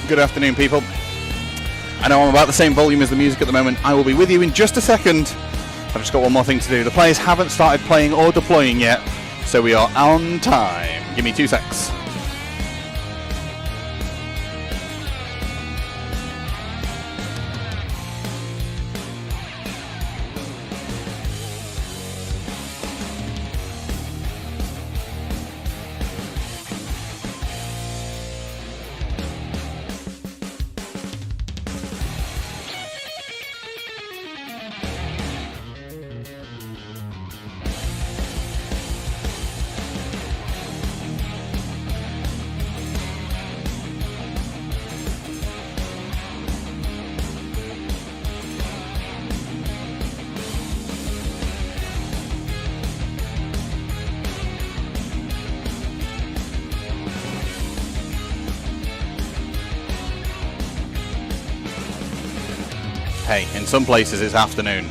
Good afternoon, people. I know I'm about the same volume as the music at the moment. I will be with you in just a second. I've just got one more thing to do. The players haven't started playing or deploying yet, so we are on time. Give me 2 secs. Hey, in some places it's afternoon.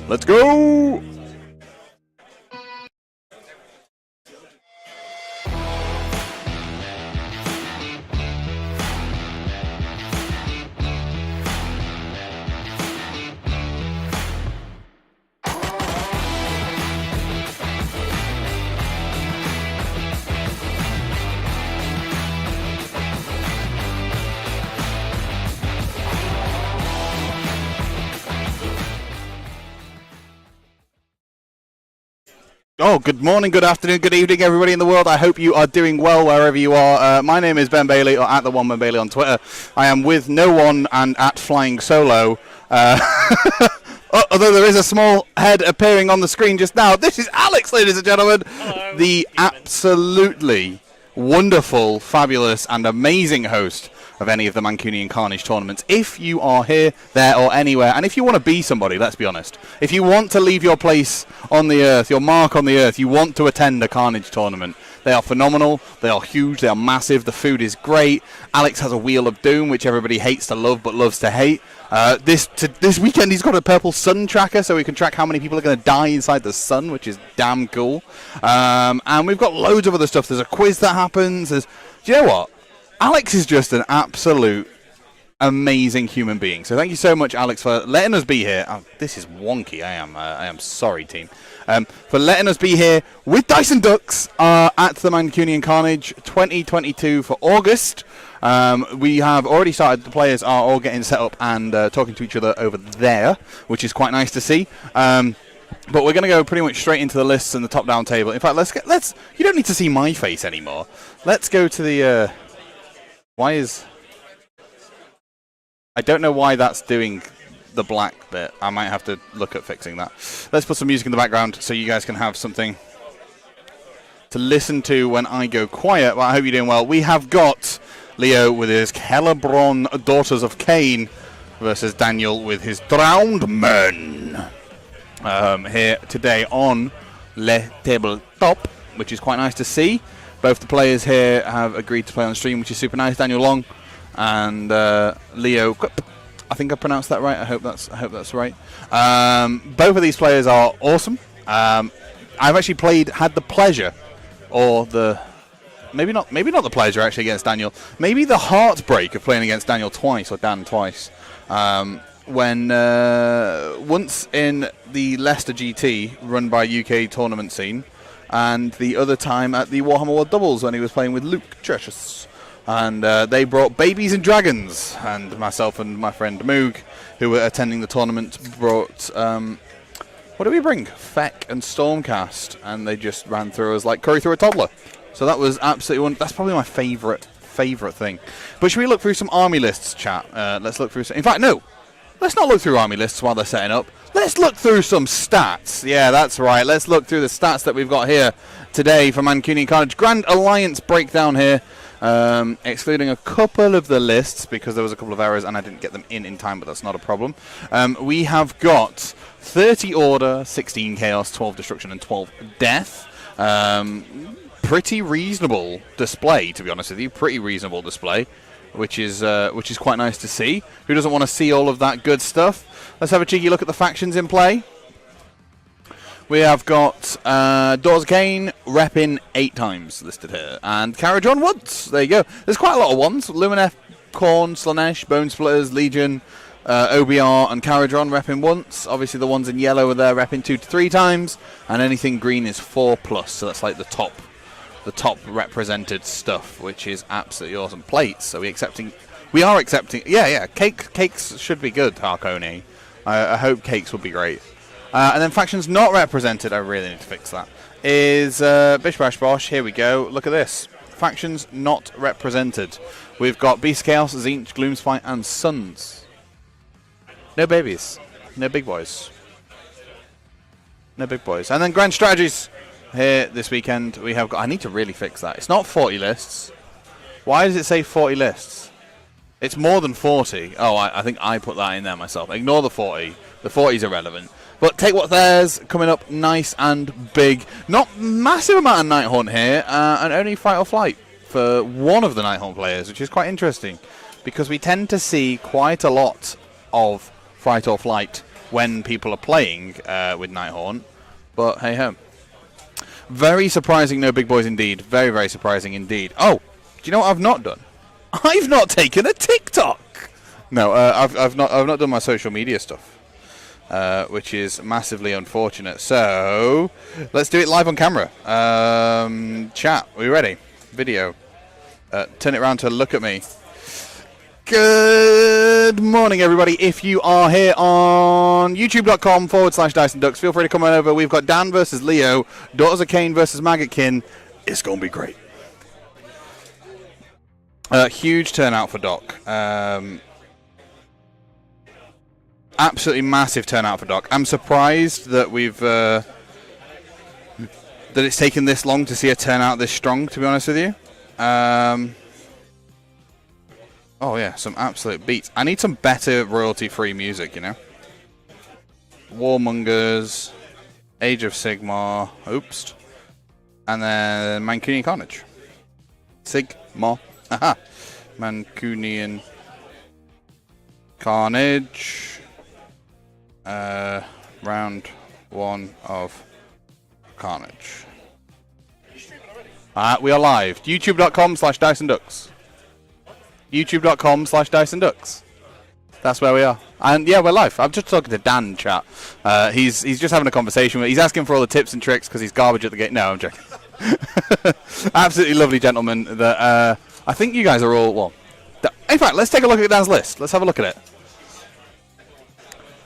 Let's go! Oh, good morning, good afternoon, good evening, everybody in the world. I hope you are doing well wherever you are. My name is Ben Bailey, or at the one Ben Bailey on Twitter. I am with no one and at Flying Solo. Although there is a small head appearing on the screen just now. This is Alex, ladies and gentlemen. Hello, the absolutely wonderful, fabulous, and amazing host of any of the Mancunian Carnage tournaments. If you are here, there, or anywhere, and if you want to be somebody, let's be honest, if you want to leave your place on the earth, your mark on the earth, you want to attend a Carnage tournament. They are phenomenal, they are huge, they are massive, the food is great. Alex has a Wheel of Doom, which everybody hates to love but loves to hate. This weekend he's got a purple sun tracker, so we can track how many people are going to die inside the sun, which is damn cool. And we've got loads of other stuff. There's a quiz that happens. Do you know what? Alex is just an absolute amazing human being. So thank you so much, Alex, for letting us be here. Oh, this is wonky. I am sorry, team. For letting us be here with Dyson Ducks at the Mancunian Carnage 2022 for August. We have already started. The players are all getting set up and talking to each other over there, which is quite nice to see. But we're going to go pretty much straight into the lists and the top-down table. In fact, let's. You don't need to see my face anymore. Let's go to the. Why is... I don't know why that's doing the black bit. I might have to look at fixing that. Let's put some music in the background so you guys can have something to listen to when I go quiet. Well, I hope you're doing well. We have got Leo with his Celebron Daughters of Khaine versus Daniel with his Drowned Men. Here today on Le Tabletop, which is quite nice to see. Both the players here have agreed to play on stream, which is super nice. Daniel Long and Leo. I think I pronounced that right. I hope that's right. Both of these players are awesome. I've actually had the pleasure, or the maybe not the pleasure actually against Daniel. Maybe the heartbreak of playing against Daniel twice, or Dan twice. When once in the Leicester GT run by UK tournament scene. And the other time at the Warhammer World Doubles when he was playing with Luke Churches. And they brought Babies and Dragons. And myself and my friend Moog, who were attending the tournament, brought... what did we bring? Feck and Stormcast. And they just ran through us like curry through a toddler. So that was absolutely... That's probably my favourite thing. But should we look through some army lists, chat? Let's look through... In fact, no. Let's not look through army lists while they're setting up. Let's look through some stats. Yeah, that's right. Let's look through the stats that we've got here today for Mancunian Carnage. Grand Alliance breakdown here, excluding a couple of the lists because there was a couple of errors and I didn't get them in time, but that's not a problem. We have got 30 Order, 16 Chaos, 12 Destruction, and 12 Death. Pretty reasonable display, to be honest with you. Pretty reasonable display. Which is quite nice to see. Who doesn't want to see all of that good stuff? Let's have a cheeky look at the factions in play. We have got Daughters of Khaine repping 8 times listed here, and Carriage on once. There you go. There's quite a lot of ones. Lumineth, Khorne, Slanesh, Bone Splitters, Legion, OBR, and Carriage on repping once. Obviously, the ones in yellow are there repping 2 to 3 times, and anything green is 4+. So that's like the top represented stuff, which is absolutely awesome. Plates. So we are accepting. Yeah. Cakes should be good. Harkoni. I hope cakes will be great. And then factions not represented, I really need to fix that, is Bish Bash Bosh. Here we go. Look at this. Factions not represented. We've got Beast Chaos, Tzeentch, Gloomspite, and Suns. No babies. No big boys. No big boys. And then Grand Strategies. Here this weekend we have got... I need to really fix that. It's not 40 lists. Why does it say 40 lists? It's more than 40. Oh, I think I put that in there myself. Ignore the 40. The 40 is irrelevant. But take what's theirs, coming up nice and big. Not massive amount of Nighthaunt here, and only Fight or Flight for one of the Nighthaunt players, which is quite interesting, because we tend to see quite a lot of Fight or Flight when people are playing with Nighthaunt. But hey ho. Very surprising, no big boys indeed. Very, very surprising indeed. Oh, do you know what I've not done? I've not taken a TikTok. No, I've not done my social media stuff. Which is massively unfortunate. So, let's do it live on camera. Chat, are we ready? Video. Turn it around to look at me. Good morning, everybody. If you are here on youtube.com/DysonDucks, feel free to come on over. We've got Dan versus Leo, Daughters of Khaine versus Maggotkin. It's going to be great. Huge turnout for Doc. Absolutely massive turnout for Doc. I'm surprised that that it's taken this long to see a turnout this strong, to be honest with you. Oh yeah, some absolute beats. I need some better royalty-free music, you know. Warmongers, Age of Sigmar, oops, and then Mancunian Carnage. Sigmar, aha, Mancunian Carnage. Round 1 of Carnage. We are live. youtube.com/DysonDucks. youtube.com/DysonDucks. That's where we are. And yeah, we're live. I'm just talking to Dan in chat. He's just having a conversation. He's asking for all the tips and tricks because he's garbage at the game. No, I'm joking. Absolutely lovely gentleman. That I think you guys are all... Well, in fact, let's take a look at Dan's list. Let's have a look at it.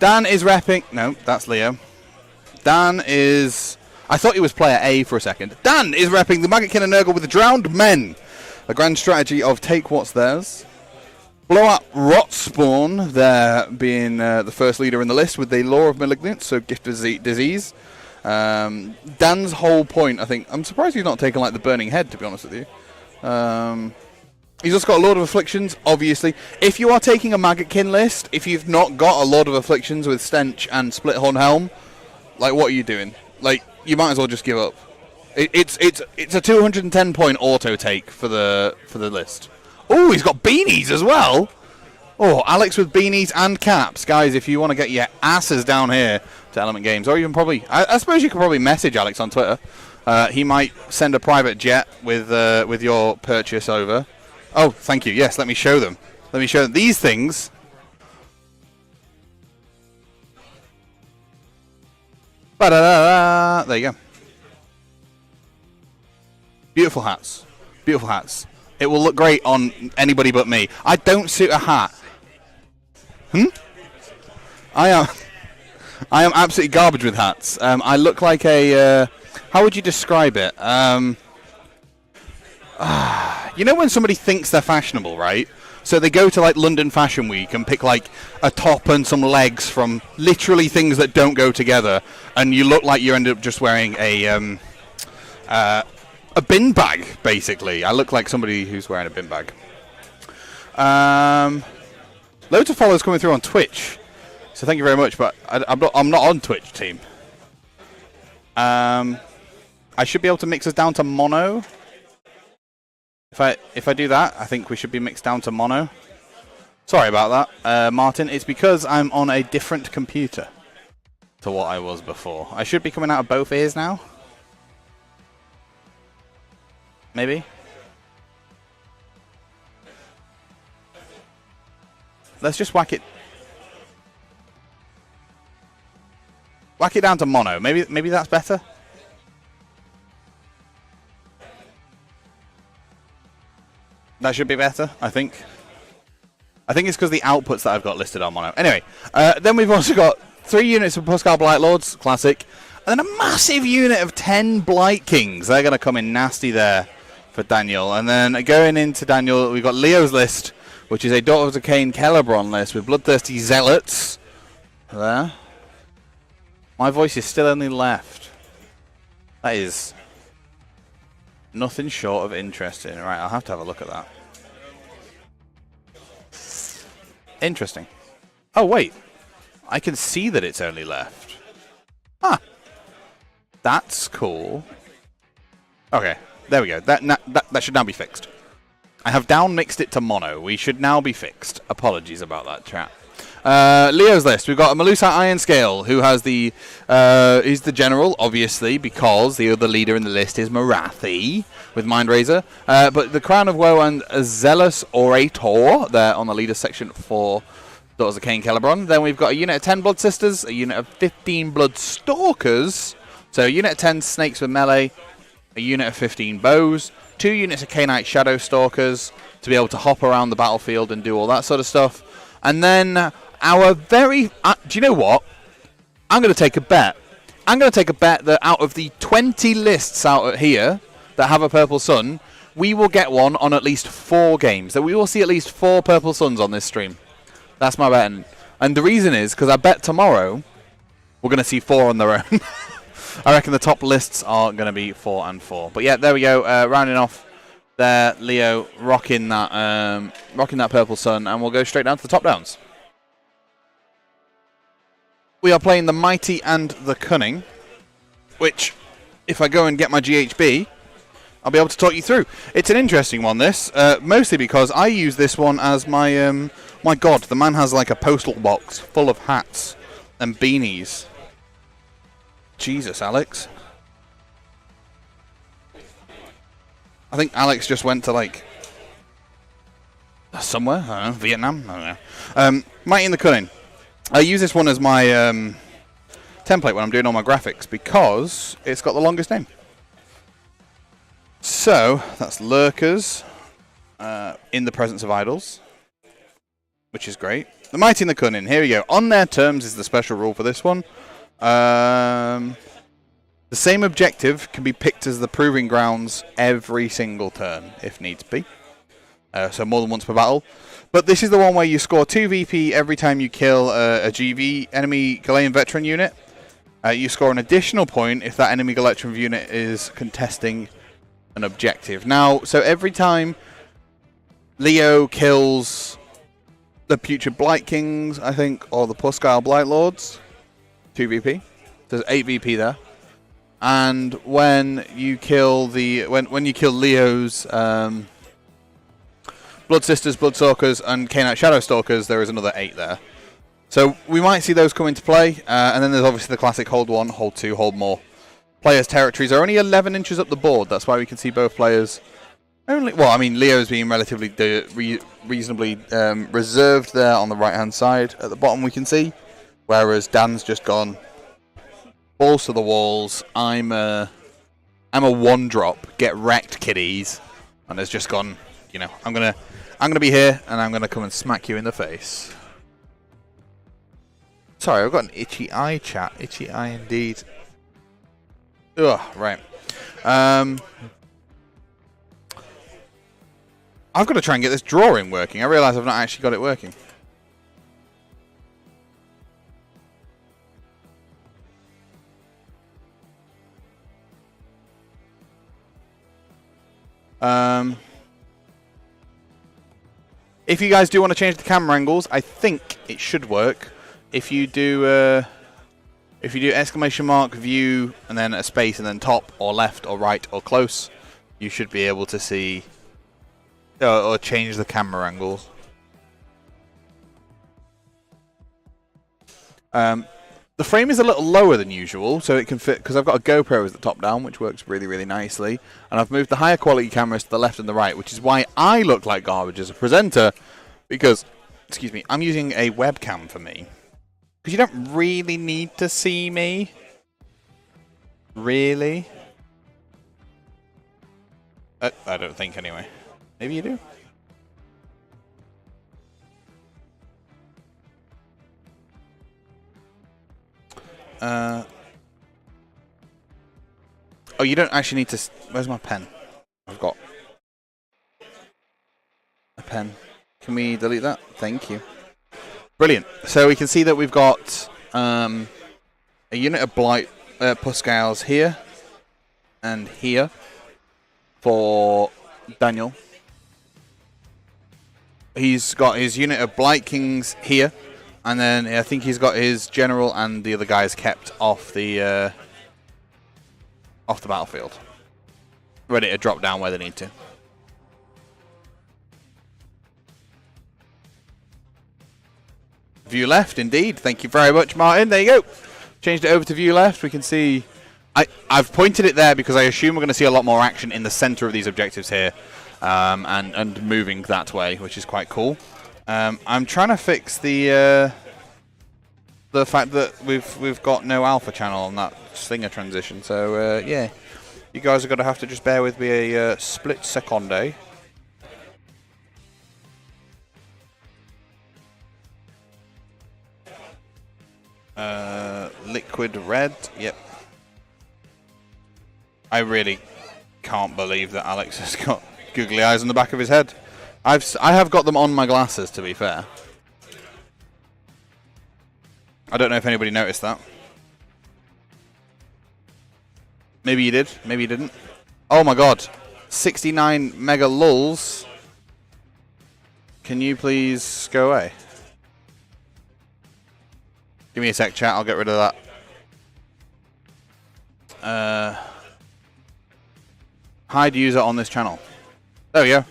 Dan is repping... No, that's Leo. Dan is... I thought he was player A for a second. Dan is repping the Maggotkin of Nurgle with the Drowned Men. A grand strategy of take what's theirs. Blow up Rotspawn, there being the first leader in the list with the Law of Malignance, so Gift of Disease. Dan's whole point, I think... I'm surprised he's not taken like the Burning Head, to be honest with you. He's also got a Lord of Afflictions, obviously. If you are taking a Maggotkin list, if you've not got a Lord of Afflictions with Stench and Splithorn Helm, like, what are you doing? Like, you might as well just give up. It's a 210 point auto take for the list. Oh, he's got beanies as well. Oh, Alex with beanies and caps, guys. If you want to get your asses down here to Element Games, or even probably, I suppose you could probably message Alex on Twitter. He might send a private jet with your purchase over. Oh, thank you. Yes, let me show them. Let me show them these things. Ba-da-da-da. There you go. Beautiful hats. Beautiful hats. It will look great on anybody but me. I don't suit a hat. I am absolutely garbage with hats. I look like a... how would you describe it? You know when somebody thinks they're fashionable, right? So they go to like London Fashion Week and pick like a top and some legs from literally things that don't go together, and you look like you end up just wearing a bin bag, basically. I look like somebody who's wearing a bin bag. Loads of followers coming through on Twitch, so thank you very much. But I'm not on Twitch, team. I should be able to mix us down to mono. If I do that, I think we should be mixed down to mono. Sorry about that, Martin. It's because I'm on a different computer. to what I was before. I should be coming out of both ears now. Maybe. Let's just whack it. Whack it down to mono. Maybe that's better. That should be better, I think. I think it's because the outputs that I've got listed on mono. Anyway, then we've also got 3 units of Pascal Blight Lords, classic, and then a massive unit of 10 Blight Kings. They're going to come in nasty there for Daniel. And then going into Daniel, we've got Leo's list, which is a Daughters of Khaine Celebron list with Bloodthirsty Zealots. There. My voice is still only left. That is nothing short of interesting. Right, I'll have to have a look at that. Interesting. Oh, wait. I can see that it's only left. Huh. That's cool. Okay, there we go. That should now be fixed. I have down mixed it to mono. We should now be fixed. Apologies about that, chat. Leo's list. We've got a Melusite Iron Scale, who has the is the general, obviously, because the other leader in the list is Marathi with Mind Razor. But the Crown of Woe and a Zealous Orator there on the leader section for Daughters of Khaine Celebron. Then we've got a unit of 10 Blood Sisters, a unit of 15 Blood Stalkers, so a unit of 10 Snakes with melee, a unit of 15 Bows, 2 units of Khainite Shadow Stalkers to be able to hop around the battlefield and do all that sort of stuff. And then our very... do you know what? I'm going to take a bet. I'm going to take a bet that out of the 20 lists out here that have a Purple Sun, we will get one on at least 4 games. That we will see at least 4 Purple Suns on this stream. That's my bet. And the reason is because I bet tomorrow we're going to see 4 on their own. I reckon the top lists are going to be 4 and 4. But yeah, there we go. Rounding off there, Leo rocking that Purple Sun, and we'll go straight down to the top downs. We are playing the Mighty and the Cunning, which, if I go and get my GHB, I'll be able to talk you through. It's an interesting one, this, mostly because I use this one as my... my god, the man has like a postal box full of hats and beanies. Jesus, Alex. I think Alex just went to, like, somewhere. I don't know, Vietnam? I don't know. Mighty and the Cunning. I use this one as my template when I'm doing all my graphics because it's got the longest name. So, that's Lurkers in the presence of idols, which is great. The Mighty and the Cunning. Here we go. On their terms is the special rule for this one. The same objective can be picked as the Proving Grounds every single turn, if needs be. So more than once per battle. But this is the one where you score 2 VP every time you kill a GV enemy Galayan veteran unit. You score an additional point if that enemy Galayan unit is contesting an objective. Now, so every time Leo kills the Putrid Blight Kings, I think, or the Pascal Blight Lords, 2 VP. There's 8 VP there. And when you kill the when you kill Leo's Blood Sisters, Blood Stalkers, and Khainite Shadow Stalkers, there is another 8 there. So we might see those come into play. And then there's obviously the classic hold 1, hold 2, hold more. Players' territories are only 11 inches up the board. That's why we can see both players. Only, well, I mean, Leo's being relatively reasonably reserved there on the right-hand side. At the bottom, we can see. Whereas Dan's just gone balls to the walls. I'm a one drop. Get wrecked, kiddies. And has just gone. You know, I'm gonna be here, and I'm gonna come and smack you in the face. Sorry, I've got an itchy eye, chat. Itchy eye indeed. Ugh, right. I've got to try and get this drawing working. I realise I've not actually got it working. If you guys do want to change the camera angles, I think it should work. If you do exclamation mark, view, and then a space, and then top, or left, or right, or close, you should be able to see or change the camera angles. The frame is a little lower than usual, so it can fit, because I've got a GoPro as the top down, which works really, really nicely. And I've moved the higher quality cameras to the left and the right, which is why I look like garbage as a presenter, because, excuse me, I'm using a webcam for me. Because you don't really need to see me. Really? I don't think, anyway. Maybe you do? Oh, you don't actually need to... Where's my pen? I've got a pen. Can we delete that? Thank you. Brilliant. So we can see that we've got a unit of Blight Puscales here and here for Daniel. He's got his unit of Blight Kings here. And then I think he's got his general and the other guys kept off the battlefield, ready to drop down where they need to. View left, indeed. Thank you very much, Martin. There you go. Changed it over to view left. We can see. I've pointed it there because I assume we're going to see a lot more action in the center of these objectives here, and moving that way, which is quite cool. I'm trying to fix the fact that we've got no alpha channel on that Slinger transition. So yeah, you guys are going to have to just bear with me a split second. Liquid red. Yep. I really can't believe that Alex has got googly eyes on the back of his head. I have got them on my glasses, to be fair. I don't know if anybody noticed that. Maybe you did, maybe you didn't. Oh my god. 69 mega lulls. Can you please go away? Give me a sec, chat, I'll get rid of that. Hide user on this channel. There we go.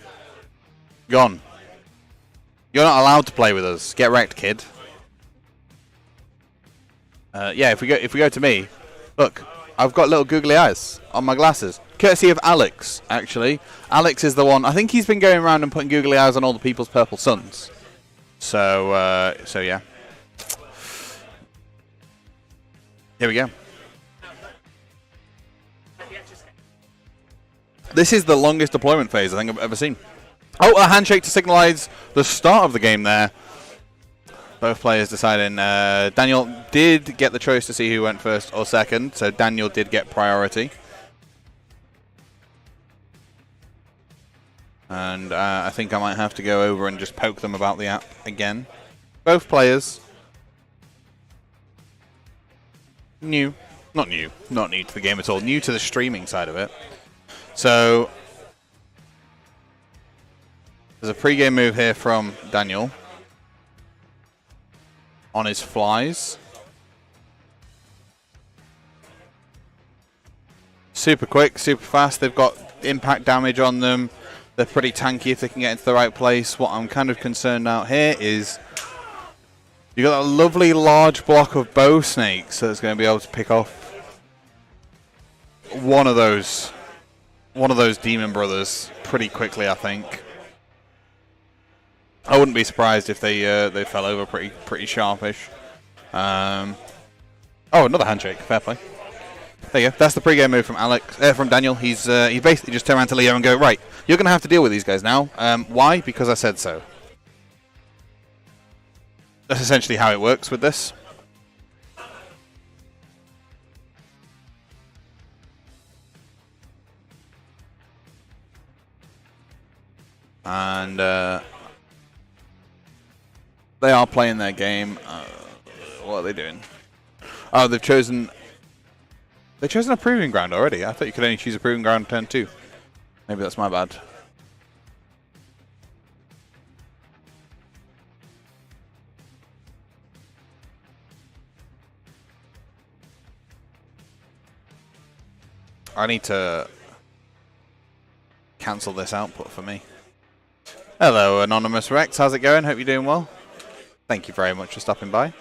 Gone. You're not allowed to play with us. Get wrecked, kid. Yeah, if we go to me, look, I've got little googly eyes on my glasses, courtesy of Alex. Actually, Alex is the one. I think he's been going around and putting googly eyes on all the people's purple suns. So, so yeah. Here we go. This is the longest deployment phase I think I've ever seen. Oh, a handshake to signalise the start of the game there. Both players deciding. Daniel did get the choice to see who went first or second, so Daniel did get priority. And I think I might have to go over and just poke them about the app again. Both players. Not new to the game at all. New to the streaming side of it. So there's a pre-game move here from Daniel on his flies. Super quick, super fast. They've got impact damage on them. They're pretty tanky if they can get into the right place. What I'm kind of concerned out here is you've got a lovely large block of bow snakes that's going to be able to pick off one of those demon brothers pretty quickly, I think. I wouldn't be surprised if they fell over pretty sharpish. Oh, another handshake. Fair play. There you go. That's the pre-game move from Daniel. He basically just turned around to Leo and go, right, you're going to have to deal with these guys now. Why? Because I said so. That's essentially how it works with this. And they are playing their game. What are they doing? Oh, they've chosen a proving ground already. I thought you could only choose a proving ground turn 2. Maybe that's my bad. I need to cancel this output for me. Hello, Anonymous Rex. How's it going? Hope you're doing well. Thank you very much for stopping by.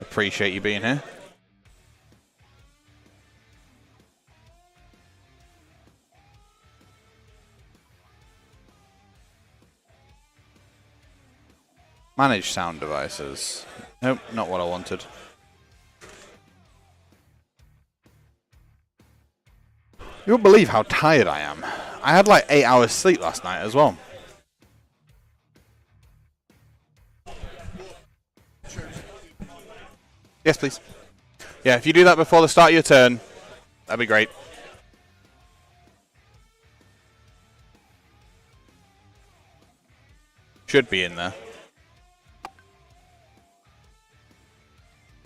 Appreciate you being here. Manage sound devices. Nope, not what I wanted. You won't believe how tired I am. I had like 8 hours sleep last night as well. Yes, please. Yeah, if you do that before the start of your turn, that'd be great. Should be in there.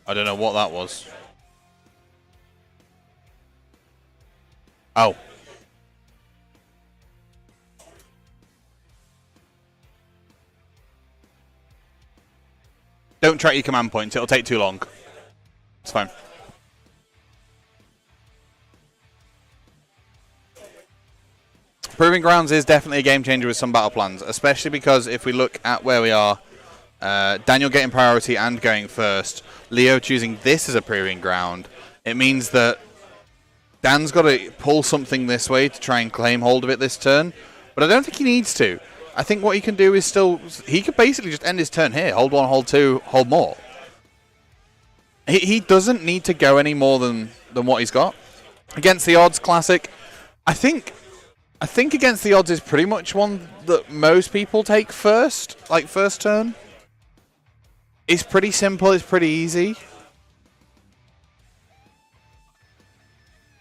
I don't know what that was. Oh. Don't track your command points. It'll take too long. It's fine. Proving Grounds is definitely a game changer with some battle plans, especially because if we look at where we are, Daniel getting priority and going first, Leo choosing this as a Proving Ground, it means that Dan's got to pull something this way to try and claim hold of it this turn, but I don't think he needs to. I think what he can do is still... He could basically just end his turn here. Hold one, hold two, hold more. He doesn't need to go any more than what he's got. Against the Odds Classic, I think Against the Odds is pretty much one that most people take first, like first turn. It's pretty simple, it's pretty easy.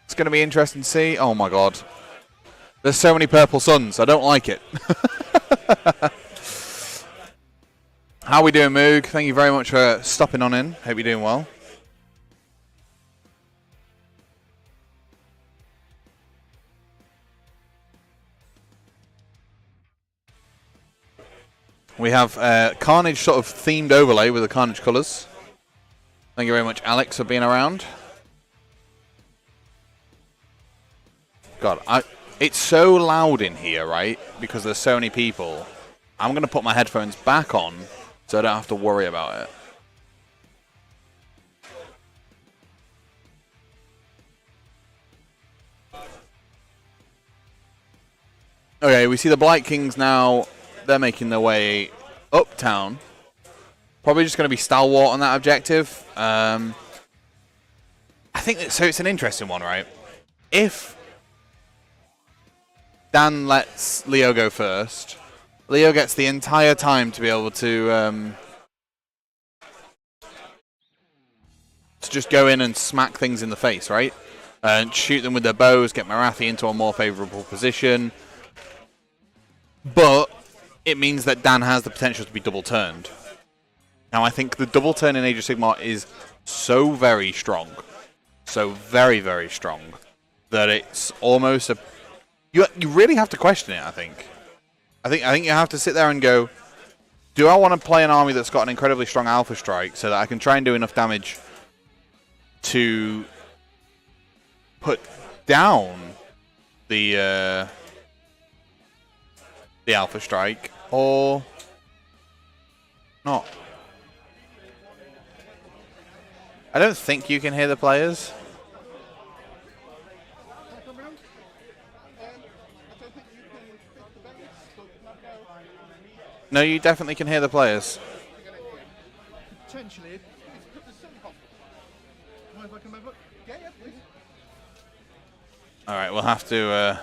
It's going to be interesting to see. Oh my god. There's so many purple suns, I don't like it. How we doing, Moog? Thank you very much for stopping on in. Hope you're doing well. We have Carnage sort of themed overlay with the Carnage colours. Thank you very much, Alex, for being around. God, it's so loud in here, right? Because there's so many people. I'm going to put my headphones back on so I don't have to worry about it. Okay, we see the Blight Kings now. They're making their way uptown. Probably just going to be stalwart on that objective. I think that, so. It's an interesting one, right? If Dan lets Leo go first, Leo gets the entire time to be able to just go in and smack things in the face, right? And shoot them with their bows, get Marathi into a more favourable position. But it means that Dan has the potential to be double turned. Now, I think the double turn in Age of Sigmar is so very strong, so very, very strong, that it's almost a... You really have to question it, I think. I think you have to sit there and go, do I want to play an army that's got an incredibly strong Alpha Strike so that I can try and do enough damage to put down the Alpha Strike, or not? I don't think you can hear the players. No, you definitely can hear the players. Potentially. All right, we'll have to.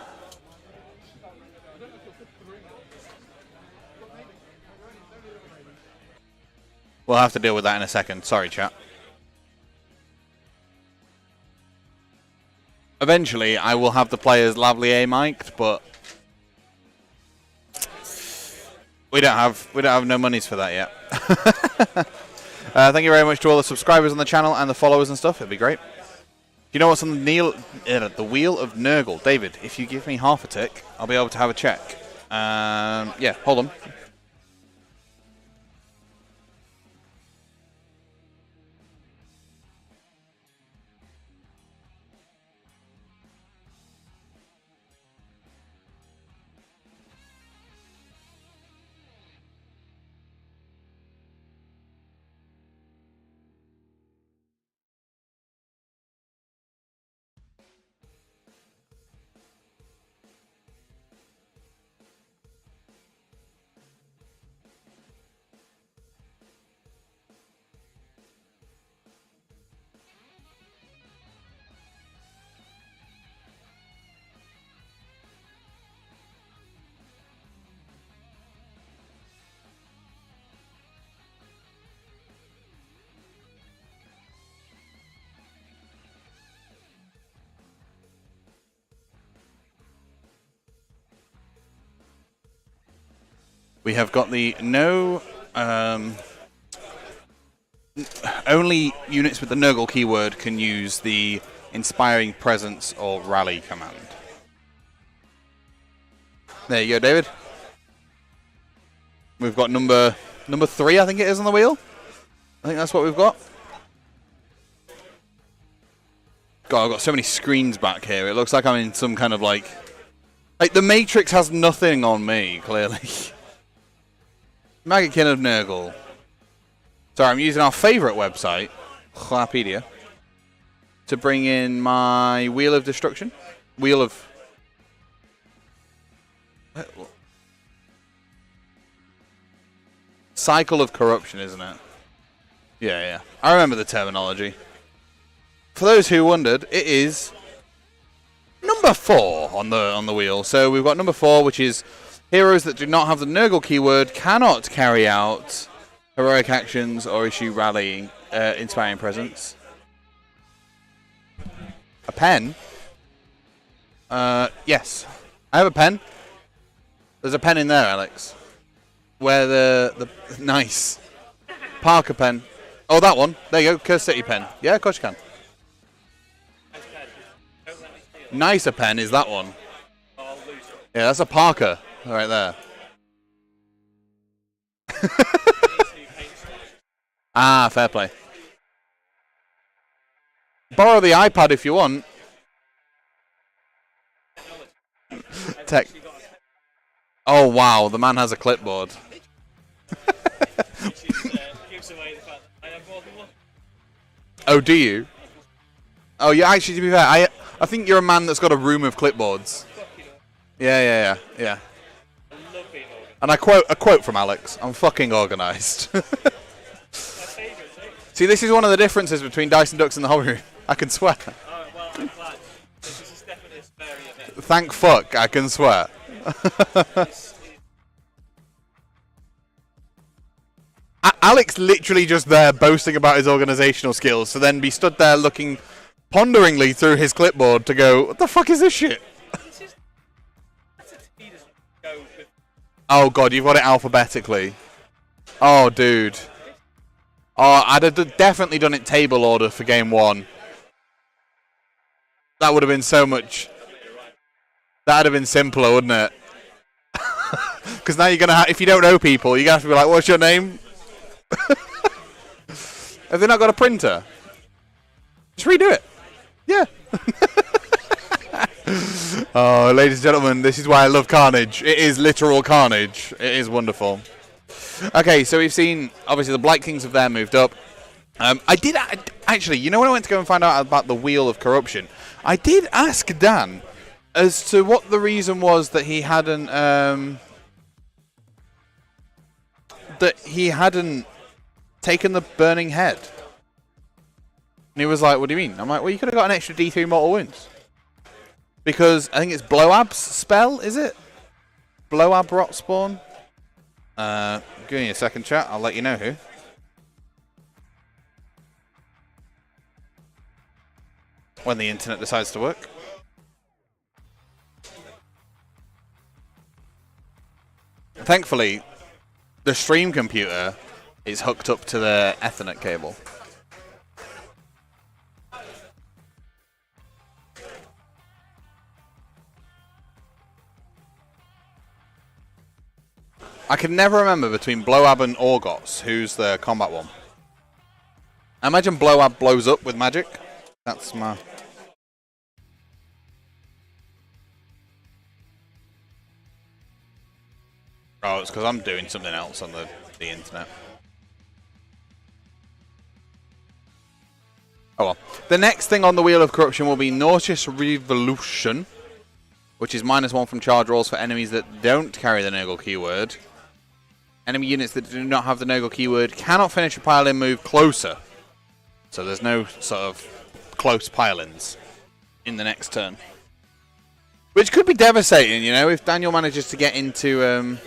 We'll have to deal with that in a second. Sorry, chat. Eventually, I will have the players lavalier mic'd, but we don't have no monies for that yet. Thank you very much to all the subscribers on the channel and the followers and stuff. It'd be great. Do you know what's on the Wheel of Nurgle? David, if you give me half a tick, I'll be able to have a check. Yeah, hold on. We have got the no... only units with the nurgle keyword can use the Inspiring Presence or Rally command. There you go, David. We've got number 3, I think it is, on the wheel. I think that's what we've got. God, I've got so many screens back here. It looks like I'm in some kind of like the Matrix has nothing on me, clearly. Maggotkin of nurgle. Sorry, I'm using our favourite website, Wikipedia, to bring in my Wheel of Destruction. Wheel of... Cycle of Corruption, isn't it? Yeah. I remember the terminology. For those who wondered, it is number 4 on the wheel. So we've got number 4, which is heroes that do not have the nurgle keyword cannot carry out heroic actions or issue rally inspiring presence. A pen? Yes. I have a pen. There's a pen in there, Alex. Where the nice Parker pen. Oh, that one. There you go. Curse City pen. Yeah, of course you can. Nicer pen is that one. Yeah, that's a Parker right there. Ah, fair play. Borrow the iPad if you want. Tech. Oh wow, the man has a clipboard. Oh, do you? Oh, yeah. Actually, to be fair, I think you're a man that's got a room of clipboards. Yeah. And a quote from Alex. I'm fucking organised. See, this is one of the differences between Dice and Ducks and the Hobby Room. I can swear. Oh, well, I'm glad. This is definitely a sweary event. Thank fuck, I can swear. Alex literally just there boasting about his organisational skills to then be stood there looking ponderingly through his clipboard to go, what the fuck is this shit? Oh god, you've got it alphabetically. Oh dude. Oh, I'd have definitely done it table order for game 1. That would have been so much... That would have been simpler, wouldn't it? Because now you're going to have... If you don't know people, you're going to have to be like, what's your name? Have they not got a printer? Just redo it. Yeah. Oh, ladies and gentlemen, this is why I love Carnage. It is literal carnage. It is wonderful. Okay, so we've seen, obviously, the Blight Kings have there moved up. I did, actually, you know when I went to go and find out about the Wheel of Corruption, I did ask Dan as to what the reason was that he hadn't, taken the Burning Head. And he was like, what do you mean? I'm like, well, you could have got an extra D3 mortal wounds. Because I think it's Blowab's spell, is it? Blowab Rot Spawn? Give me a second, chat. I'll let you know who. When the internet decides to work. Thankfully, the stream computer is hooked up to the Ethernet cable. I can never remember between Blowab and Orgots who's the combat one. I imagine Blowab blows up with magic. That's my... Oh, it's because I'm doing something else on the internet. Oh well. The next thing on the Wheel of Corruption will be Nauseous Revolution, which is -1 from charge rolls for enemies that don't carry the nurgle keyword. Enemy units that do not have the nurgle keyword cannot finish a pile-in move closer. So there's no sort of close pile-ins in the next turn. Which could be devastating, you know, if Daniel manages to get into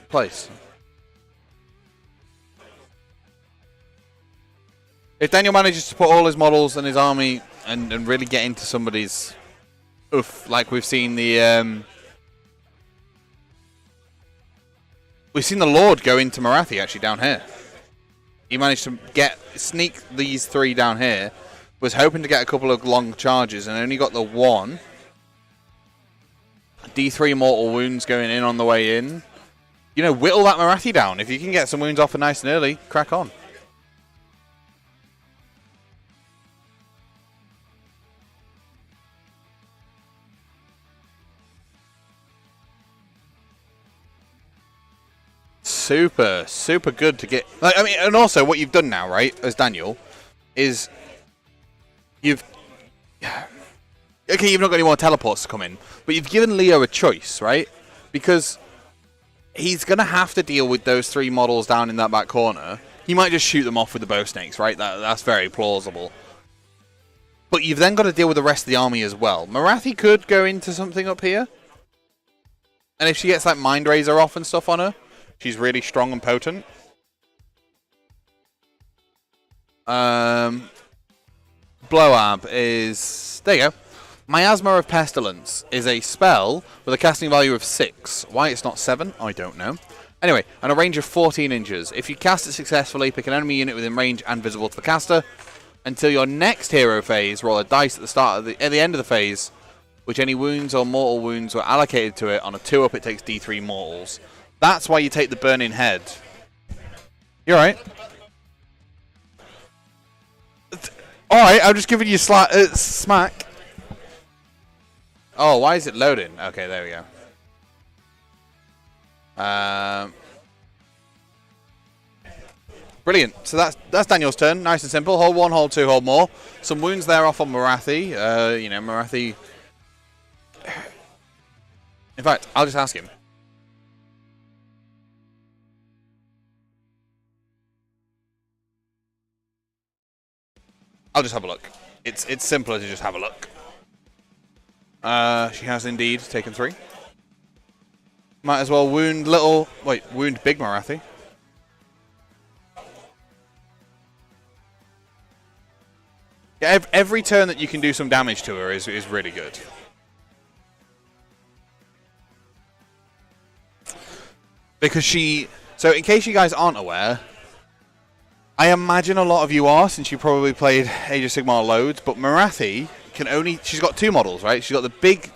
place. If Daniel manages to put all his models and his army and really get into somebody's... Oof, like we've seen the... We've seen the Lord go into Marathi actually down here. He managed to sneak these 3 down here. Was hoping to get a couple of long charges and only got the 1. D3 mortal wounds going in on the way in. You know, whittle that Marathi down. If you can get some wounds off nice and early, crack on. Super, super good to get. Like, I mean, and also what you've done now, right, as Daniel, is you've. Okay, you've not got any more teleports to come in, but you've given Leo a choice, right? Because he's going to have to deal with those 3 models down in that back corner. He might just shoot them off with the bow snakes, right? That's very plausible. But you've then got to deal with the rest of the army as well. Marathi could go into something up here. And if she gets like Mind Razor off and stuff on her, she's really strong and potent. Blowab is... There you go. Miasma of Pestilence is a spell with a casting value of 6. Why it's not 7, I don't know. Anyway, and a range of 14 inches. If you cast it successfully, pick an enemy unit within range and visible to the caster. Until your next hero phase, roll a dice at the end of the phase, which any wounds or mortal wounds were allocated to it. On a 2-up, it takes D3 mortals. That's why you take the Burning Head. You're right. Alright, I'm just giving you smack. Oh, why is it loading? Okay, there we go. Brilliant. So that's Daniel's turn. Nice and simple. Hold 1, hold 2, hold more. Some wounds there off on Marathi. You know, Marathi... In fact, I'll just ask him. I'll just have a look. It's simpler to just have a look. She has indeed taken 3. Might as well wound wound big Marathi. Yeah, every turn that you can do some damage to her is really good. Because so in case you guys aren't aware, I imagine a lot of you are, since you probably played Age of Sigmar loads, but Marathi can only... She's got 2 models, right? She's got the big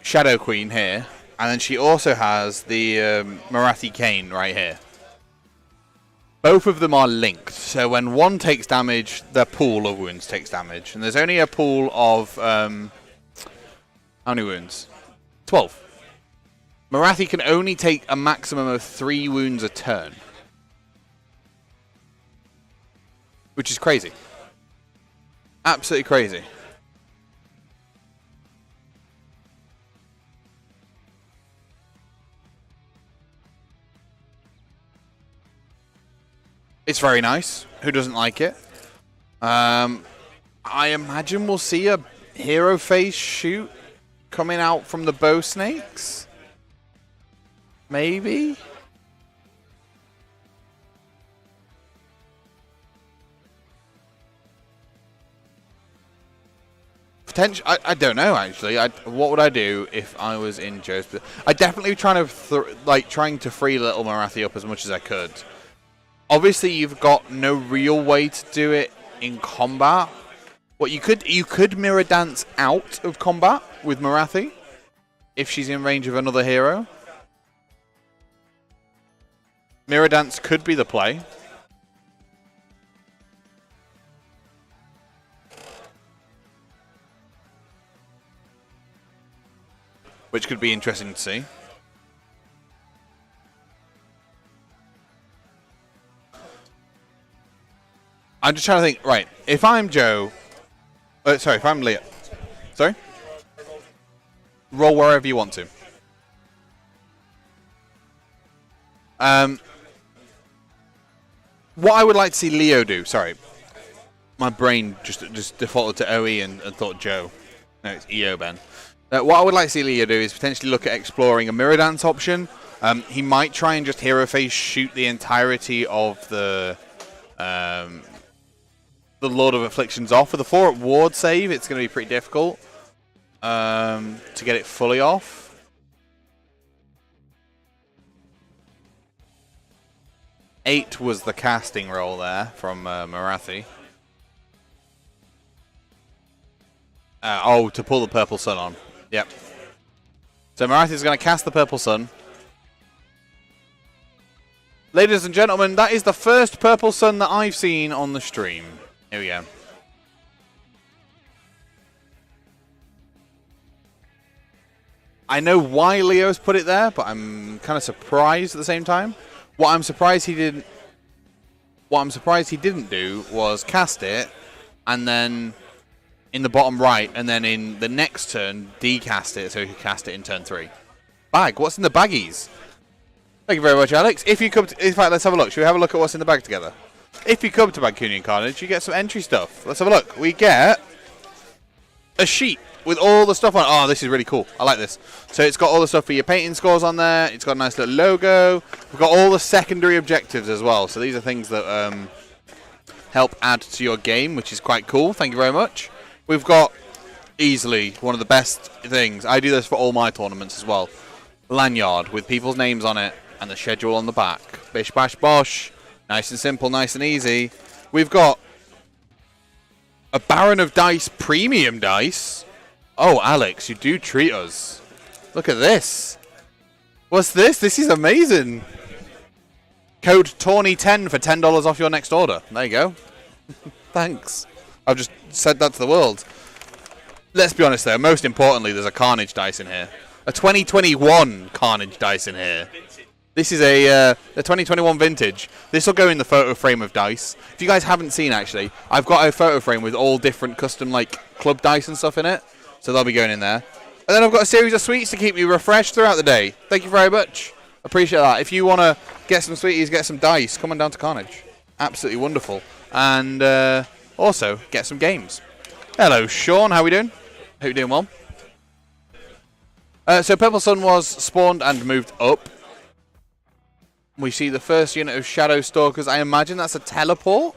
Shadow Queen here, and then she also has the Marathi Khaine right here. Both of them are linked, so when one takes damage, their pool of wounds takes damage. And there's only a pool of... how many wounds? 12. Marathi can only take a maximum of 3 wounds a turn. Which is crazy. Absolutely crazy. It's very nice. Who doesn't like it? I imagine we'll see a hero phase shoot coming out from the bow snakes. Maybe? Potential. I don't know actually. What would I do if I was in Joe's? I definitely trying to free little Marathi up as much as I could. Obviously, you've got no real way to do it in combat. What you could mirror dance out of combat with Marathi if she's in range of another hero. Mirror dance could be the play. Which could be interesting to see. I'm just trying to think, right, if I'm Joe... sorry, if I'm Leo... Sorry? Roll wherever you want to. What I would like to see Leo do... Sorry. My brain just defaulted to OE and thought Joe. No, it's EO, Ben. What I would like to see Leo do is potentially look at exploring a mirror dance option. He might try and just hero phase shoot the entirety of the Lord of Afflictions off. With a 4 ward save, it's going to be pretty difficult. to get it fully off. Eight was the casting roll there from Marathi. Oh, to pull the Purple Sun on. Yep. So Marathi's going to cast the Purple Sun. Ladies and gentlemen, that is the first Purple Sun that I've seen on the stream. Here we go. I know why Leo's put it there, but I'm kind of surprised at the same time. What I'm surprised he didn't do was cast it, and then in the bottom right, and then in the next turn decast it so he could cast it in turn 3. Bag. What's in the baggies? Thank you very much, Alex. If you come to, in fact, let's have a look. Should we have a look at what's in the bag together? If you come to Mancunian Carnage, you get some entry stuff. Let's have a look. We get a sheet with all the stuff on. Oh, this is really cool. I like this. So it's got all the stuff for your painting scores on there. It's got a nice little logo. We've got all the secondary objectives as well. So these are things that help add to your game, which is quite cool. Thank you very much. We've got easily one of the best things. I do this for all my tournaments as well. Lanyard with people's names on it and the schedule on the back. Bish bash bosh. Nice and simple, nice and easy. We've got a Baron of Dice premium dice. Oh, Alex, you do treat us. Look at this. What's this? This is amazing. Code Tawny10 for $10 off your next order. There you go. Thanks. I've just said that to the world. Let's be honest though, most importantly, there's a Carnage dice in here. A 2021 Carnage dice in here. This is a 2021 vintage. This will go in the photo frame of dice. If you guys haven't seen, actually, I've got a photo frame with all different custom like club dice and stuff in it. So they'll be going in there. And then I've got a series of sweets to keep me refreshed throughout the day. Thank you very much. Appreciate that. If you want to get some sweeties, get some dice, come on down to Carnage. Absolutely wonderful. And also, get some games. Hello, Sean. How are we doing? Hope you're doing well. So Purple Sun was spawned and moved up. We see the first unit of Shadow Stalkers. I imagine that's a teleport.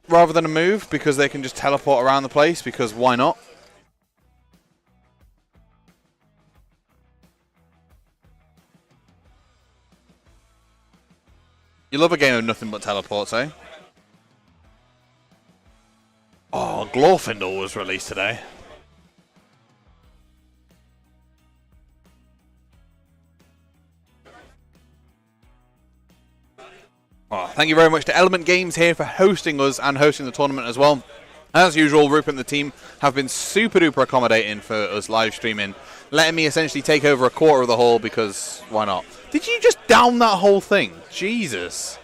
Rather than a move, because they can just teleport around the place, because why not? You love a game of nothing but teleports, eh? Oh, Glorfindel was released today. Oh, thank you very much to Element Games here for hosting us and hosting the tournament as well. As usual, Rupert and the team have been super duper accommodating for us live streaming, letting me essentially take over a quarter of the hall because why not? Did you just down that whole thing? Jesus.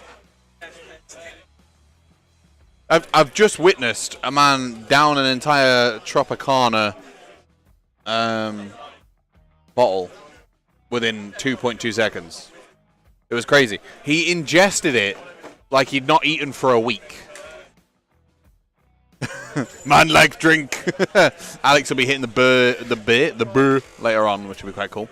I've just witnessed a man down an entire Tropicana bottle within 2.2 seconds. It was crazy. He ingested it like he'd not eaten for a week. Man like drink. Alex will be hitting the burr later on, which will be quite cool.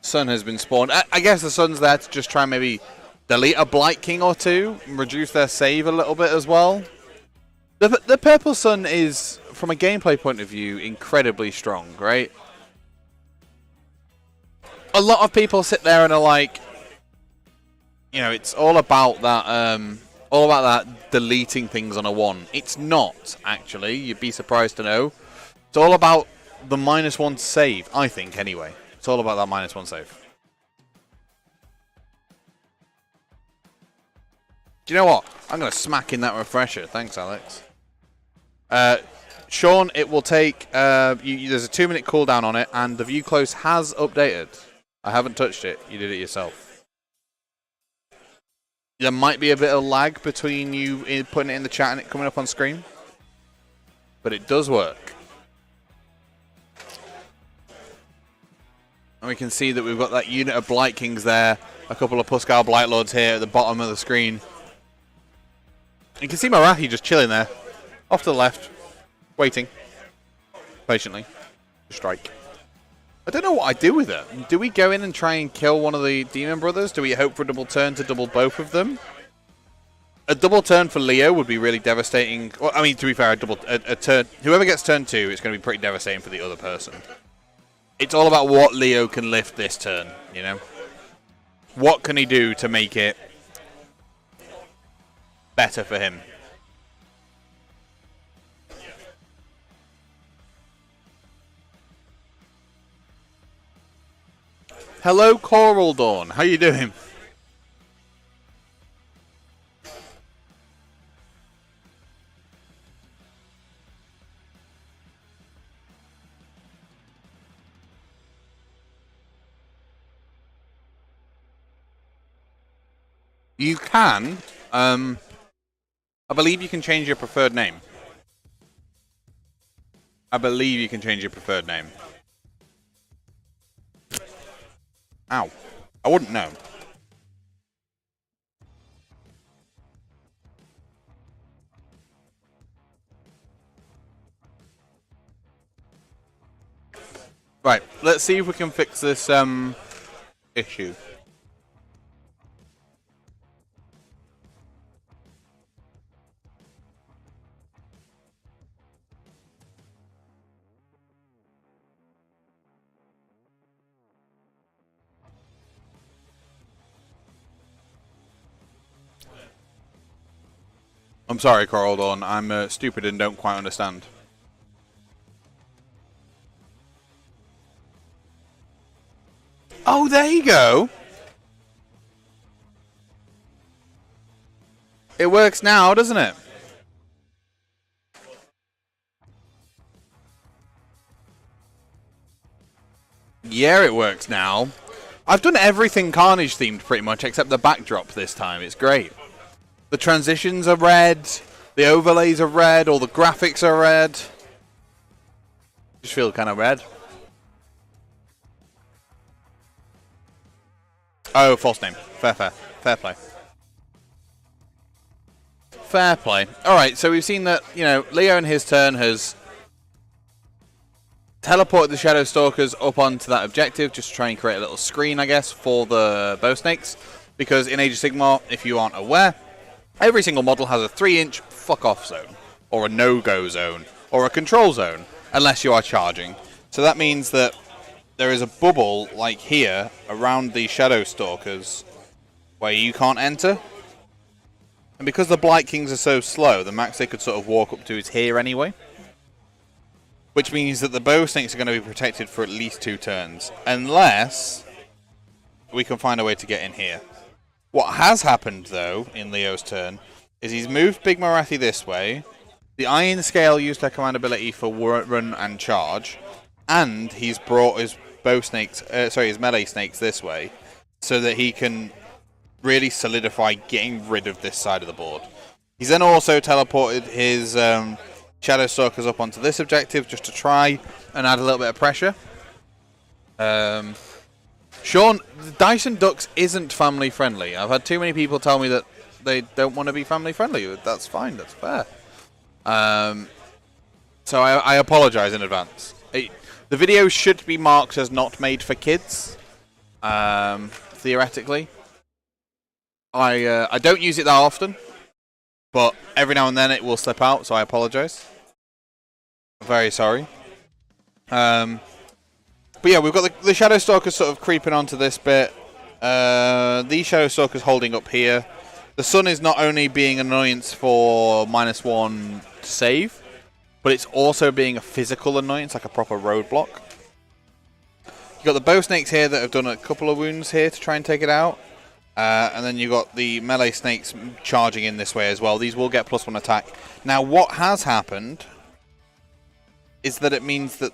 Sun has been spawned. I guess the Sun's there to just try and maybe delete a Blight King or two and reduce their save a little bit as well. The Purple Sun is, from a gameplay point of view, incredibly strong, right? A lot of people sit there and are like, you know, it's all about that deleting things on a 1. It's not, actually. You'd be surprised to know. It's all about the -1 save, I think, anyway. It's all about that -1 save. Do you know what? I'm going to smack in that refresher. Thanks, Alex. Sean, it will take... there's a 2-minute cooldown on it, and the view close has updated. I haven't touched it. You did it yourself. There might be a bit of lag between you putting it in the chat and it coming up on screen. But it does work. And we can see that we've got that unit of Blight Kings there. A couple of Pascal Blight Lords here at the bottom of the screen. You can see Marathi just chilling there. Off to the left. Waiting. Patiently. To strike. I don't know what I do with it. Do we go in and try and kill one of the demon brothers? Do we hope for a double turn to double both of them? A double turn for Leo would be really devastating. Well, I mean, to be fair, a turn. Whoever gets turn 2, it's going to be pretty devastating for the other person. It's all about what Leo can lift this turn, you know? What can he do to make it better for him? Hello, Coral Dawn. How you doing? You can. I believe you can change your preferred name. I believe you can change your preferred name. Ow. I wouldn't know. Right, let's see if we can fix this issue. I'm sorry, Coral Dawn. I'm stupid and don't quite understand. Oh, there you go. It works now, doesn't it? Yeah, it works now. I've done everything Carnage themed pretty much except the backdrop this time. It's great. The transitions are red, the overlays are red, all the graphics are red. Just feel kind of red. Oh, false name. Fair play. Fair play. Alright, so we've seen that, you know, Leo in his turn has teleported the Shadow Stalkers up onto that objective, just to try and create a little screen, I guess, for the bow snakes. Because in Age of Sigmar, if you aren't aware, every single model has a 3-inch fuck-off zone, or a no-go zone, or a control zone, unless you are charging. So that means that there is a bubble, like here, around the Shadow Stalkers, where you can't enter. And because the Blight Kings are so slow, the max they could sort of walk up to is here anyway. Which means that the bow snakes are going to be protected for at least 2 turns, unless we can find a way to get in here. What has happened, though, in Leo's turn, is he's moved Big Morathi this way, the Iron Scale used her command ability for run and charge, and he's brought his bow snakes, his melee snakes this way, so that he can really solidify getting rid of this side of the board. He's then also teleported his Shadow Stalkers up onto this objective just to try and add a little bit of pressure. Sean, the Dyson Ducks isn't family friendly. I've had too many people tell me that they don't want to be family friendly. That's fine, that's fair. So I apologize in advance. The video should be marked as not made for kids, theoretically. I don't use it that often, but every now and then it will slip out, so I apologize. I'm very sorry. But yeah, we've got the Shadow Stalkers sort of creeping onto this bit. These Shadow Stalkers holding up here. The sun is not only being an annoyance for -1 to save, but it's also being a physical annoyance, like a proper roadblock. You've got the bow snakes here that have done a couple of wounds here to try and take it out. And then you've got the melee snakes charging in this way as well. These will get +1 attack. Now, what has happened is that it means that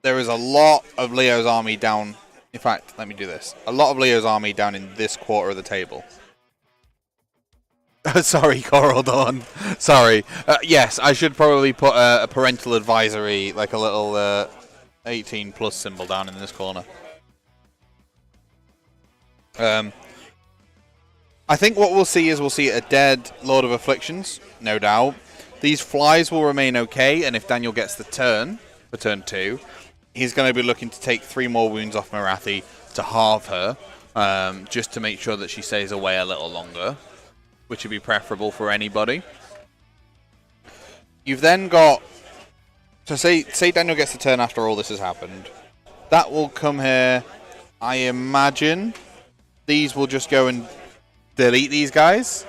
there is a lot of Leo's army down. In fact, let me do this. A lot of Leo's army down in this quarter of the table. Sorry, Coral Dawn. Sorry. Yes, I should probably put a parental advisory, like a little 18+ symbol down in this corner. I think what we'll see is we'll see a dead Lord of Afflictions, no doubt. These flies will remain okay, and if Daniel gets the turn, for turn 2, he's going to be looking to take 3 more wounds off Marathi to halve her, just to make sure that she stays away a little longer, which would be preferable for anybody. You've then got... So say Daniel gets the turn after all this has happened. That will come here. I imagine these will just go and delete these guys,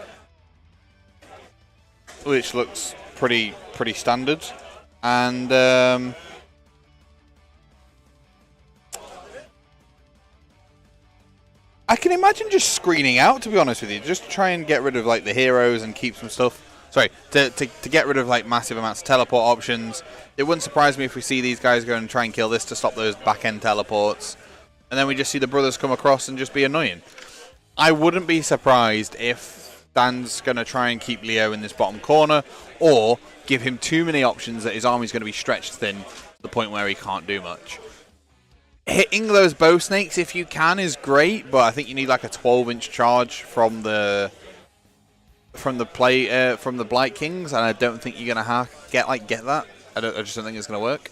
which looks pretty standard. And I can imagine just screening out, to be honest with you, just to try and get rid of like the heroes and keep some stuff. Sorry, to get rid of like massive amounts of teleport options. It wouldn't surprise me if we see these guys go and try and kill this to stop those back end teleports, and then we just see the brothers come across and just be annoying. I wouldn't be surprised if Dan's going to try and keep Leo in this bottom corner, or give him too many options that his army's going to be stretched thin to the point where he can't do much. Hitting those bow snakes if you can is great, but I think you need like a 12-inch charge from the Blight Kings, and I don't think you're gonna get that. I just don't think it's gonna work.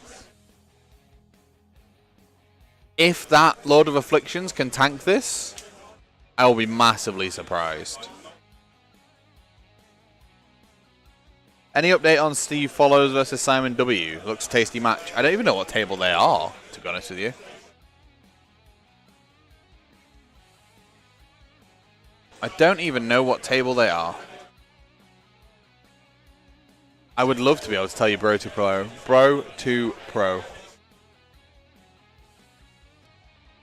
If that Lord of Afflictions can tank this, I will be massively surprised. Any update on Steve Follows versus Simon W? Looks a tasty match. I don't even know what table they are, to be honest with you. I don't even know what table they are. I would love to be able to tell you Bro to Pro. Bro to Pro.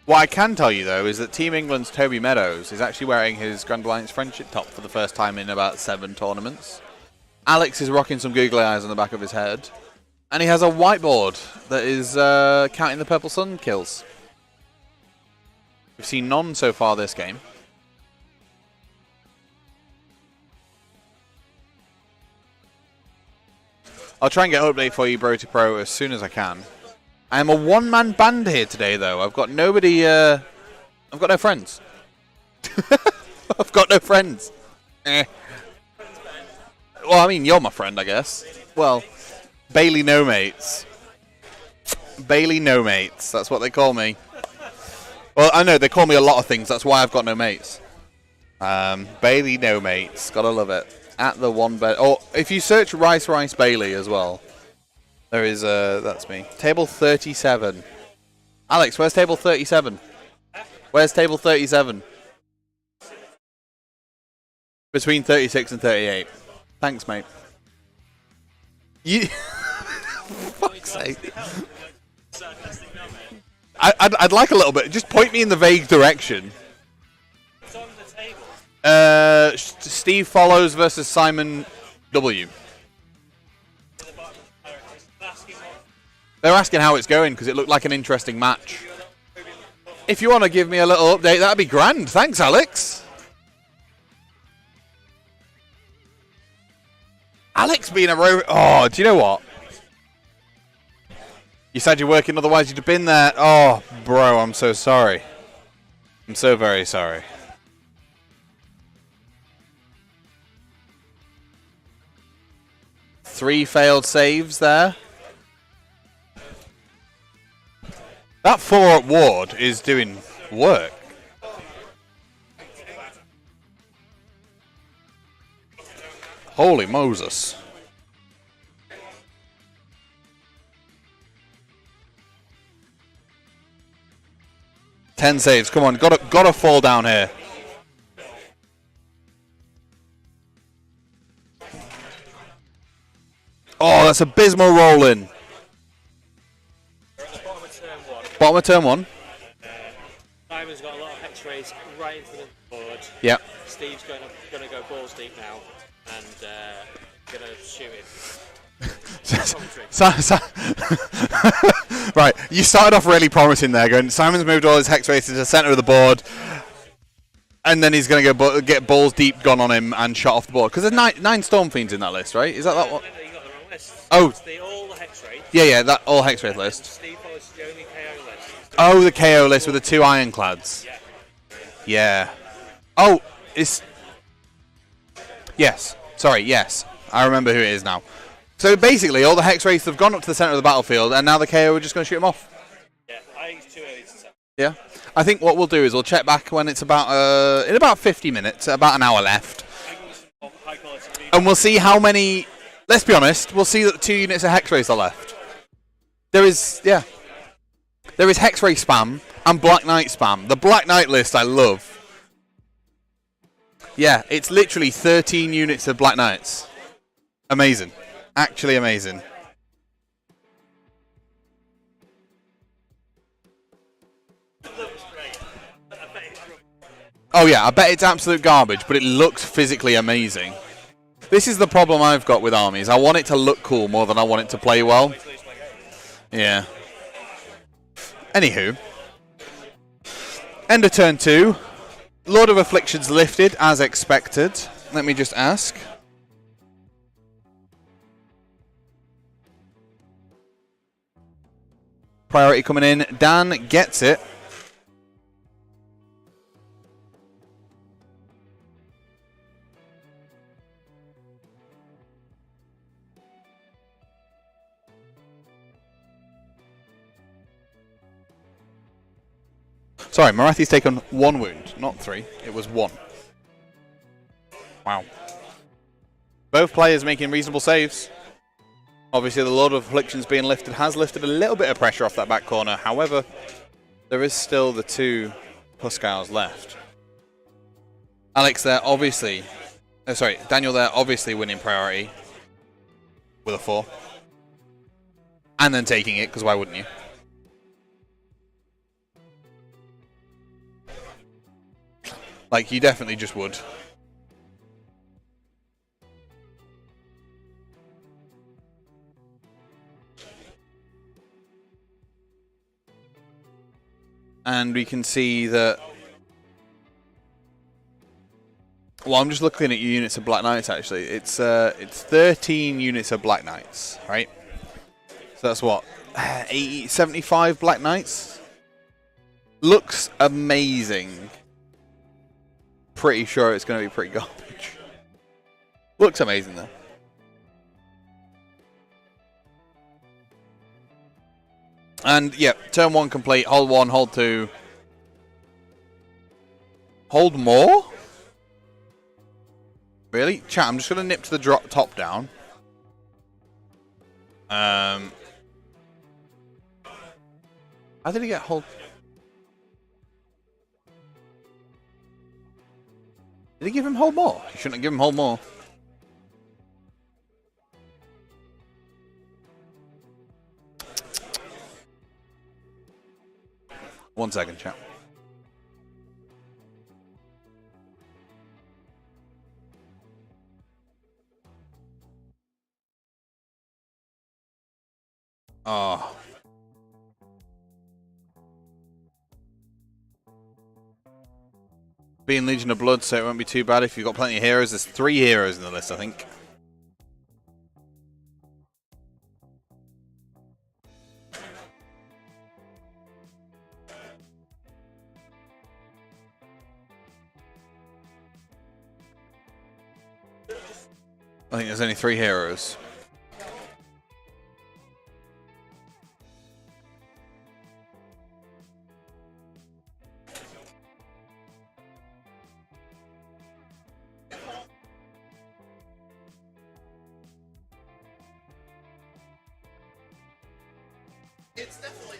What I can tell you, though, is that Team England's Toby Meadows is actually wearing his Grand Alliance Friendship top for the first time in about 7 tournaments. Alex is rocking some googly eyes on the back of his head. And he has a whiteboard that is counting the Purple Sun kills. We've seen none so far this game. I'll try and get an update for you, Bro to Pro, as soon as I can. I am a one-man band here today, though. I've got nobody... I've got no friends. I've got no friends. Well, I mean, you're my friend, I guess. Well, Bailey No Mates. Bailey No Mates. That's what they call me. Well, I know, they call me a lot of things. That's why I've got no mates. Bailey No Mates. Gotta love it. At the one bed. Oh, if you search Rice Bailey as well, there is that's me. Table 37. Alex, where's table 37? Where's table 37? Between 36 and 38. Thanks, mate. You. Fuck's sake. I'd like a little bit. Just point me in the vague direction. Steve Follows versus Simon W. They're asking how it's going because it looked like an interesting match. If you want to give me a little update, that'd be grand. Thanks, Alex. Alex being a row. Oh, do you know what? You said you're working, otherwise you'd have been there. Oh, bro, I'm so sorry. I'm so very sorry. Three failed saves there. That 4-up ward is doing work. Holy Moses. Ten saves. Come on, gotta fall down here. Oh, that's abysmal rolling. Bottom of turn one. Simon's got a lot of hex rays right into the board. Yep. Steve's going to go balls deep now and going to shoot him. Right, you started off really promising there, going Simon's moved all his hex rays to the centre of the board, and then he's going to get balls deep gone on him and shot off the board. Because there's 9 Storm Fiends in that list, right? Is that one? No, you got the wrong list. Oh. It's all the hex rays. Yeah, that all hex ray list. Steve follows the only KO list. Oh, the KO list with the 2 Ironclads. Yeah. Oh, it's... Yes. Sorry, yes. I remember who it is now. So basically, all the hex rays have gone up to the centre of the battlefield, and now the KO are just going to shoot him off. Yeah. I think what we'll do is we'll check back when it's about in about 50 minutes, about an hour left. And we'll see how many... Let's be honest, we'll see that 2 units of Hexrays are left. There is Hexray spam and Black Knight spam. The Black Knight list I love. Yeah, it's literally 13 units of Black Knights. Amazing. Actually amazing. Oh yeah, I bet it's absolute garbage, but it looks physically amazing. This is the problem I've got with armies. I want it to look cool more than I want it to play well. Yeah. Anywho. End of turn 2. Lord of Afflictions lifted, as expected. Let me just ask. Priority coming in. Dan gets it. Sorry, Marathi's taken 1 wound, not 3. It was 1. Wow. Both players making reasonable saves. Obviously, the Lord of Afflictions being lifted has lifted a little bit of pressure off that back corner. However, there is still the 2 Huskarls left. Alex there, obviously... Daniel there, obviously winning priority. With a 4. And then taking it, because why wouldn't you? Like, you definitely just would. And we can see that... Well, I'm just looking at your units of Black Knights, actually. It's 13 units of Black Knights, right? So that's what? 80, 75 Black Knights? Looks amazing. Pretty sure it's going to be pretty garbage. Looks amazing though. And yeah, turn 1 complete. Hold 1, hold 2. Hold more? Really? Chat, I'm just going to nip to the drop top down. How did he get hold? Did he give him hold more? He shouldn't have given him hold more. One second, chat. Oh. Being Legion of Blood, so it won't be too bad if you've got plenty of heroes. There's 3 heroes in the list, I think. I think there's only 3 heroes. It's definitely...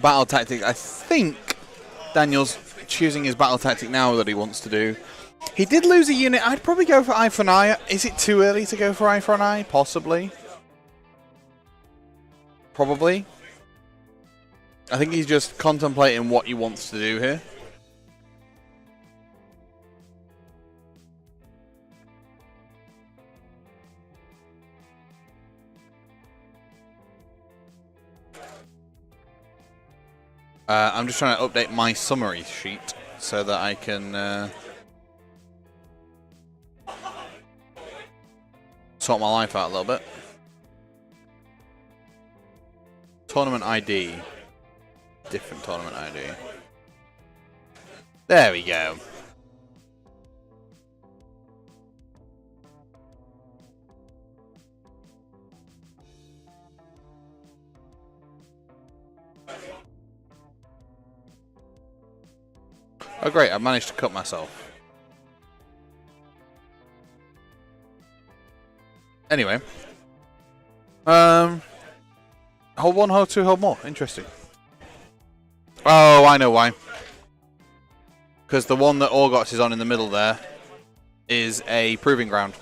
Battle tactic. I think Daniel's choosing his battle tactic now that he wants to do. He did lose a unit. I'd probably go for eye for an eye. Is it too early to go for eye for an eye? Possibly. Probably. I think he's just contemplating what he wants to do here. I'm just trying to update my summary sheet so that I can sort my life out a little bit. Tournament ID. Different tournament ID. There we go. Oh great, I managed to cut myself. Anyway. Hold 1, hold 2, hold more. Interesting. Oh, I know why. Because the one that Orgots is on in the middle there is a proving ground.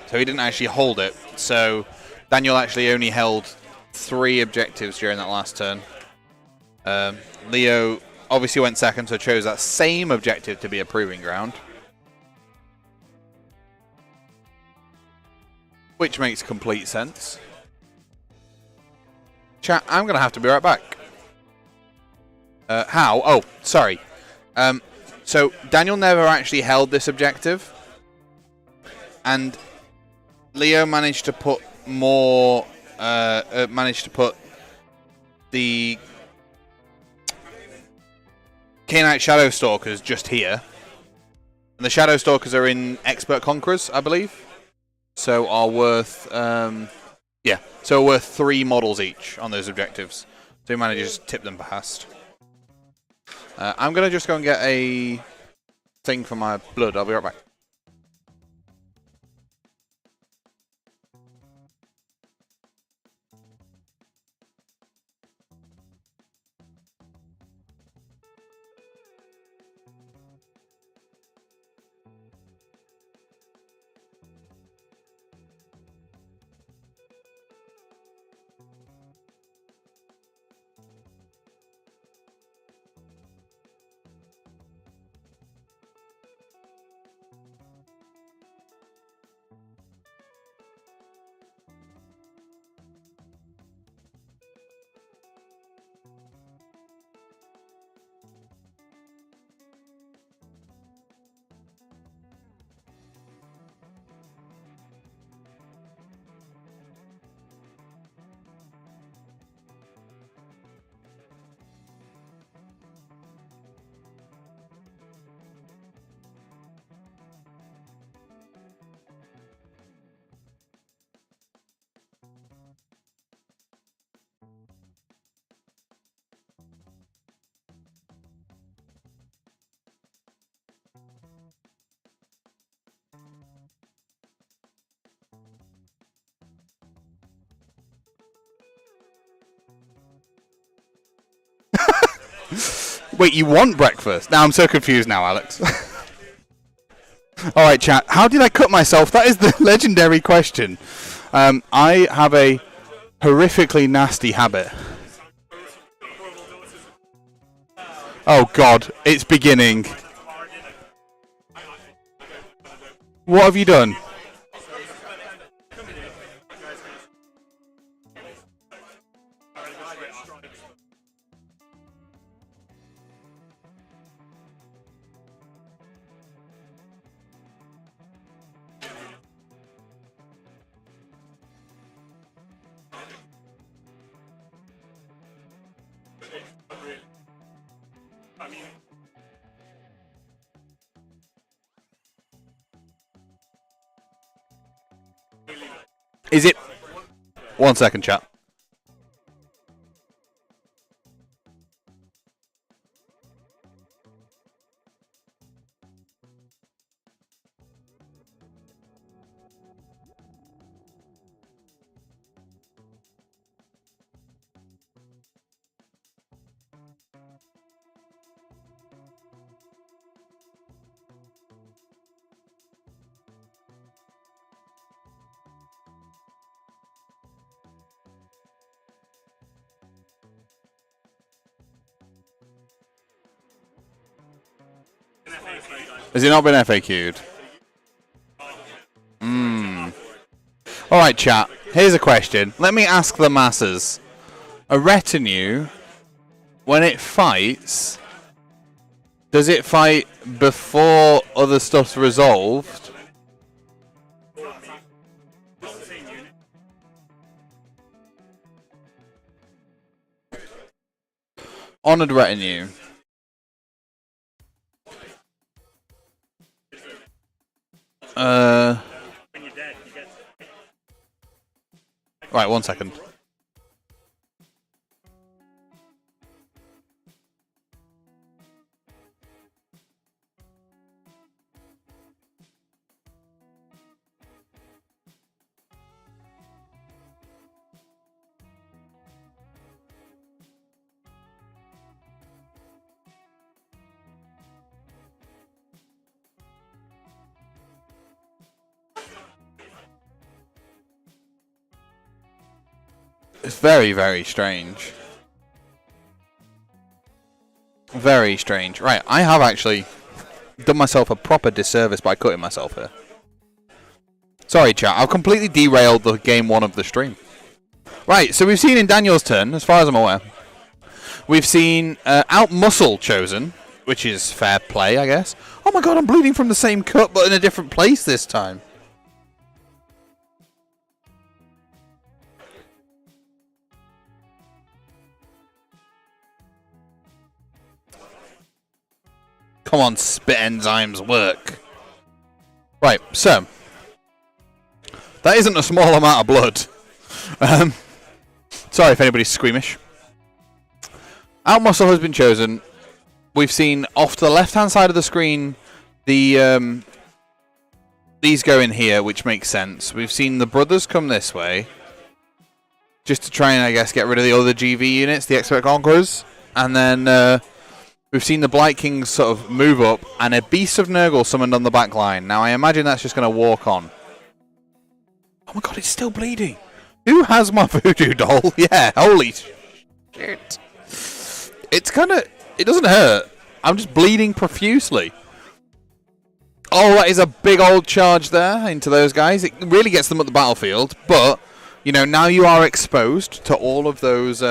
So he didn't actually hold it. So Daniel actually only held 3 objectives during that last turn. Leo obviously went second, so chose that same objective to be a proving ground. Which makes complete sense. Chat, I'm going to have to be right back. How? Oh, sorry. So Daniel never actually held this objective. And Leo managed to put more... managed to put the Khainite Shadow Stalkers just here. And the Shadow Stalkers are in Expert Conquerors, I believe. So are worth... yeah, so worth 3 models each on those objectives. So he manages to tip them past. I'm going to just go and get a thing for my blood. I'll be right back. Wait, you want breakfast? Now I'm so confused now, Alex. Alright, chat. How did I cut myself? That is the legendary question. I have a horrifically nasty habit. Oh god, it's beginning. What have you done? Is it... 1 second, chat. Has it not been FAQ'd? Alright, chat. Here's a question. Let me ask the masses. A retinue, when it fights, does it fight before other stuff's resolved? Honored retinue. Right, 1 second. It's very, very strange. Very strange. Right, I have actually done myself a proper disservice by cutting myself here. Sorry, chat. I've completely derailed the game 1 of the stream. Right, so we've seen in Daniel's turn, as far as I'm aware, we've seen Outmuscle chosen, which is fair play, I guess. Oh my god, I'm bleeding from the same cut, but in a different place this time. Come on, spit enzymes work. Right, so that isn't a small amount of blood. Sorry if anybody's squeamish. Outmuscle has been chosen. We've seen off to the left-hand side of the screen the these go in here, which makes sense. We've seen the brothers come this way, just to try and, I guess, get rid of the other GV units, the Expert Conquerors, and then we've seen the Blight Kings sort of move up, and a Beast of Nurgle summoned on the back line. Now, I imagine that's just going to walk on. Oh my god, it's still bleeding. Who has my voodoo doll? Yeah, holy shit. It's kind of... It doesn't hurt. I'm just bleeding profusely. Oh, that is a big old charge there into those guys. It really gets them at the battlefield, but, you know, now you are exposed to all of those...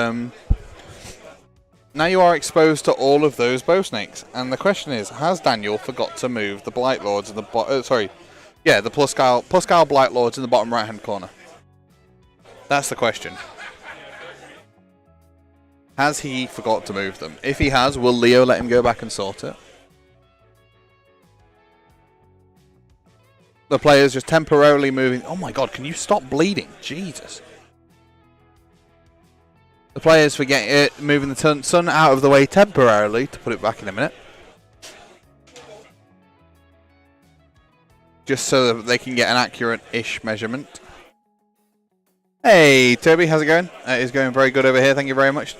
Now you are exposed to all of those bow snakes, and the question is: has Daniel forgot to move the Blight Lords in the the Pluscal Blight Lords in the bottom right-hand corner? That's the question. Has he forgot to move them? If he has, will Leo let him go back and sort it? The player's just temporarily moving. Oh my god! Can you stop bleeding? Jesus. The players forget it, moving the sun out of the way temporarily to put it back in a minute. Just so that they can get an accurate-ish measurement. Hey, Toby, how's it going? It is going very good over here, thank you very much.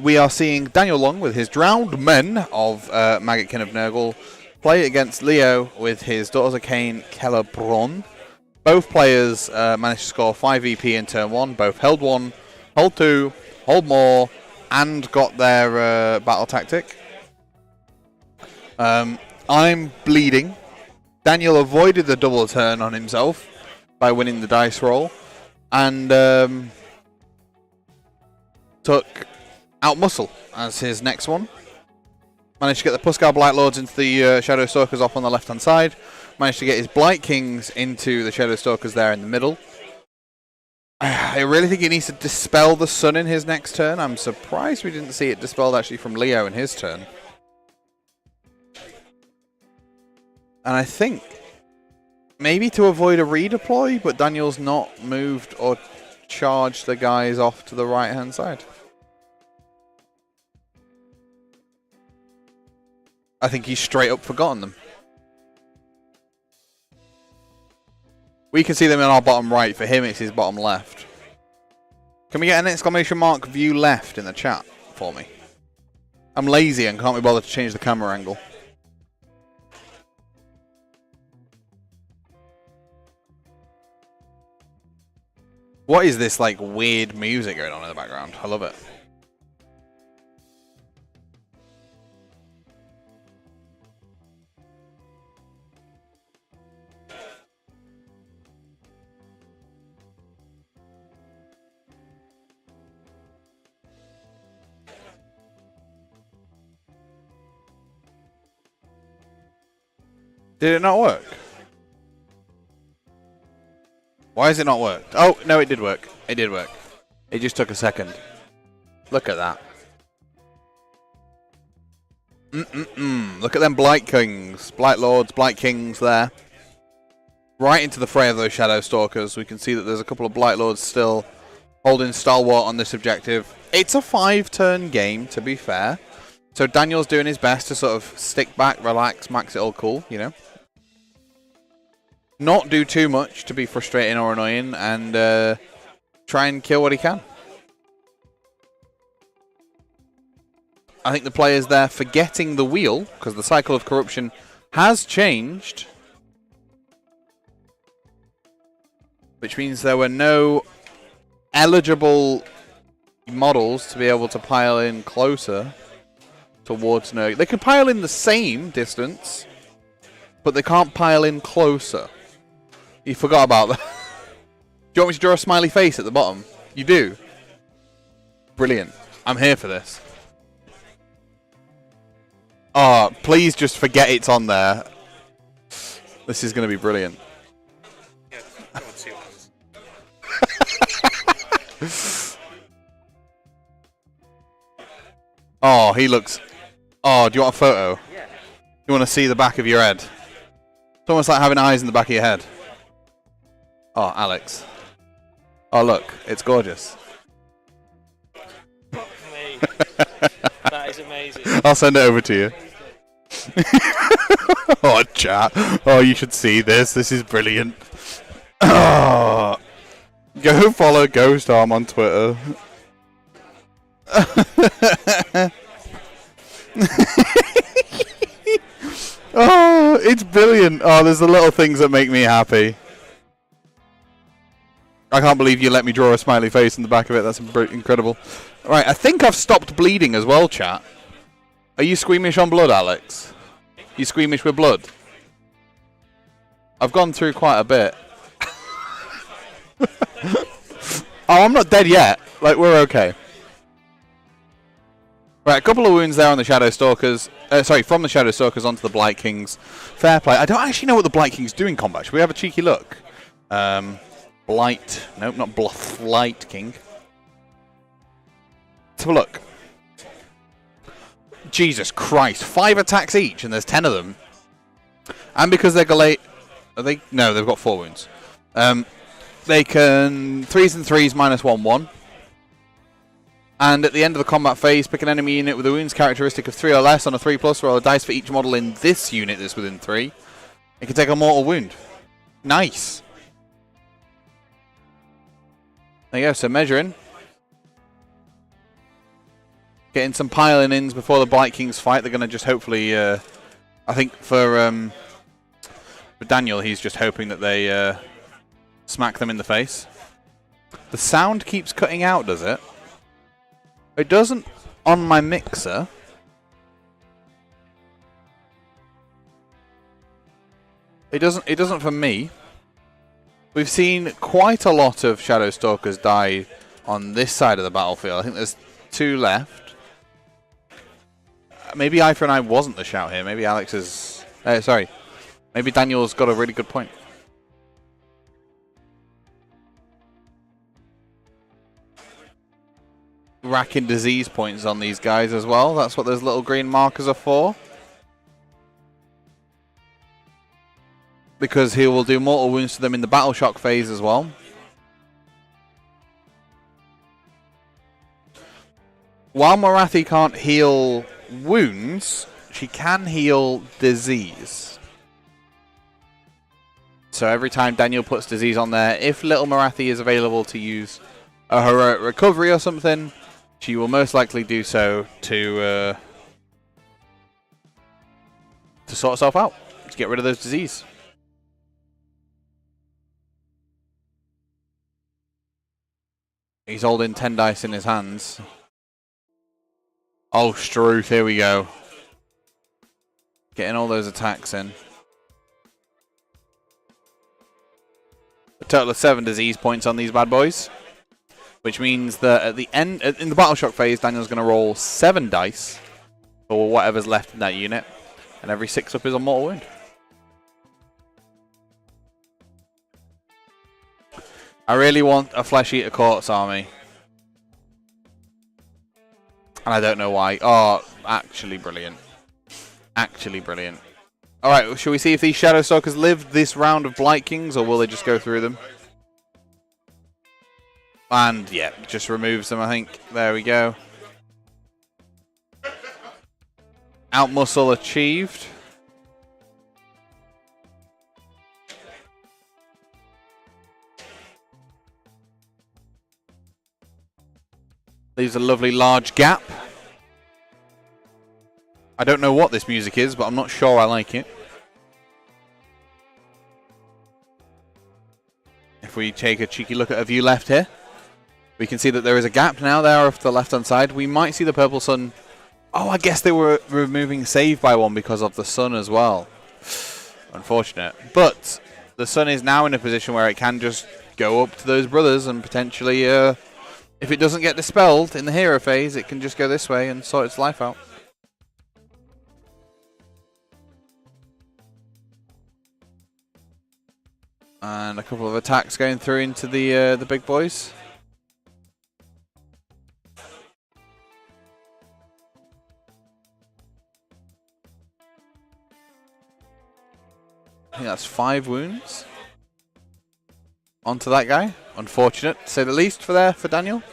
We are seeing Daniel Long with his Drowned Men of Maggotkin of Nurgle play against Leo with his Daughters of Khaine, Celebron. Both players managed to score 5 EP in turn 1, both held 1, hold 2, hold more, and got their battle tactic. I'm bleeding. Daniel avoided the double turn on himself by winning the dice roll, and took Outmuscle as his next one. Managed to get the Pluscal Blight Lords into the Shadow Stalkers off on the left-hand side. Managed to get his Blight Kings into the Shadow Stalkers there in the middle. I really think he needs to dispel the sun in his next turn. I'm surprised we didn't see it dispelled actually from Leo in his turn. And I think maybe to avoid a redeploy, but Daniel's not moved or charged the guys off to the right-hand side. I think he's straight up forgotten them. We can see them in our bottom right. For him, it's his bottom left. Can we get an exclamation mark view left in the chat for me? I'm lazy and can't be bothered to change the camera angle. What is this, like, weird music going on in the background? I love it. Did it not work? Why has it not worked? Oh, no, it did work. It did work. It just took a second. Look at that. Look at them Blight Kings. Blight Lords, Blight Kings there. Right into the fray of those Shadow Stalkers. We can see that there's a couple of Blight Lords still holding stalwart on this objective. It's a 5-turn game, to be fair. So Daniel's doing his best to sort of stick back, relax, max it all cool, you know. Not do too much to be frustrating or annoying, and try and kill what he can. I think the players there forgetting the wheel, because the cycle of corruption has changed. Which means there were no eligible models to be able to pile in closer towards Nurgle. They can pile in the same distance, but they can't pile in closer. You forgot about that. Do you want me to draw a smiley face at the bottom? You do? Brilliant. I'm here for this. Oh, please just forget it's on there. This is going to be brilliant. Yeah, I would see what Oh, he looks... Oh, do you want a photo? Yeah. You want to see the back of your head? It's almost like having eyes in the back of your head. Oh, Alex. Oh, look. It's gorgeous. Fuck me. That is amazing. I'll send it over to you. Oh, chat. Oh, you should see this. This is brilliant. Oh. Go follow Ghost Arm on Twitter. Oh, it's brilliant. Oh, there's the little things that make me happy. I can't believe you let me draw a smiley face in the back of it. That's incredible. Right, I think I've stopped bleeding as well, chat. Are you squeamish on blood, Alex? You squeamish with blood? I've gone through quite a bit. Oh, I'm not dead yet. Like, we're okay. Right, a couple of wounds there on the Shadow Stalkers. Sorry, from the Shadow Stalkers onto the Blight Kings. Fair play. I don't actually know what the Blight Kings do in combat. Should we have a cheeky look? Blight. Nope, not Blight King. Let's have a look. Jesus Christ. 5 attacks each, and there's 10 of them. And because they're Galate... Are they? No, they've got 4 wounds. They can 3s and 3s minus 1/1. And at the end of the combat phase, pick an enemy unit with a wounds characteristic of 3 or less on a 3+, roll a dice for each model in this unit that's within 3. It can take a mortal wound. Nice. There you go, so measuring. Getting some piling ins before the Blight Kings fight. They're going to just hopefully, I think for Daniel, he's just hoping that they smack them in the face. The sound keeps cutting out, does it? It doesn't on my mixer. It doesn't for me. We've seen quite a lot of Shadow Stalkers die on this side of the battlefield. I think there's 2 left. Maybe Eye for an Eye wasn't the shout here. Maybe Alex is... sorry. Maybe Daniel's got a really good point. Racking disease points on these guys as well. That's what those little green markers are for. Because he will do mortal wounds to them in the battle shock phase as well. While Morathi can't heal wounds, she can heal disease. So every time Daniel puts disease on there, if little Morathi is available to use a heroic recovery or something, she will most likely do so to sort herself out, to get rid of those disease. He's holding 10 dice in his hands. Oh, Struth, here we go. Getting all those attacks in. A total of 7 disease points on these bad boys. Which means that at the end, in the battle shock phase, Daniel's going to roll 7 dice for whatever's left in that unit. And every 6 up is a mortal wound. I really want a Flesh Eater Courts army. And I don't know why. Oh, actually brilliant. Actually brilliant. Alright, shall we see if these Shadow Stalkers live this round of Blight Kings, or will they just go through them? And, yeah, just removes them, I think. There we go. Outmuscle achieved. Leaves a lovely large gap. I don't know what this music is, but I'm not sure I like it. If we take a cheeky look at a view left here. We can see that there is a gap now there off the left-hand side. We might see the purple sun. Oh, I guess they were removing save by 1 because of the sun as well. Unfortunate. But the sun is now in a position where it can just go up to those brothers and potentially, if it doesn't get dispelled in the hero phase, it can just go this way and sort its life out. And a couple of attacks going through into the big boys. I think that's 5 wounds onto that guy. Unfortunate, to say the least, for Daniel.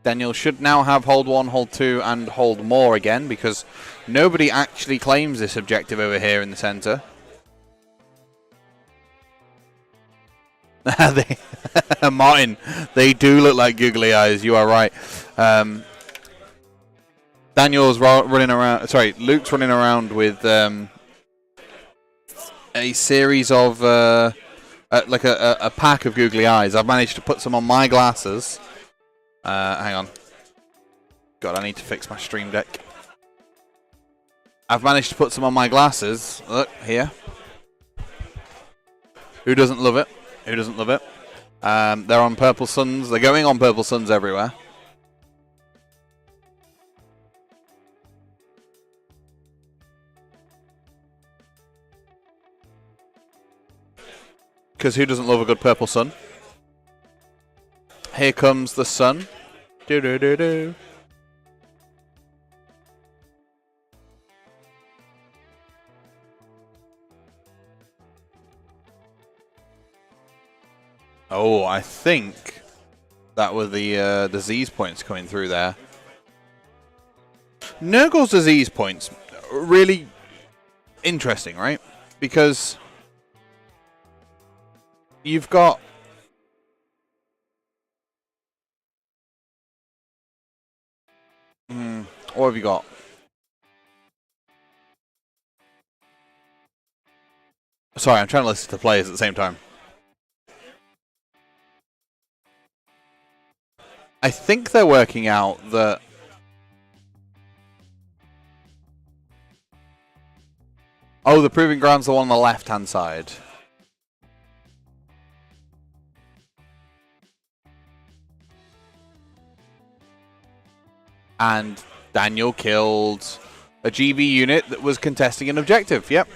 Daniel should now have hold 1, hold 2, and hold more again, because nobody actually claims this objective over here in the center. Martin, they do look like googly eyes. You are right. Daniel's running around. Sorry, Luke's running around with a series of like a pack of googly eyes. I've managed to put some on my glasses. Hang on. God, I need to fix my stream deck. I've managed to put some on my glasses. Look here. Who doesn't love it? Who doesn't love it? They're on purple suns. They're going on purple suns everywhere. Because who doesn't love a good purple sun? Here comes the sun. Do do do do. Oh, I think that were the disease points coming through there. Nurgle's disease points really interesting, right? Because you've got what have you got? Sorry, I'm trying to listen to the players at the same time. I think they're working out that the Proving Ground's the one on the left-hand side. And Daniel killed a GV unit that was contesting an objective. Yep.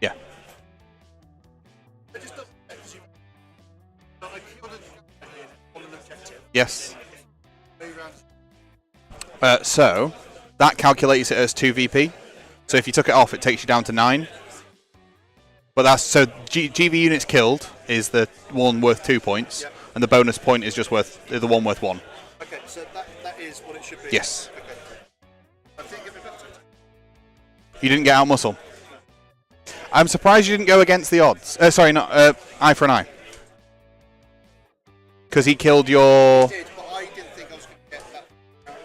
Yeah. Yes. So that calculates it as 2 VP. So if you took it off, it takes you down to 9. But that's so GV units killed is the one worth 2 points, yep. And the bonus point is just worth the one worth 1. Okay, so that is what it should be. Yes. Okay. I think you didn't get out muscle. No. I'm surprised you didn't go against the odds. Sorry, not eye for an eye. Because he killed your. I did, but I didn't think I was going to get that.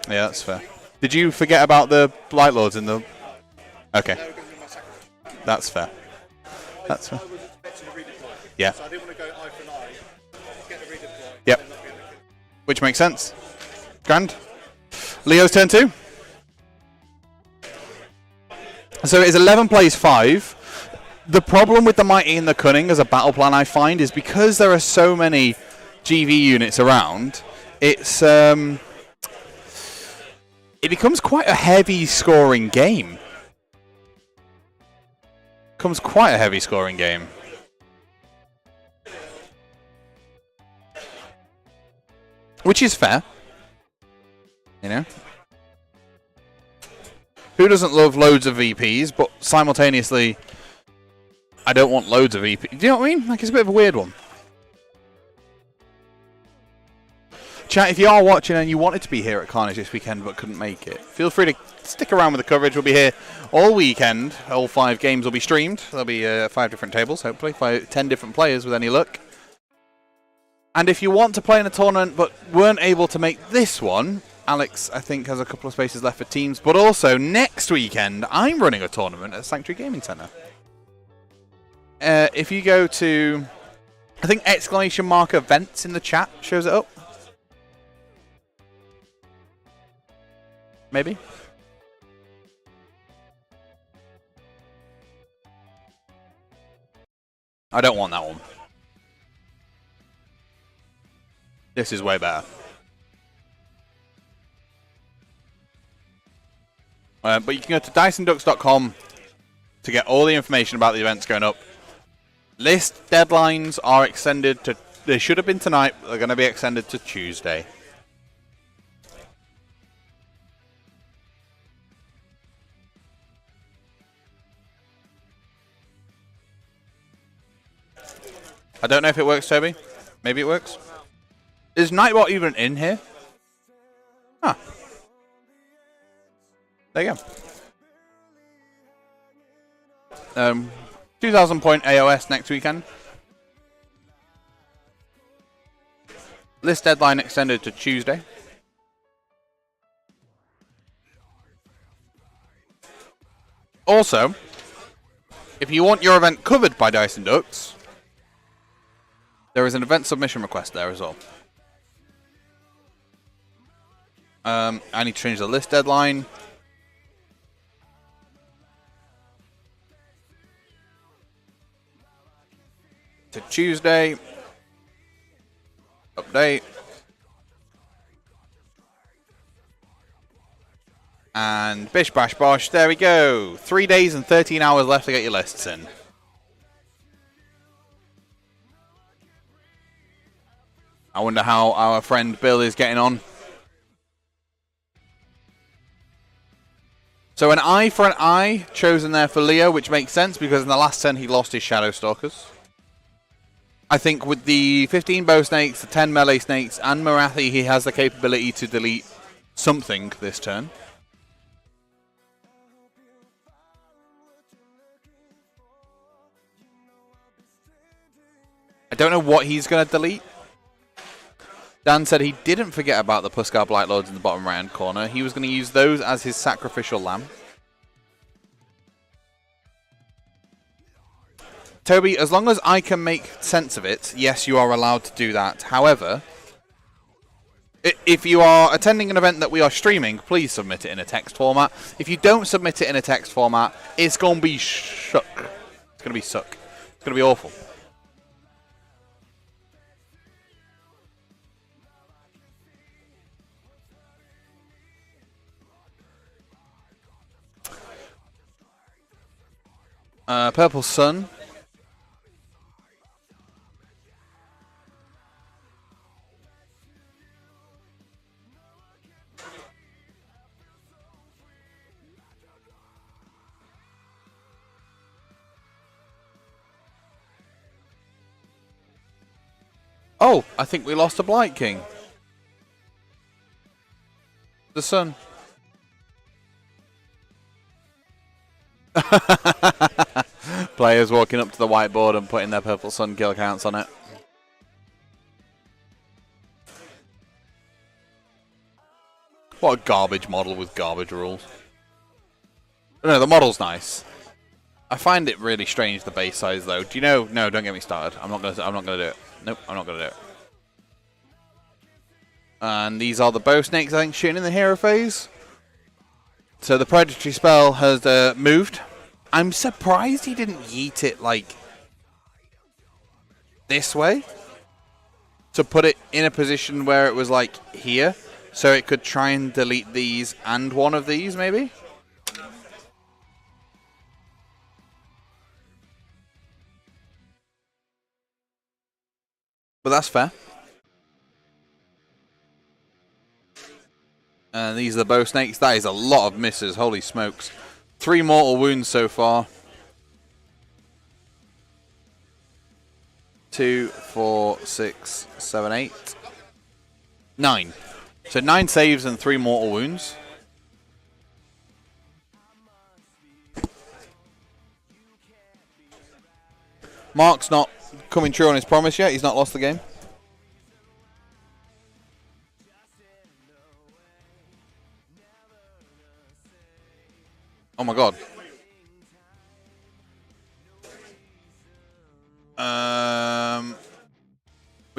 Yeah, that's fair. Did you forget about the Blight Lords in the? Okay. That's fair. That's fair. I was expecting a redeploy. Yeah. So I didn't want to go eye for an eye, get a redeploy. Yep. Which makes sense. Grand. Leo's turn 2. So it is 11 plays 5. The problem with the Mighty and the Cunning as a battle plan, I find, is because there are so many GV units around, it's it becomes quite a heavy scoring game. Becomes quite a heavy scoring game. Which is fair. You know? Who doesn't love loads of VPs, but simultaneously, I don't want loads of VPs. Do you know what I mean? Like, it's a bit of a weird one. Chat, if you are watching and you wanted to be here at Carnage this weekend but couldn't make it, feel free to stick around with the coverage. We'll be here all weekend. All 5 games will be streamed. There'll be 5 different tables, hopefully. 10 different players with any luck. And if you want to play in a tournament but weren't able to make this one, Alex, I think, has a couple of spaces left for teams. But also, next weekend, I'm running a tournament at Sanctuary Gaming Centre. If you go to, I think, ! events in the chat shows it up. Maybe? I don't want that one. This is way better. But you can go to diceinducks.com to get all the information about the events going up. List deadlines are extended to, they should have been tonight, but they're going to be extended to Tuesday. I don't know if it works, Toby. Maybe it works. Is Nightbot even in here? Huh. There you go. 2,000 point AOS next weekend. List deadline extended to Tuesday. Also, if you want your event covered by Dice and Ducks, there is an event submission request there as well. I need to change the list deadline. To Tuesday. Update. And bish bash bosh, there we go. 3 days and 13 hours left to get your lists in. I wonder how our friend Bill is getting on. So an eye for an eye chosen there for Leo, which makes sense because in the last 10 he lost his Shadow Stalkers. I think with the 15 bow snakes, the 10 melee snakes, and Marathi, he has the capability to delete something this turn. I don't know what he's going to delete. Dan said he didn't forget about the Puskar Blight Lords in the bottom right hand corner. He was going to use those as his sacrificial lamb. Toby, as long as I can make sense of it, yes, you are allowed to do that. However, if you are attending an event that we are streaming, please submit it in a text format. If you don't submit it in a text format, it's going to be suck. It's going to be suck. It's going to be awful. Purple Sun. Oh, I think we lost a Blight King. The Sun. Players walking up to the whiteboard and putting their Purple Sun kill counts on it. What a garbage model with garbage rules. No, the model's nice. I find it really strange, the base size, though. Do you know? No, don't get me started. I'm not gonna do it. Nope, I'm not gonna do it. And these are the bow snakes, I think, shooting in the hero phase. So the predatory spell has moved. I'm surprised he didn't yeet it like this way to put it in a position where it was like here, so it could try and delete these and one of these, maybe. But that's fair. And these are the bow snakes. That is a lot of misses. Holy smokes. 3 mortal wounds so far. 2, 4, 6, 7, 8. 9. So 9 saves and 3 mortal wounds. Mark's not coming true on his promise yet. He's not lost the game.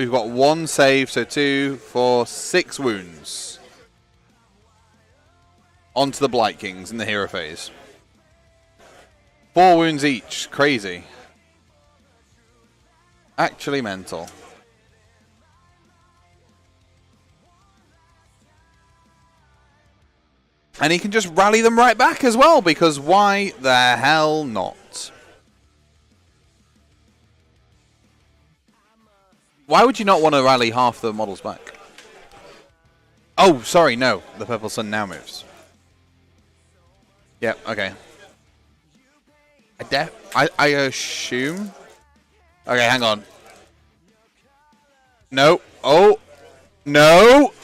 We've got 1 save, so 2, 4, 6 wounds. Onto the Blight Kings in the hero phase. 4 wounds each. Crazy. Actually mental. And he can just rally them right back as well, because why the hell not? Why would you not want to rally half the models back? Oh, sorry, no. The Purple Sun now moves. Yep, okay. I assume... Okay, hang on. No. Oh. No.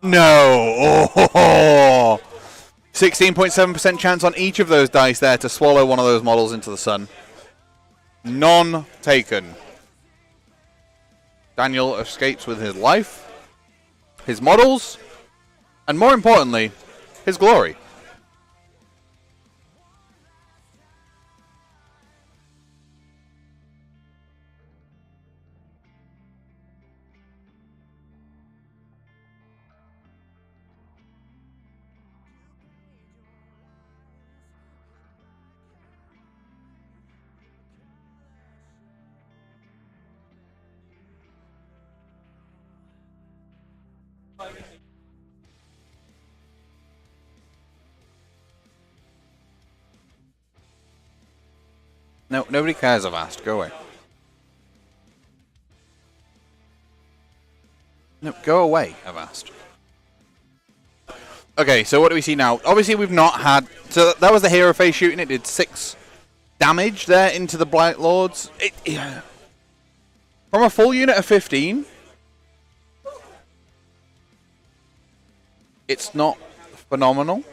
No. Oh. 16.7% chance on each of those dice there to swallow one of those models into the sun. None taken. Daniel escapes with his life, his models, and more importantly, his glory. No, nobody cares, I've asked. Go away. No, go away, I've asked. Okay, so what do we see now? Obviously, we've not had... So that was the hero phase shooting. It did 6 damage there into the Blight Lords. From a full unit of 15, it's not phenomenal.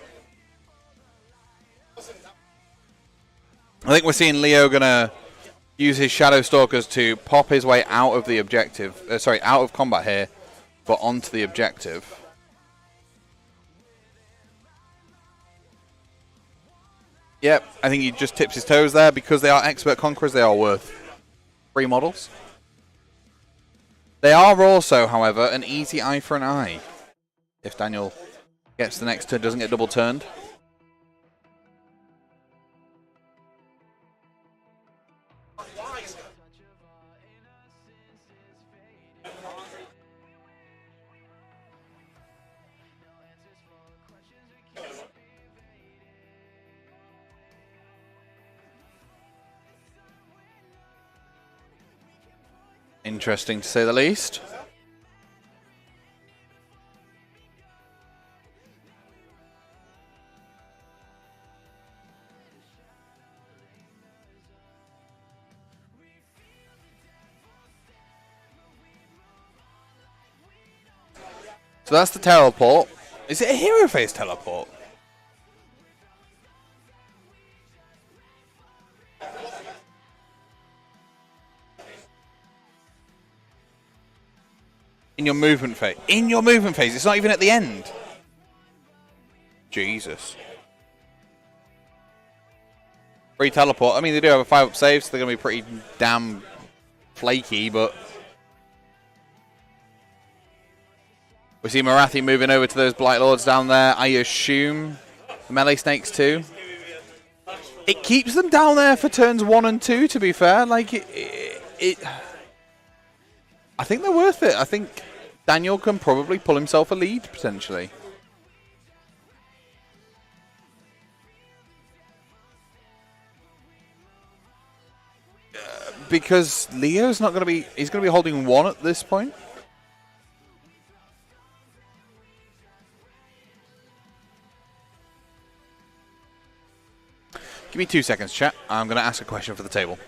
I think we're seeing Leo gonna use his Shadow Stalkers to pop his way out of the objective. Out of combat here, but onto the objective. Yep, I think he just tips his toes there. Because they are expert conquerors, they are worth 3 models. They are also, however, an easy eye for an eye. If Daniel gets the next turn, doesn't get double turned. Interesting to say the least. So that's the teleport. Is it a hero phase teleport? In your movement phase. In your movement phase. It's not even at the end. Jesus. Free teleport. I mean, they do have a 5-up save, so they're going to be pretty damn flaky, but... We see Marathi moving over to those Blight Lords down there. I assume melee snakes too. It keeps them down there for turns 1 and 2, to be fair. Like, I think they're worth it. I think Daniel can probably pull himself a lead, potentially. Because Leo's not going to be... He's going to be holding 1 at this point. Give me 2 seconds, chat. I'm going to ask a question for the table.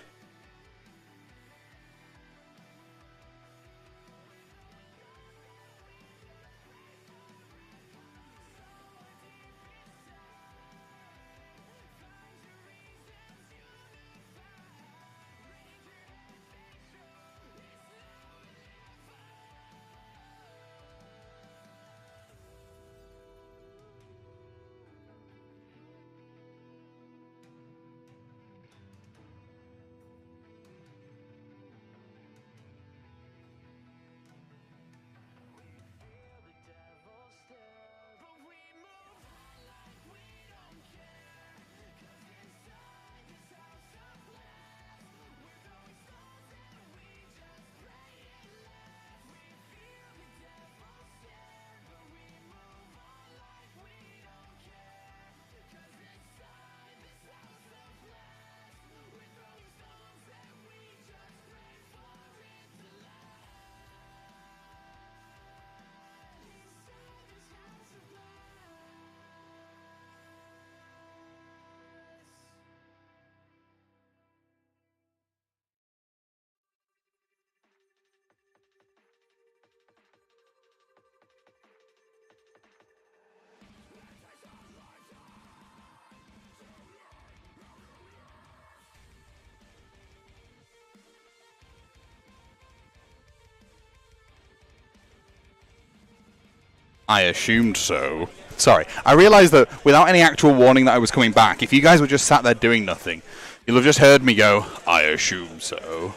I assumed so. Sorry, I realised that without any actual warning that I was coming back, if you guys were just sat there doing nothing, you'll have just heard me go, I assume so.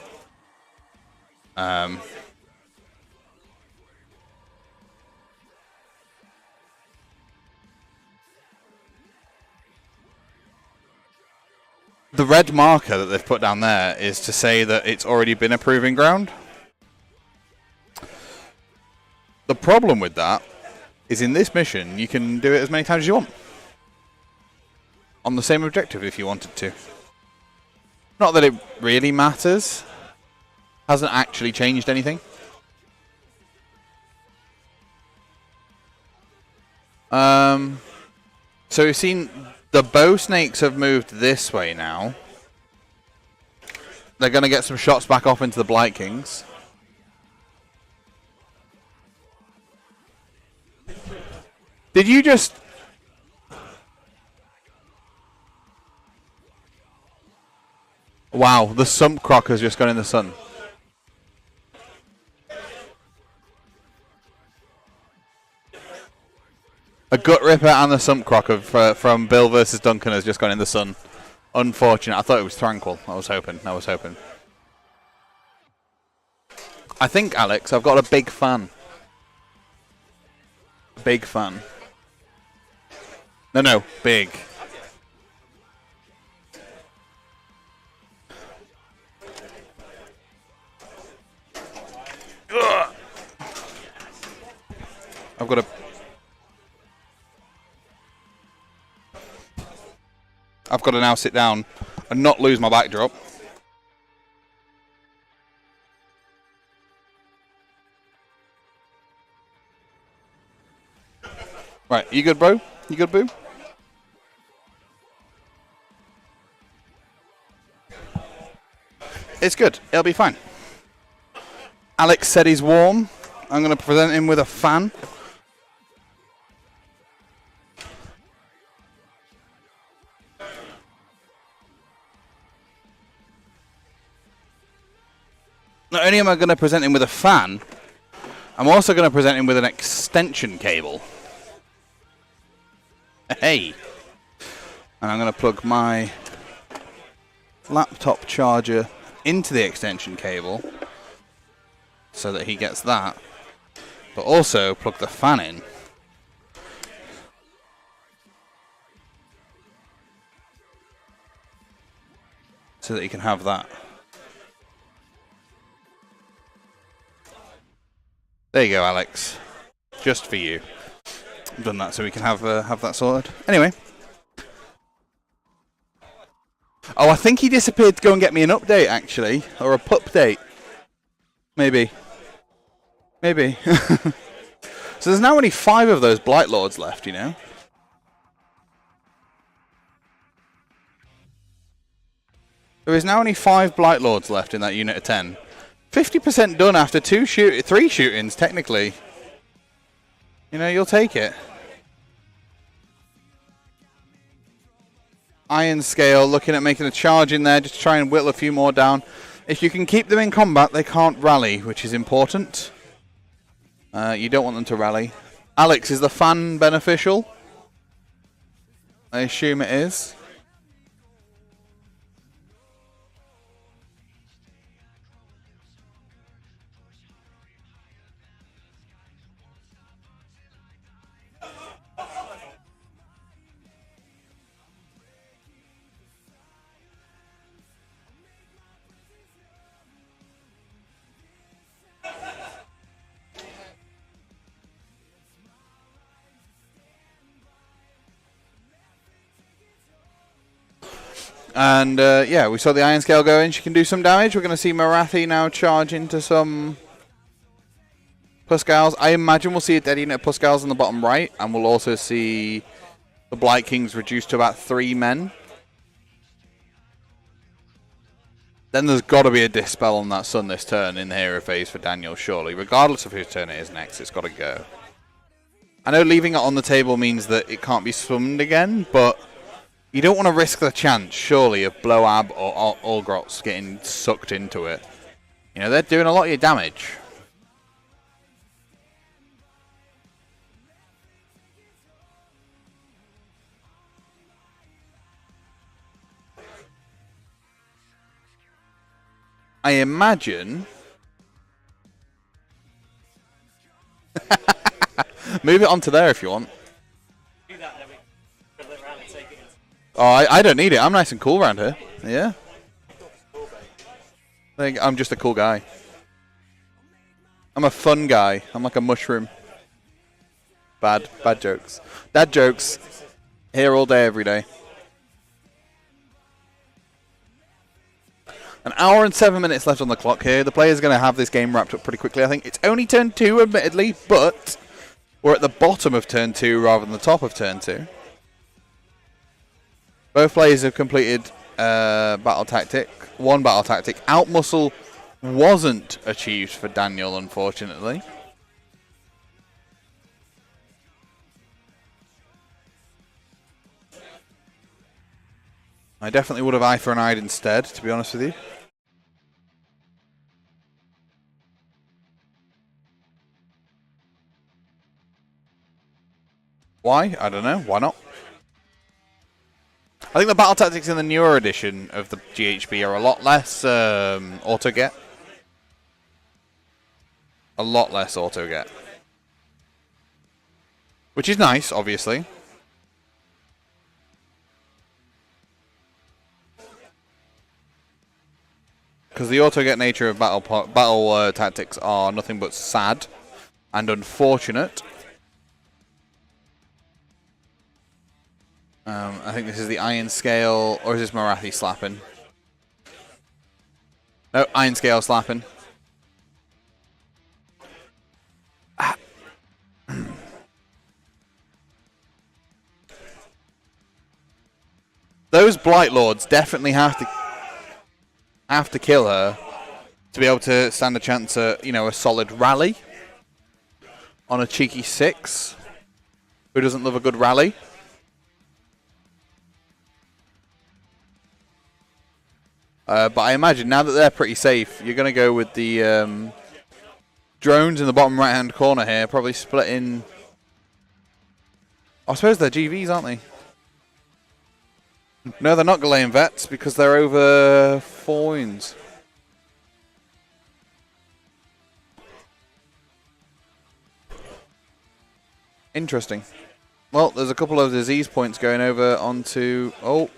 The red marker that they've put down there is to say that it's already been a proving ground. The problem with that is in this mission, you can do it as many times as you want. On the same objective if you wanted to. Not that it really matters. Hasn't actually changed anything. So we've seen the bow snakes have moved this way now. They're going to get some shots back off into the Blight Kings. Did you just... Wow, the Sump Croc has just gone in the sun. A Gut Ripper and the Sump Croc from Bill versus Duncan has just gone in the sun. Unfortunate. I thought it was Tranquil. I was hoping. I think, Alex, I've got a big fan. Big fan. No, big. Ugh. I've got to now sit down and not lose my backdrop. Right, you good, bro? You good, boo? It's good. It'll be fine. Alex said he's warm. I'm going to present him with a fan. Not only am I going to present him with a fan, I'm also going to present him with an extension cable. Hey! And I'm going to plug my laptop charger into the extension cable so that he gets that, but also plug the fan in. So that he can have that. There you go, Alex. Just for you. I've done that so we can have that sorted. Anyway. Oh, I think he disappeared to go and get me an update, actually. Or a pup date. Maybe. So there's now only 5 of those Blight Lords left, you know? There is now only 5 Blight Lords left in that unit of 10. 50% done after 3 shootings, technically. You know, you'll take it. Iron Scale, looking at making a charge in there, just to try and whittle a few more down. If you can keep them in combat, they can't rally, which is important. You don't want them to rally. Alex, is the fan beneficial? I assume it is. And yeah, we saw the Iron Scale go in. She can do some damage. We're going to see Marathi now charge into some Puskals. I imagine we'll see a dead unit of Puskals on the bottom right. And we'll also see the Blight Kings reduced to about 3 men. Then there's got to be a Dispel on that Sun this turn in the hero phase for Daniel, surely. Regardless of whose turn it is next, it's got to go. I know leaving it on the table means that it can't be summoned again, but you don't want to risk the chance, surely, of Bloab or Olgrots getting sucked into it. You know, they're doing a lot of your damage. I imagine. Move it onto there if you want. Do that, then we fill it around and take it. Oh, I don't need it. I'm nice and cool around here. Yeah. I think I'm just a cool guy. I'm a fun guy. I'm like a mushroom. Bad jokes. Dad jokes. Here all day, every day. An hour and 7 minutes left on the clock here. The player's going to have this game wrapped up pretty quickly. I think it's only turn 2, admittedly, but we're at the bottom of turn 2 rather than the top of turn 2. Both players have completed battle tactic. One battle tactic. Outmuscle wasn't achieved for Daniel, unfortunately. I definitely would have eye for an eye instead, to be honest with you. Why? I don't know. Why not? I think the battle tactics in the newer edition of the GHB are a lot less auto-get. A lot less auto-get. Which is nice, obviously. Because the auto-get nature of battle tactics are nothing but sad and unfortunate. I think this is the Iron Scale, or is this Marathi slapping? No, Iron Scale slapping. Those Blight Lords definitely have to kill her to be able to stand a chance at, you know, a solid rally on a cheeky 6. Who doesn't love a good rally? But I imagine now that they're pretty safe, you're going to go with the drones in the bottom right-hand corner here, probably splitting. I suppose they're GVs, aren't they? No, they're not Ghanaian vets because they're over 4 wounds. Interesting. Well, there's a couple of disease points going over onto. Oh.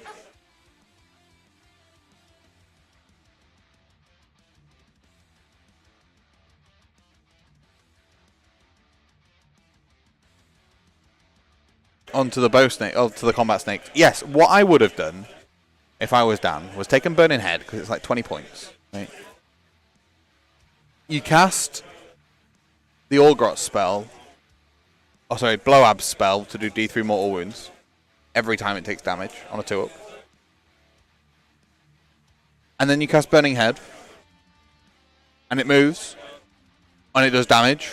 Onto the bow snake, oh, to the combat snake. Yes, what I would have done if I was Dan was taken Burning Head because it's like 20 points. Right? You cast the Orgrot spell, oh sorry, Blowab spell to do D3 mortal wounds every time it takes damage on a 2-up, and then you cast Burning Head, and it moves, and it does damage.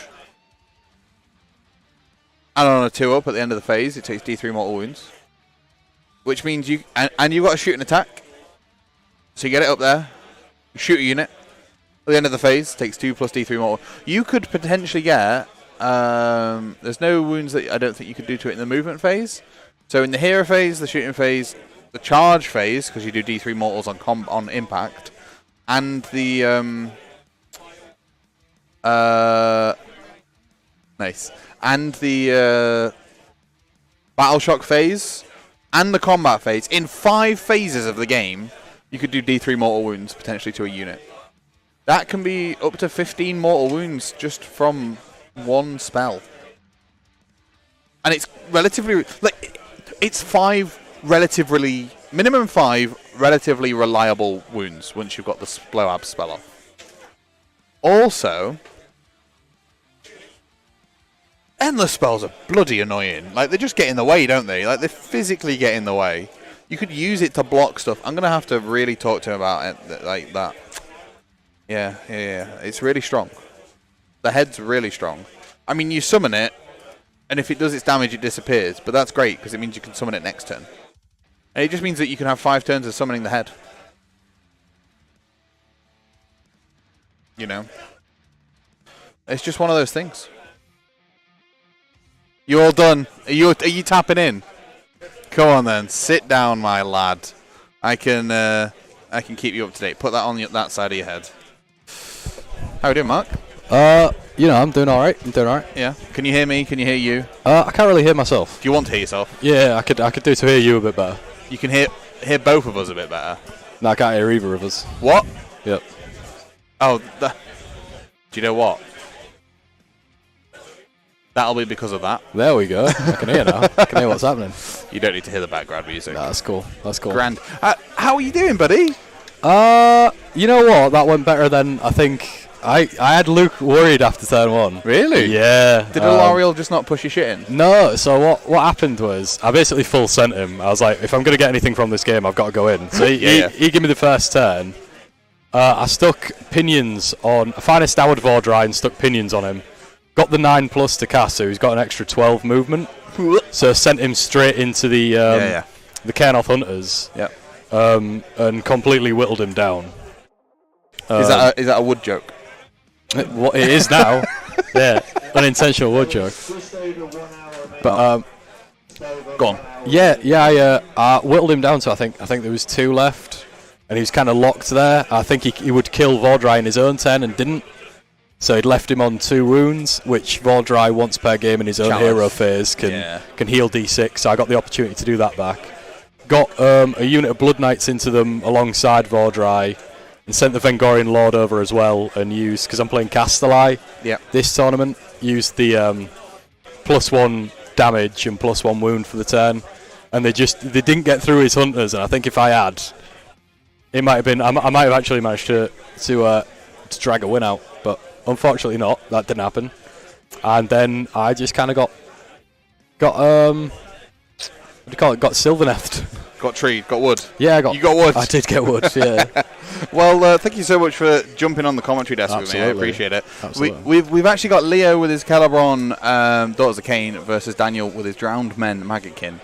And on a 2-up at the end of the phase, it takes D3 mortal wounds. Which means you... And you've got a shoot and attack. So you get it up there. You shoot a unit. At the end of the phase, it takes 2 plus D3 mortal. You could potentially get... there's no wounds that I don't think you could do to it in the movement phase. So in the hero phase, the shooting phase, the charge phase, because you do D3 mortals on impact, and the... nice. And the Battle Shock phase and the combat phase. In 5 phases of the game, you could do D3 mortal wounds potentially to a unit. That can be up to 15 mortal wounds just from one spell. And it's relatively... like, it's 5 relatively... minimum 5 relatively reliable wounds once you've got the Blow-Ab spell off. Also... endless spells are bloody annoying. Like, they just get in the way, don't they? Like, they physically get in the way. You could use it to block stuff. I'm going to have to really talk to him about it like that. Yeah. It's really strong. The head's really strong. I mean, you summon it, and if it does its damage, it disappears. But that's great, because it means you can summon it next turn. And it just means that you can have 5 turns of summoning the head. You know? It's just one of those things. You all done? Are you tapping in? Come on then, sit down, my lad. I can keep you up to date. Put that on that side of your head. How are you doing, Mark? I'm doing all right. Yeah. Can you hear me? Can you hear you? I can't really hear myself. Do you want to hear yourself? Yeah, I could do to hear you a bit better. You can hear both of us a bit better. No, I can't hear either of us. What? Yep. Oh, do you know what? That'll be because of that. There we go. I can hear now. I can hear what's happening. You don't need to hear the background music. Nah, that's cool. Grand. How are you doing, buddy? You know what? That went better than I think. I had Luke worried after turn 1. Really? Yeah. Did Ilariel just not push your shit in? No. So what happened was I basically full sent him. I was like, if I'm going to get anything from this game, I've got to go in. So he gave me the first turn. I stuck pinions on. I finally stoured Vordry and stuck pinions on him. Got the 9+ to cast, so he's got an extra 12 movement. So sent him straight into the Carnoth Hunters. Yep. And completely whittled him down. Is that a wood joke? What it is now. Yeah, unintentional wood joke. But go on. I whittled him down to I think there was 2 left, and he was kind of locked there. I think he would kill Vordry in his own turn and didn't. So he'd left him on 2 wounds, which Vordry once per game in his own hero phase can heal D6. So I got the opportunity to do that back. Got a unit of Blood Knights into them alongside Vordry, and sent the Vengorian Lord over as well, and used, because I'm playing Castellai this tournament, used the +1 damage and +1 wound for the turn, and they didn't get through his hunters, and I think if I had, it might have been, I might have actually managed to drag a win out, but unfortunately not, that didn't happen. And then I just kind of got what do you call it, got Sylvanethed. Got treed, got wood. Yeah, you got wood. I did get wood, yeah. Well, thank you so much for jumping on the commentary desk with me. I appreciate it. We've actually got Leo with his Celebron, Daughters of Khaine, versus Daniel with his Drowned Men, Maggotkin.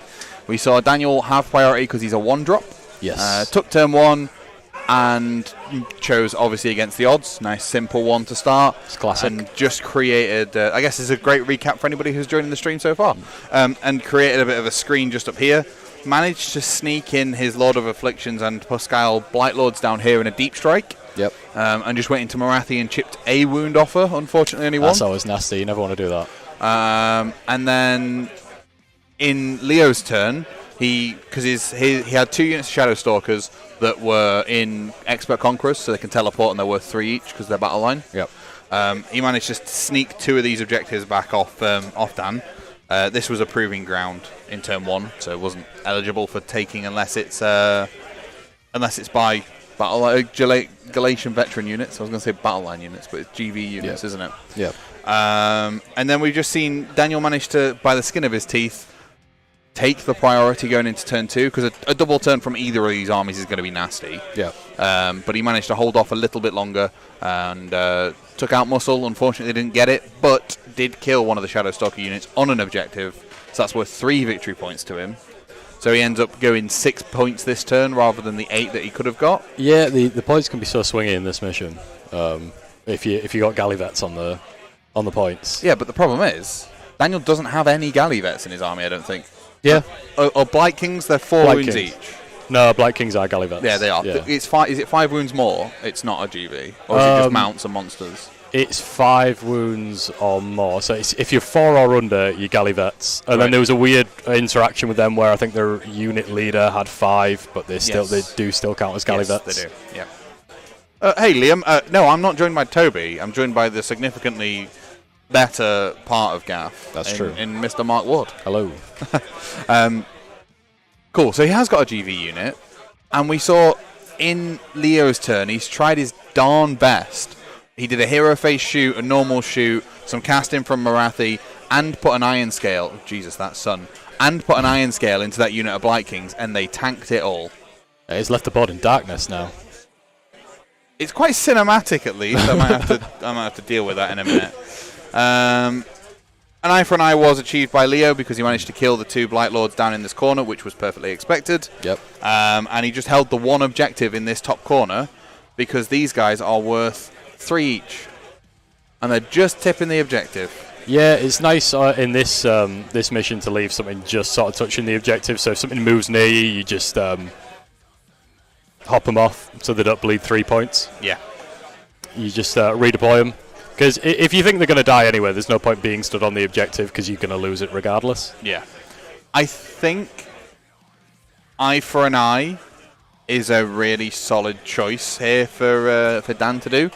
We saw Daniel have priority because he's a 1-drop. Yes. Took turn 1 and chose, obviously, against the odds. Nice, simple one to start. It's classic. And just created, I guess it's a great recap for anybody who's joining the stream so far. And created a bit of a screen just up here. Managed to sneak in his Lord of Afflictions and Pascal Blightlords down here in a deep strike. Yep. And just went into Marathi and chipped a wound off her. Unfortunately, only one. That's always nasty. You never want to do that. And then in Leo's turn, he had 2 units of Shadow Stalkers that were in Expert Conquerors, so they can teleport and they're worth 3 each because they're battle line. Yep. He managed to sneak 2 of these objectives back off Dan. This was a proving ground in turn 1, so it wasn't eligible for taking unless it's by battle Galatian veteran units. I was going to say battle line units, but it's GV units, isn't it? Yeah. And then we've just seen Daniel manage to, by the skin of his teeth, take the priority going into turn 2, because a double turn from either of these armies is going to be nasty. Yeah. But he managed to hold off a little bit longer and took out Muscle. Unfortunately, didn't get it, but did kill one of the Shadow Stalker units on an objective. So that's worth 3 victory points to him. So he ends up going 6 points this turn rather than the 8 that he could have got. Yeah, the points can be so swingy in this mission. If you got Gallivets on the points. Yeah, but the problem is Daniel doesn't have any Gallivets in his army, I don't think. Yeah. Or Blight Kings, they're 4 wounds each. No, Blight Kings are Gallivets. Yeah, they are. Yeah. Is it 5 wounds more? It's not a GV. Or is it just mounts and monsters? It's 5 wounds or more. So if you're 4 or under, you're Gallivets. And then there was a weird interaction with them where I think their unit leader had 5, but they do still count as Gallivets. Yes, they do. Yeah. Hey, Liam. No, I'm not joined by Toby. I'm joined by the significantly better part of Gaff. That's true. In Mr. Mark Ward. Hello. Cool. So he has got a GV unit, and we saw in Leo's turn he's tried his darn best. He did a hero face shoot, a normal shoot, some casting from Marathi, and put an Iron Scale. Oh, Jesus, that's Sun. And put an Iron Scale into that unit of Blight Kings, and they tanked it all. He's left the board in darkness now. It's quite cinematic, at least. I might have to deal with that in a minute. An eye for an eye was achieved by Leo because he managed to kill the 2 Blight Lords down in this corner, which was perfectly expected. Yep. And he just held the 1 objective in this top corner because these guys are worth 3 each. And they're just tipping the objective. Yeah, it's nice in this this mission to leave something just sort of touching the objective. So if something moves near you, you just hop them off so they don't bleed 3 points. Yeah. you just redeploy them. Because if you think they're going to die anyway, there's no point being stood on the objective because you're going to lose it regardless. Yeah. I think eye for an eye is a really solid choice here for Dan to do.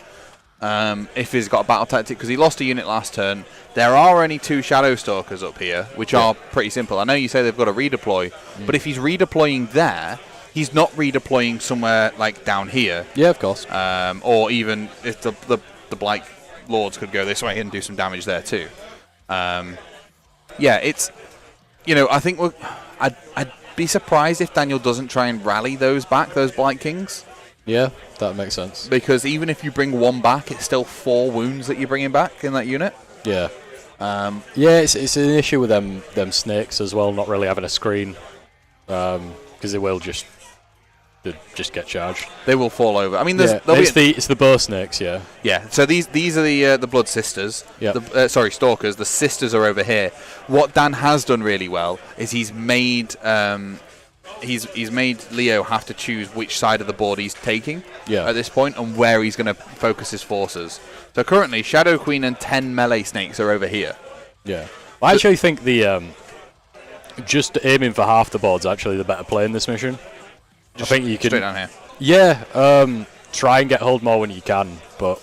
If he's got a battle tactic, because he lost a unit last turn. There are only 2 Shadow Stalkers up here, which are pretty simple. I know you say they've got to redeploy, but if he's redeploying there, he's not redeploying somewhere like down here. Yeah, of course. Or even if the Blight Lords could go this way and do some damage there too. Yeah, it's, I think I'd be surprised if Daniel doesn't try and rally those back, those Blight Kings. Yeah, that makes sense. Because even if you bring 1 back, it's still 4 wounds that you're bringing back in that unit. Yeah. Yeah, it's an issue with them snakes as well, not really having a screen, because they will just get charged. They will fall over. I mean, it's the bow snakes, yeah. Yeah. So these are the Blood Sisters. Yeah. Sorry, Stalkers. The Sisters are over here. What Dan has done really well is he's made Leo have to choose which side of the board he's taking at this point and where he's going to focus his forces. So currently, Shadow Queen and 10 melee snakes are over here. Yeah. I actually think the just aiming for half the board's actually the better play in this mission. I think you can straight down here. Yeah. Try and get hold more when you can, but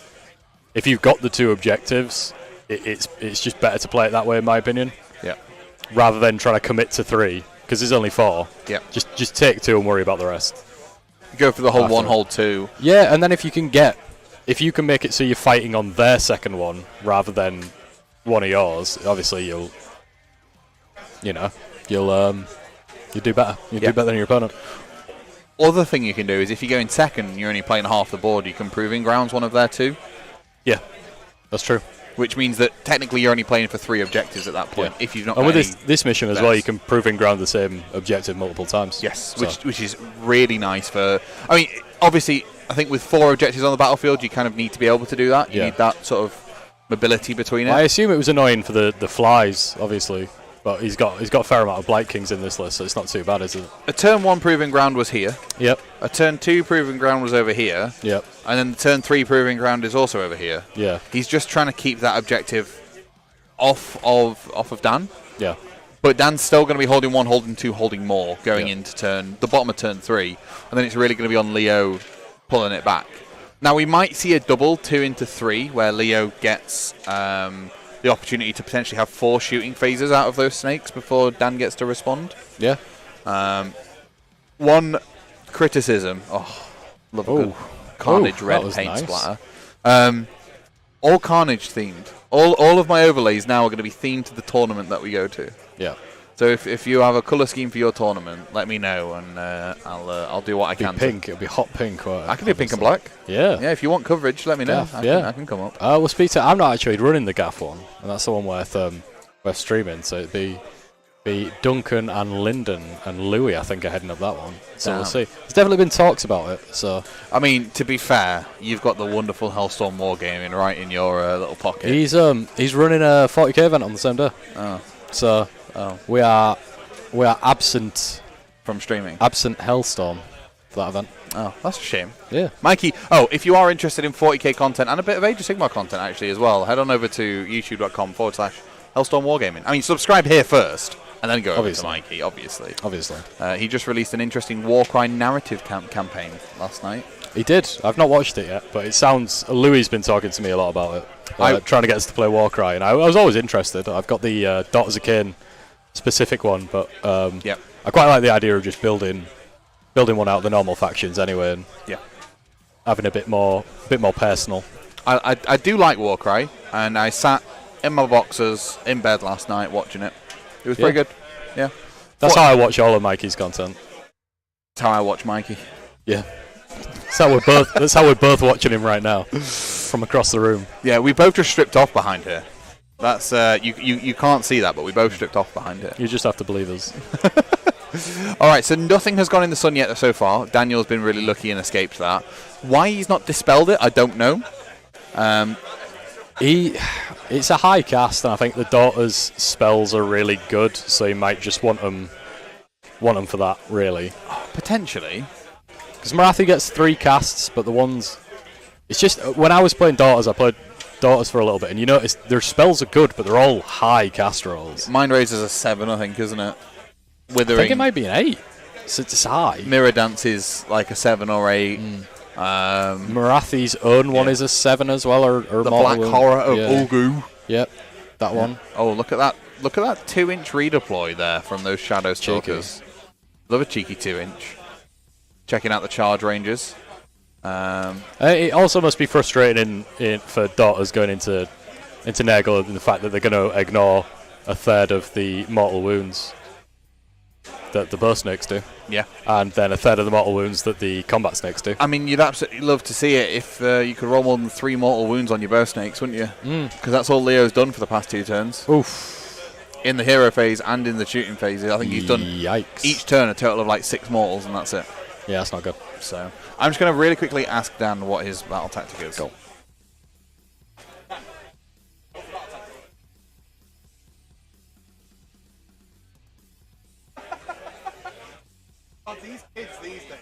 if you've got the 2 objectives, it's just better to play it that way, in my opinion. Yeah. Rather than trying to commit to 3, because there's only 4. Yeah. Just take 2 and worry about the rest. Go for the whole 1, hold 2. Yeah, and then if you can make it so you're fighting on their second one rather than one of yours, obviously you'll do better. You'll do better than your opponent. Other thing you can do is if you go in second and you're only playing half the board, you can Proving Grounds one of their 2. Yeah, that's true. Which means that technically you're only playing for 3 objectives at that point. If you've not. And with this mission as well, you can Proving Ground the same objective multiple times. Yes, which is really nice for. I mean, obviously, I think with 4 objectives on the battlefield, you kind of need to be able to do that. You need that sort of mobility between it. I assume it was annoying for the flies, obviously. But he's got a fair amount of Blight Kings in this list, so it's not too bad, is it? A turn 1 Proving Ground was here. Yep. A turn 2 Proving Ground was over here. Yep. And then the turn 3 Proving Ground is also over here. Yeah. He's just trying to keep that objective off of Dan. Yeah. But Dan's still going to be holding 1, holding 2, holding more going into the bottom of turn 3. And then it's really going to be on Leo pulling it back. Now we might see a double 2 into 3 where Leo gets the opportunity to potentially have 4 shooting phases out of those snakes before Dan gets to respond. Yeah. One criticism. Oh, love a good Carnage red paint splatter. All Carnage themed. All of my overlays now are going to be themed to the tournament that we go to. Yeah. So if you have a colour scheme for your tournament, let me know and I'll do what I can. Pink. It'll be hot pink. I can do pink and black. Yeah. Yeah. If you want coverage, let me know. I can come up. We'll speak to. I'm not actually running the Gaff one, and that's the one worth streaming. So it'd be Duncan and Lyndon and Louis. I think are heading up that one. So we'll see. There's definitely been talks about it. So I mean, to be fair, you've got the wonderful Hellstorm Wargaming right in your little pocket. He's running a 40k event on the same day. Oh. So we are absent from streaming. Absent Hellstorm for that event. Oh, that's a shame. Yeah. Mikey, if you are interested in 40k content and a bit of Age of Sigmar content actually as well, head on over to youtube.com/Hellstorm Wargaming. I mean, subscribe here first and then go over to Mikey, obviously. He just released an interesting Warcry narrative campaign last night. He did. I've not watched it yet, but it sounds... Louis has been talking to me a lot about it. Trying to get us to play Warcry, and I was always interested. I've got the Daughters of Khaine specific one, but I quite like the idea of just building one out of the normal factions anyway, and having a bit more personal. I do like Warcry, and I sat in my boxers in bed last night watching it. It was pretty good. Yeah. That's how I watch all of Mikey's content. That's how I watch Mikey. Yeah. That's how we're both watching him right now, from across the room. Yeah, we both just stripped off behind here. That's you can't see that, but we both stripped off behind it. You just have to believe us. All right, so nothing has gone in the sun yet so far. Daniel's been really lucky and escaped that. Why he's not dispelled it, I don't know. It's a high cast, and I think the Daughter's spells are really good, so he might just want them for that, really. Potentially. Because Marathi gets 3 casts, but the ones It's just when I was playing Daughters, I played Daughters for a little bit, and you notice their spells are good, but they're all high cast rolls. Mind Razor's a 7, I think, isn't it? Withering. I think it might be an 8. So it's high. Mirror Dance is like a 7 or 8. Marathi's own one is a 7 as well, or The Mortal Black Wound. Horror of Yeah. Ulgu. Yep, that one. Oh, look at that. Look at that 2-inch redeploy there from those Shadow Stalkers. Love a cheeky 2-inch. Checking out the charge ranges. It also must be frustrating for Daughters going into Nurgle and the fact that they're going to ignore a third of the mortal wounds that the bow snakes do. Yeah. And then a third of the mortal wounds that the combat snakes do. I mean, you'd absolutely love to see it if you could roll more than 3 mortal wounds on your bow snakes, wouldn't you? Because that's all Leo's done for the past 2 turns. Oof. In the hero phase and in the shooting phases, I think he's done Yikes. each turn a total of like 6 mortals, and that's it. Yeah, that's not good. So I'm just going to really quickly ask Dan what his battle tactic is. Go. These kids these days.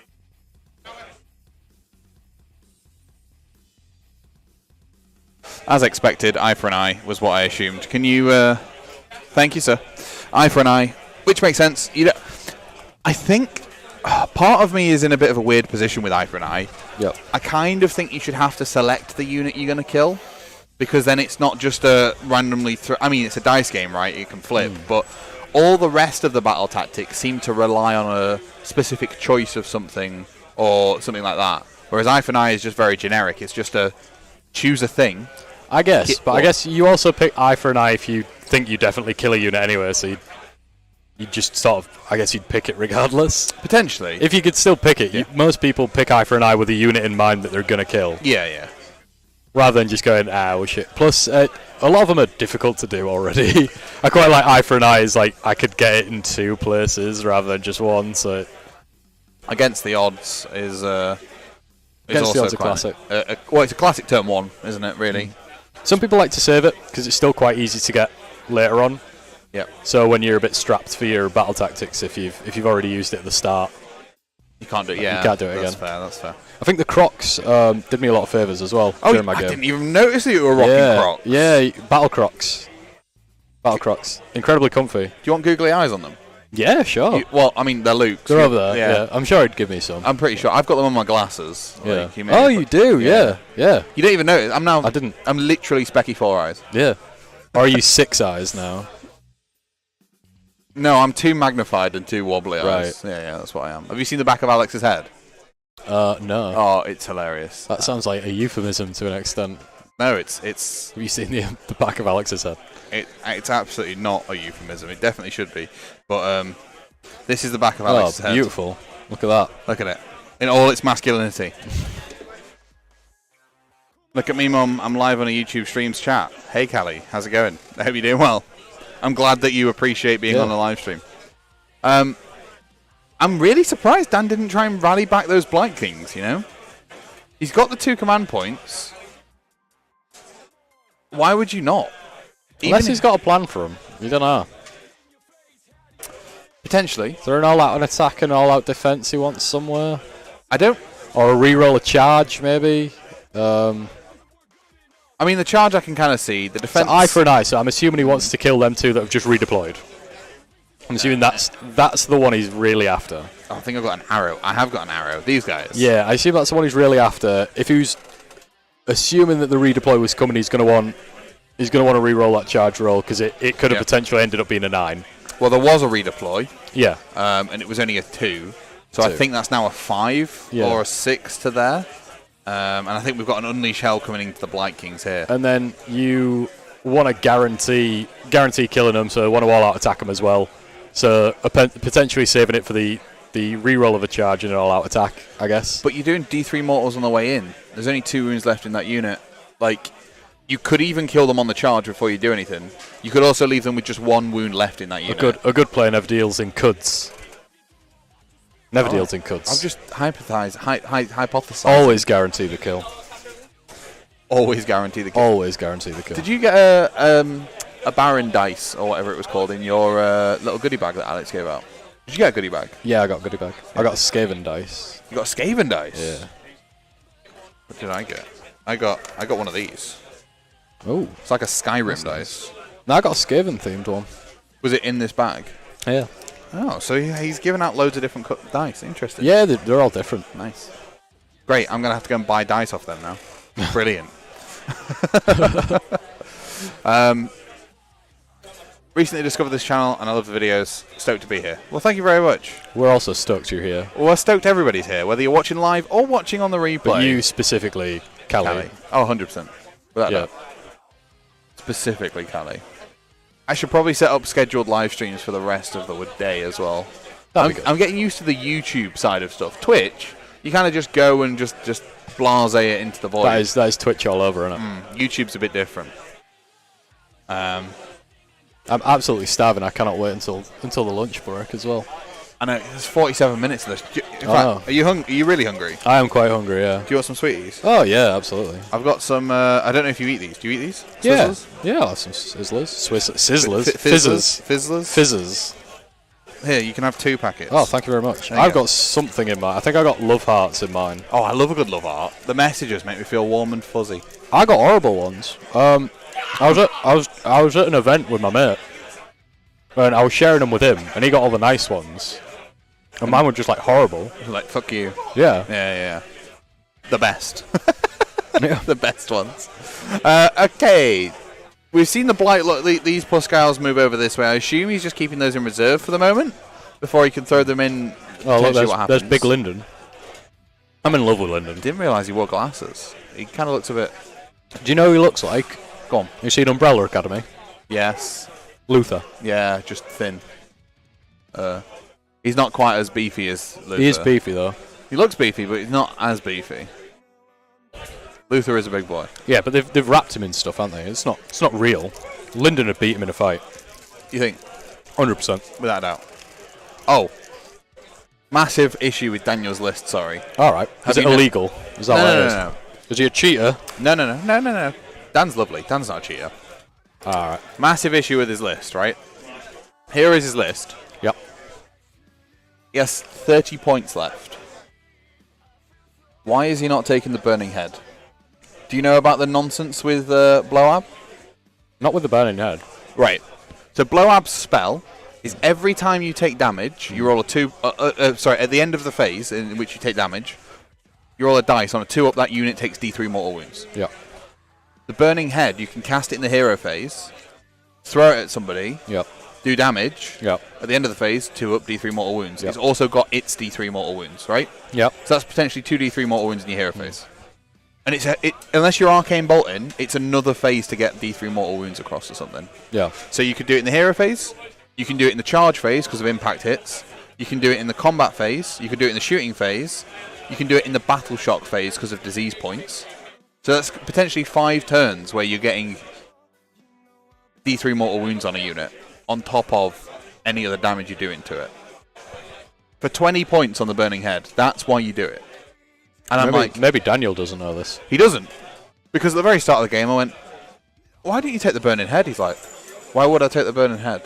As expected, eye for an eye was what I assumed. Can you? Thank you, sir. Eye for an eye, which makes sense. I think part of me is in a bit of a weird position with eye for an eye. Yep. I kind of think you should have to select the unit you're going to kill, because then it's not just a randomly. I mean, it's a dice game, right? It can flip, but all the rest of the battle tactics seem to rely on a specific choice of something or something like that. Whereas eye for an eye is just very generic. It's just a choose a thing. I guess, but I guess you also pick eye for an eye if you think you definitely kill a unit anyway, so you just sort of, I guess you'd pick it regardless. Potentially. If you could still pick it, most people pick eye for an eye with a unit in mind that they're going to kill. Yeah. Rather than just going, oh shit. Plus, a lot of them are difficult to do already. I quite like eye for an eye is like, I could get it in 2 places rather than just 1, so... Against the odds is Against the also odds a classic. Well, it's a classic turn 1, isn't it, really? Some people like to save it, because it's still quite easy to get later on. Yep. So when you're a bit strapped for your battle tactics, if you've already used it at the start, You can't do it, yeah. You can't do it That's again. That's fair. I think the Crocs did me a lot of favours as well during my I game. didn't even notice that you were rocking Crocs. Yeah, Battle Crocs. Battle Crocs. Incredibly comfy. Do you want googly eyes on them? Yeah, sure. Well, I mean, they're Luke's. They're over there, yeah. I'm sure he'd give me some. I'm pretty sure. I've got them on my glasses. Yeah. Like, you do? Yeah. Yeah. You don't even notice. I didn't. I'm literally Specky 4 eyes. Yeah. Or are you 6 eyes now? No, I'm too magnified and too wobbly eyes. Right. Yeah, that's what I am. Have you seen the back of Alex's head? No. Oh, it's hilarious. That sounds like a euphemism to an extent. No, it's Have you seen the back of Alex's head? it's absolutely not a euphemism. It definitely should be. But this is the back of Alex's head. Beautiful. Look at that. Look at it. In all its masculinity. Look at me, Mum. I'm live on a YouTube streams chat. Hey, Callie. How's it going? I hope you're doing well. I'm glad that you appreciate being on the live stream. I'm really surprised Dan didn't try and rally back those Blight Kings, you know? He's got the 2 command points. Why would you not? Unless he's got a plan for him. You don't know. Potentially. Is there an all-out attack and all-out defense he wants somewhere? I don't... Or a reroll a charge, maybe? I mean, the charge I can kind of see. The defense... It's eye for an eye, so I'm assuming he wants to kill them 2 that have just redeployed. I'm assuming that's the one he's really after. Oh, I think I've got an arrow. I have got an arrow. These guys. Yeah, I assume that's the one he's really after. If he was assuming that the redeploy was coming, he's going to want to re-roll that charge roll because it could have potentially ended up being a 9. Well, there was a redeploy. Yeah. And it was only a 2. So I think that's now a 5 or a 6 to there. And I think we've got an Unleash Hell coming into the Blight Kings here. And then you want to guarantee killing them, so want to all-out attack them as well. So potentially saving it for the re-roll of a charge and an all-out attack, I guess. But you're doing D3 mortals on the way in. There's only 2 wounds left in that unit. Like, you could even kill them on the charge before you do anything. You could also leave them with just 1 wound left in that unit. A good player never deals in cuds. Never deals in cuds. I'm just hypothesizing. Always guarantee the kill. Always guarantee the kill. Always guarantee the kill. Did you get a Baron dice, or whatever it was called, in your little goodie bag that Alex gave out? Did you get a goodie bag? Yeah, I got a goodie bag. I got a Skaven dice. You got a Skaven dice? Yeah. What did I get? I got one of these. Oh, It's like a Skyrim dice. nice. No, I got a Skaven themed one. Was it in this bag? Yeah. Oh, so he's giving out loads of different dice. Interesting. Yeah, they're all different. Nice. Great. I'm gonna have to go and buy dice off them now. Brilliant. Recently discovered this channel and I love the videos. Stoked to be here. Well, thank you very much. We're also stoked you're here. Well, we're stoked everybody's here, whether you're watching live or watching on the replay. But you specifically, Callie. Oh, 100%. Without Yeah. doubt. Specifically Callie. I should probably set up scheduled live streams for the rest of the day as well. That'd be good. I'm getting used to the YouTube side of stuff. Twitch, you kind of just go and just blase it into the void. That is Twitch all over, isn't it? YouTube's a bit different. I'm absolutely starving. I cannot wait until the lunch break as well. I know, there's 47 minutes of this. In Oh. fact, are you really hungry? I am quite hungry, yeah. Do you want some sweeties? Oh, yeah, absolutely. I've got some, I don't know if you eat these. Do you eat these? Yeah. Swizzlers? Yeah, I'll have some sizzlers. Sizzlers? Fizzlers? Fizzers. Fizzlers? Fizzers. Here, you can have 2 packets. Oh, thank you very much. There you I've go. got something in mine. I think I got love hearts in mine. Oh, I love a good love art. The messages make me feel warm and fuzzy. I got horrible ones. I was at an event with my mate, and I was sharing them with him, and he got all the nice ones, and mine were just like horrible. Like, fuck you. Yeah. Yeah. The best. Yeah. The best ones. Okay. We've seen the Blight. Look, these Puscals move over this way. I assume he's just keeping those in reserve for the moment before he can throw them in. Oh, look, Potentially what happens. there's Big Lyndon. I'm in love with Lyndon. Didn't realise he wore glasses. He kind of looks a bit. Do you know who he looks like? Go on. You seen Umbrella Academy? Yes. Luther. Yeah, just thin. He's not quite as beefy as Luther. He is beefy though. He looks beefy, but he's not as beefy. Luther is a big boy. Yeah, but they've wrapped him in stuff, haven't they? It's not real. Lyndon would beat him in a fight. You think? 100%. Without a doubt. Oh. Massive issue with Daniel's list, sorry. All right. Is Have it you illegal? Is that what it is? No. Is he a cheater? No. Dan's lovely. Dan's not a cheater. All right. Massive issue with his list, right? Here is his list. Yep. He has 30 points left. Why is he not taking the Burning Head? Do you know about the nonsense with Blowab? Not with the burning head. Right. So Blowab's spell is every time you take damage, you roll a 2... at the end of the phase in which you take damage, you roll a dice. On a 2 up, that unit takes D3 mortal wounds. Yep. The Burning Head, you can cast it in the hero phase, throw it at somebody, Yep. do damage. Yep. At the end of the phase, 2 up, D3 mortal wounds. Yep. It's also got its D3 mortal wounds, right? Yep. So that's potentially 2 D3 mortal wounds in your hero phase. And unless you're Arcane Bolting, it's another phase to get D3 mortal wounds across or something. Yeah. So you could do it in the hero phase, you can do it in the charge phase because of impact hits, you can do it in the combat phase, you can do it in the shooting phase, you can do it in the battle shock phase because of disease points. So that's potentially 5 turns where you're getting D3 mortal wounds on a unit, on top of any other damage you're doing to it. For 20 points on the Burning Head, that's why you do it. And Maybe Daniel doesn't know this. he doesn't. Because at the very start of the game, I went, why didn't you take the Burning Head? He's like, why would I take the Burning Head?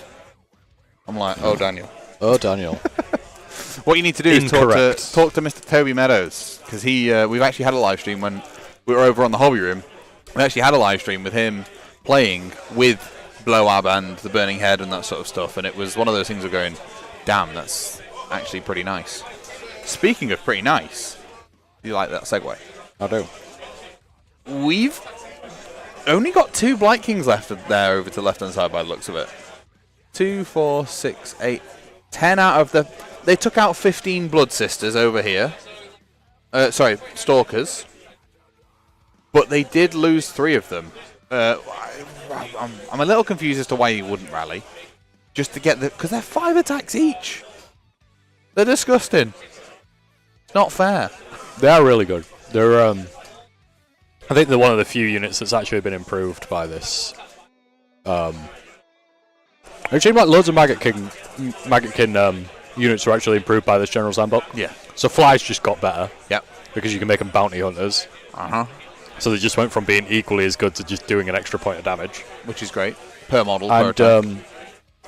I'm like, oh, Daniel. Oh, Daniel. What you need to do is Incorrect. talk to Mr. Toby Meadows. Because we've actually had a live stream when we were over on the hobby room. We actually had a live stream with him playing with Blowab and the Burning Head and that sort of stuff. And it was one of those things of going, damn, that's actually pretty nice. Speaking of pretty nice, do you like that segue? I do. We've only got 2 Blight Kings left there over to the left-hand side by the looks of it. 2, 4, 6, 8, 10 out of the... They took out 15 Blood Sisters over here. Sorry, Stalkers. But they did lose 3 of them. I'm a little confused as to why he wouldn't rally. Just to get the... Because they're 5 attacks each. They're disgusting. It's not fair. They are really good. They're I think they're one of the few units that's actually been improved by this. It seemed like loads of Maggotkin units were actually improved by this General's Handbook. Yeah. So flies just got better. Yep. Because you can make them bounty hunters. Uh-huh. So they just went from being equally as good to just doing an extra point of damage. Which is great. Per model, per And attack.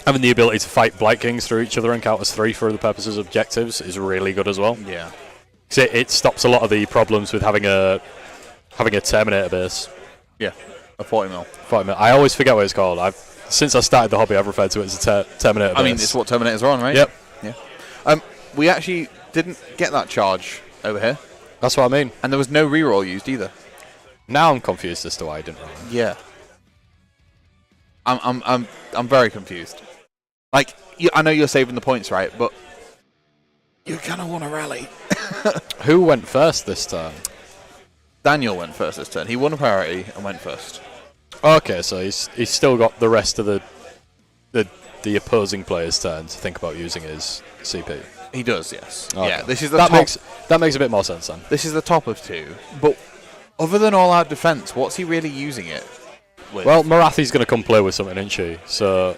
having the ability to fight Blight Kings through each other and count as 3 for the purposes of objectives is really good as well. Yeah. So it stops a lot of the problems with having a Having a Terminator base. Yeah, a 40 mil. 40 mil. I always forget what it's called. Since I started the hobby, I've referred to it as a Terminator base. I mean, it's what Terminators are on, right? Yep. Yeah. We actually didn't get that charge over here, That's what I mean. and there was no reroll used either. Now I'm confused as to why I didn't roll. Yeah. I'm very confused. Like, I know you're saving the points, right? But you're gonna want to rally. Who went first this time? Daniel went first this turn. He won a priority and went first. Okay, so he's still got the rest of the opposing player's turn to think about using his CP. He does, yes. Okay. Yeah, this is the that top. makes a bit more sense then. This is the top of 2. But other than all-out defense, what's he really using it with? Well, Marathi's going to come play with something, isn't she? So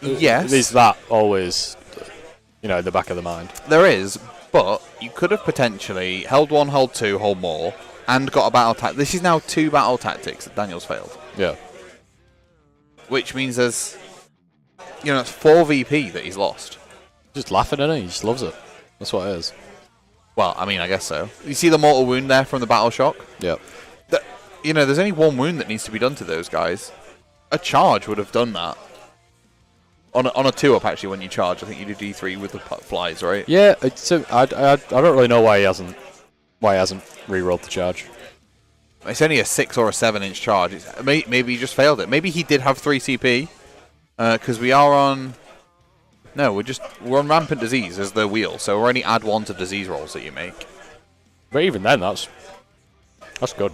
yes, there's that always, in the back of the mind. there is. But you could have potentially held 1, held 2, hold more, and got a battle tactic. This is now 2 battle tactics that Daniel's failed. Yeah. Which means there's, it's 4 VP that he's lost. Just laughing at it. He just loves it. That's what it is. Well, I mean, I guess so. You see the mortal wound there from the battle shock? Yeah. There's only 1 wound that needs to be done to those guys. A charge would have done that. On a 2-up, actually, when you charge, I think you do D3 with the flies, right? Yeah. I don't really know why he hasn't re-rolled the charge. It's only a 6 or a 7-inch charge. Maybe he just failed it. Maybe he did have 3 CP, because we are on... No, we're on Rampant Disease as the wheel, so we're only add 1 to disease rolls that you make. But even then, that's good.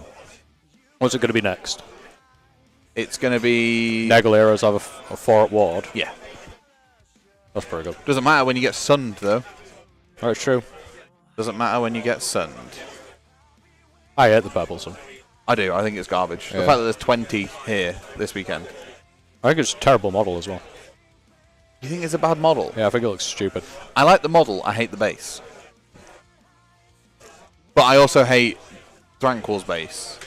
What's it going to be next? It's going to be... Nurgle heroes have a 4-up ward. Yeah. That's pretty good. Doesn't matter when you get sunned, though. That's true. Doesn't matter when you get sunned. I hate the purple sun. I do. I think it's garbage. Yeah. The fact that there's 20 here this weekend. I think it's a terrible model as well. You think it's a bad model? Yeah, I think it looks stupid. I like the model. I hate the base. But I also hate Thranquil's base.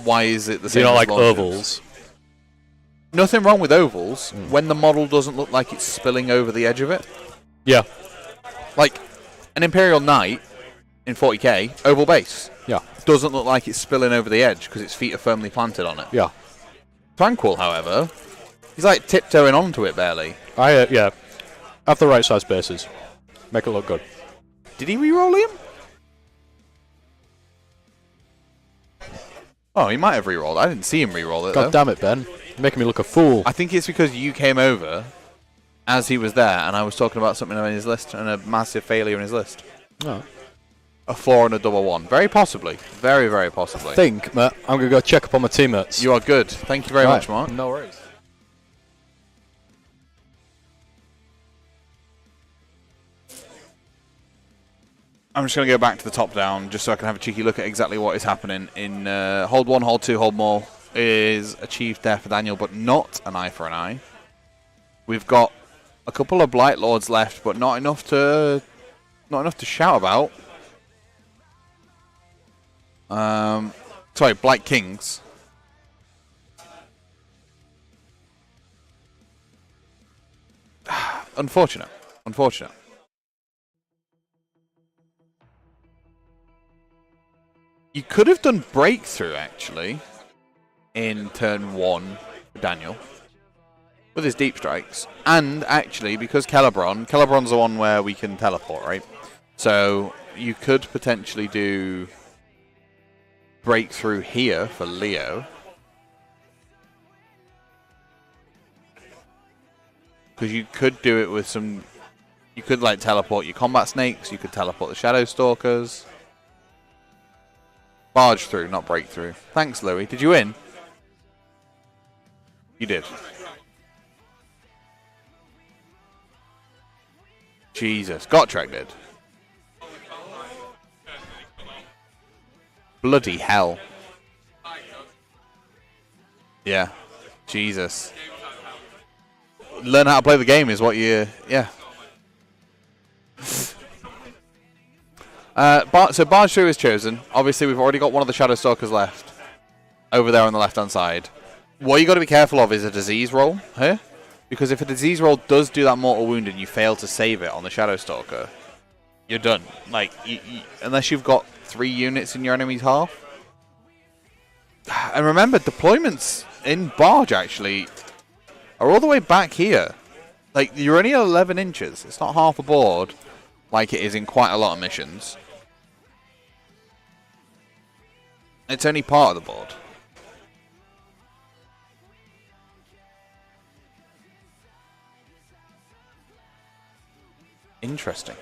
Why is it the Do same you not as like Launcher's? ovals? Nothing wrong with ovals when the model doesn't look like it's spilling over the edge of it. Yeah. Like an Imperial Knight in 40k, oval base. Yeah. Doesn't look like it's spilling over the edge because its feet are firmly planted on it. Yeah. Thranquil, however, he's like tiptoeing onto it barely. Yeah. Have the right size bases. Make it look good. Did he re-roll him? Oh, he might have re-rolled. I didn't see him re-roll it, God though. damn it, Ben. You're making me look a fool. I think it's because you came over as he was there, and I was talking about something on his list, and a massive failure in his list. Oh. A 4 and a double 1. Very possibly. Very, very possibly. I think, Matt, I'm going to go check up on my teammates. You are good. Thank you very Right. much, Mark. No worries. I'm just going to go back to the top down just so I can have a cheeky look at exactly what is happening. In hold 1, hold 2, hold more is achieved there for Daniel, but not an eye for an eye. We've got a couple of Blight Lords left, but not enough to shout about. Sorry, Blight Kings. Unfortunate. You could have done Breakthrough, actually, in turn 1 for Daniel, with his Deep Strikes. And, actually, because Celebron's the one where we can teleport, right? So, you could potentially do Breakthrough here for Leo. Because you could do it with some... You could, like, teleport your Combat Snakes, you could teleport the Shadow Stalkers... Barge through, not breakthrough. Thanks, Louis. Did you win? You did. Jesus. Gotrek did. Bloody hell. Yeah. Jesus. Learn how to play the game is what you... Yeah. So Barge Through is chosen. Obviously, we've already got one of the Shadow Stalkers left. Over there on the left-hand side. What you got to be careful of is a disease roll here. Because if a disease roll does do that mortal wound and you fail to save it on the Shadow Stalker, you're done. Like, unless you've got 3 units in your enemy's half. And remember, deployments in Barge actually are all the way back here. Like, you're only 11 inches. It's not half a board like it is in quite a lot of missions. It's only part of the board. Interesting.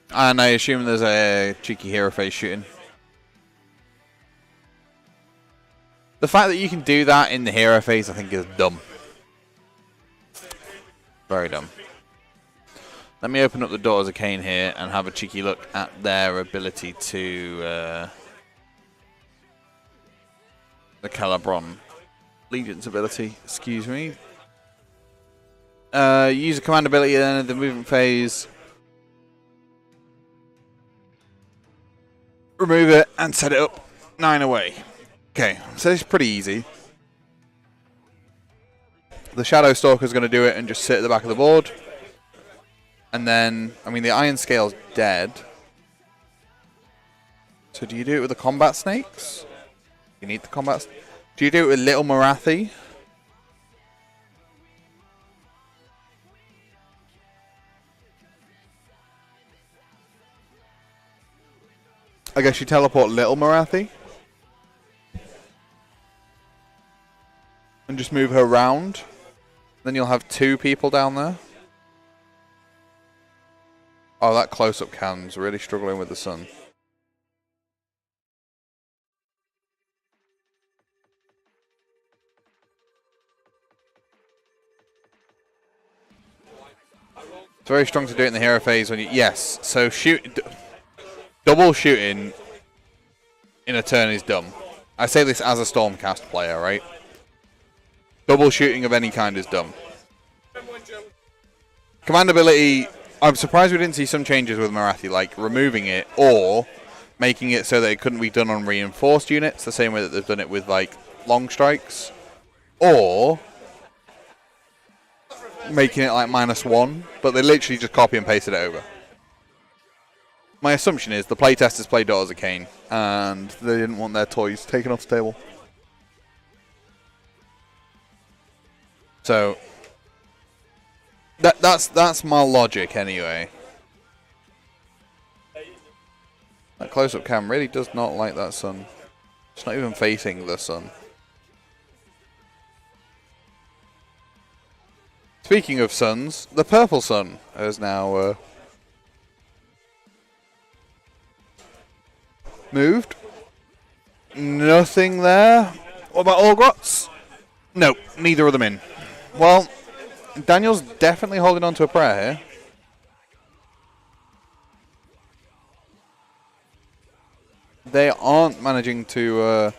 And I assume there's a cheeky hero face shooting. The fact that you can do that in the hero phase, I think, is dumb. Very dumb. Let me open up the Daughters of Khaine here and have a cheeky look at their ability to... the Calabron Legion's ability, excuse me. Use a command ability then in the movement phase. Remove it and set it up. 9 away. Okay, so it's pretty easy. The Shadow Stalker's going to do it and just sit at the back of the board. And then, I mean, the Iron Scale's dead. So do you do it with the Combat Snakes? You need the Combat... Do you do it with Little Marathi? I guess you teleport Little Marathi. And just move her around. Then you'll have 2 people down there. Oh, that close-up cam's really struggling with the sun. It's very strong to do it in the hero phase when you... Yes, so double shooting in a turn is dumb. I say this as a Stormcast player, right? Double shooting of any kind is dumb. Command ability... I'm surprised we didn't see some changes with Marathi, like removing it or making it so that it couldn't be done on reinforced units, the same way that they've done it with like long strikes, or making it like -1, but they literally just copy and pasted it over. My assumption is the playtesters played Daughters of Khaine and they didn't want their toys taken off the table. So that's my logic anyway. That close-up cam really does not like that sun. It's not even facing the sun. Speaking of suns, the purple sun has now moved. Nothing there. What about Orgrots? No, neither of them in. Well, Daniel's definitely holding on to a prayer here. They aren't managing to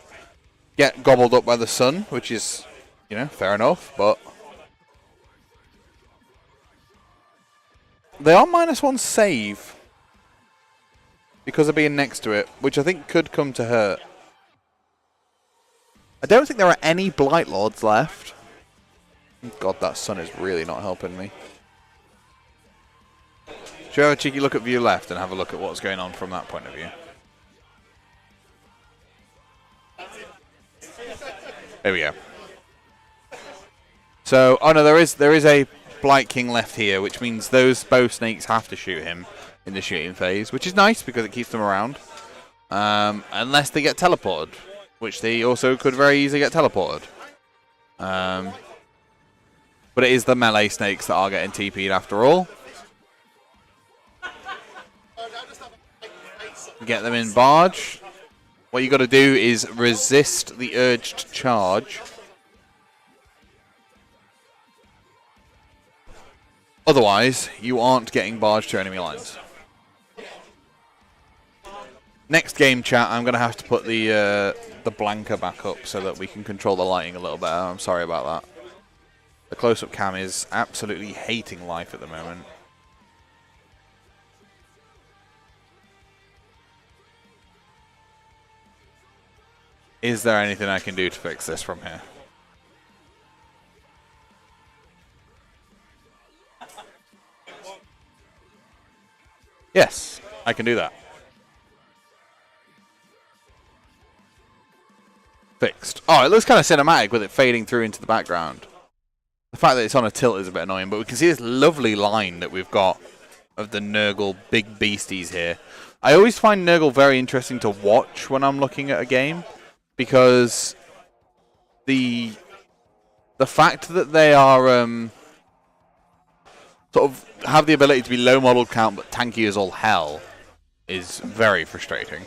get gobbled up by the sun, which is, you know, fair enough, but they are -1 save because of being next to it, which I think could come to hurt. I don't think there are any Blight Lords left. God, that sun is really not helping me. Should we have a cheeky look at view left and have a look at what's going on from that point of view? There we go. So, oh no, there is a Blight King left here, which means those bow snakes have to shoot him in the shooting phase, which is nice because it keeps them around. Unless they get teleported, which they also could very easily get teleported. But it is the melee snakes that are getting TP'd after all. Get them in barge. What you got to do is resist the urge to charge. Otherwise, you aren't getting barge to enemy lines. Next game, chat, I'm going to have to put the Blanca back up so that we can control the lighting a little better. I'm sorry about that. The close-up cam is absolutely hating life at the moment. Is there anything I can do to fix this from here? Yes, I can do that. Fixed. Oh, it looks kind of cinematic with it fading through into the background. The fact that it's on a tilt is a bit annoying, but we can see this lovely line that we've got of the Nurgle big beasties here. I always find Nurgle very interesting to watch when I'm looking at a game, because the fact that they are sort of have the ability to be low model count but tanky as all hell is very frustrating.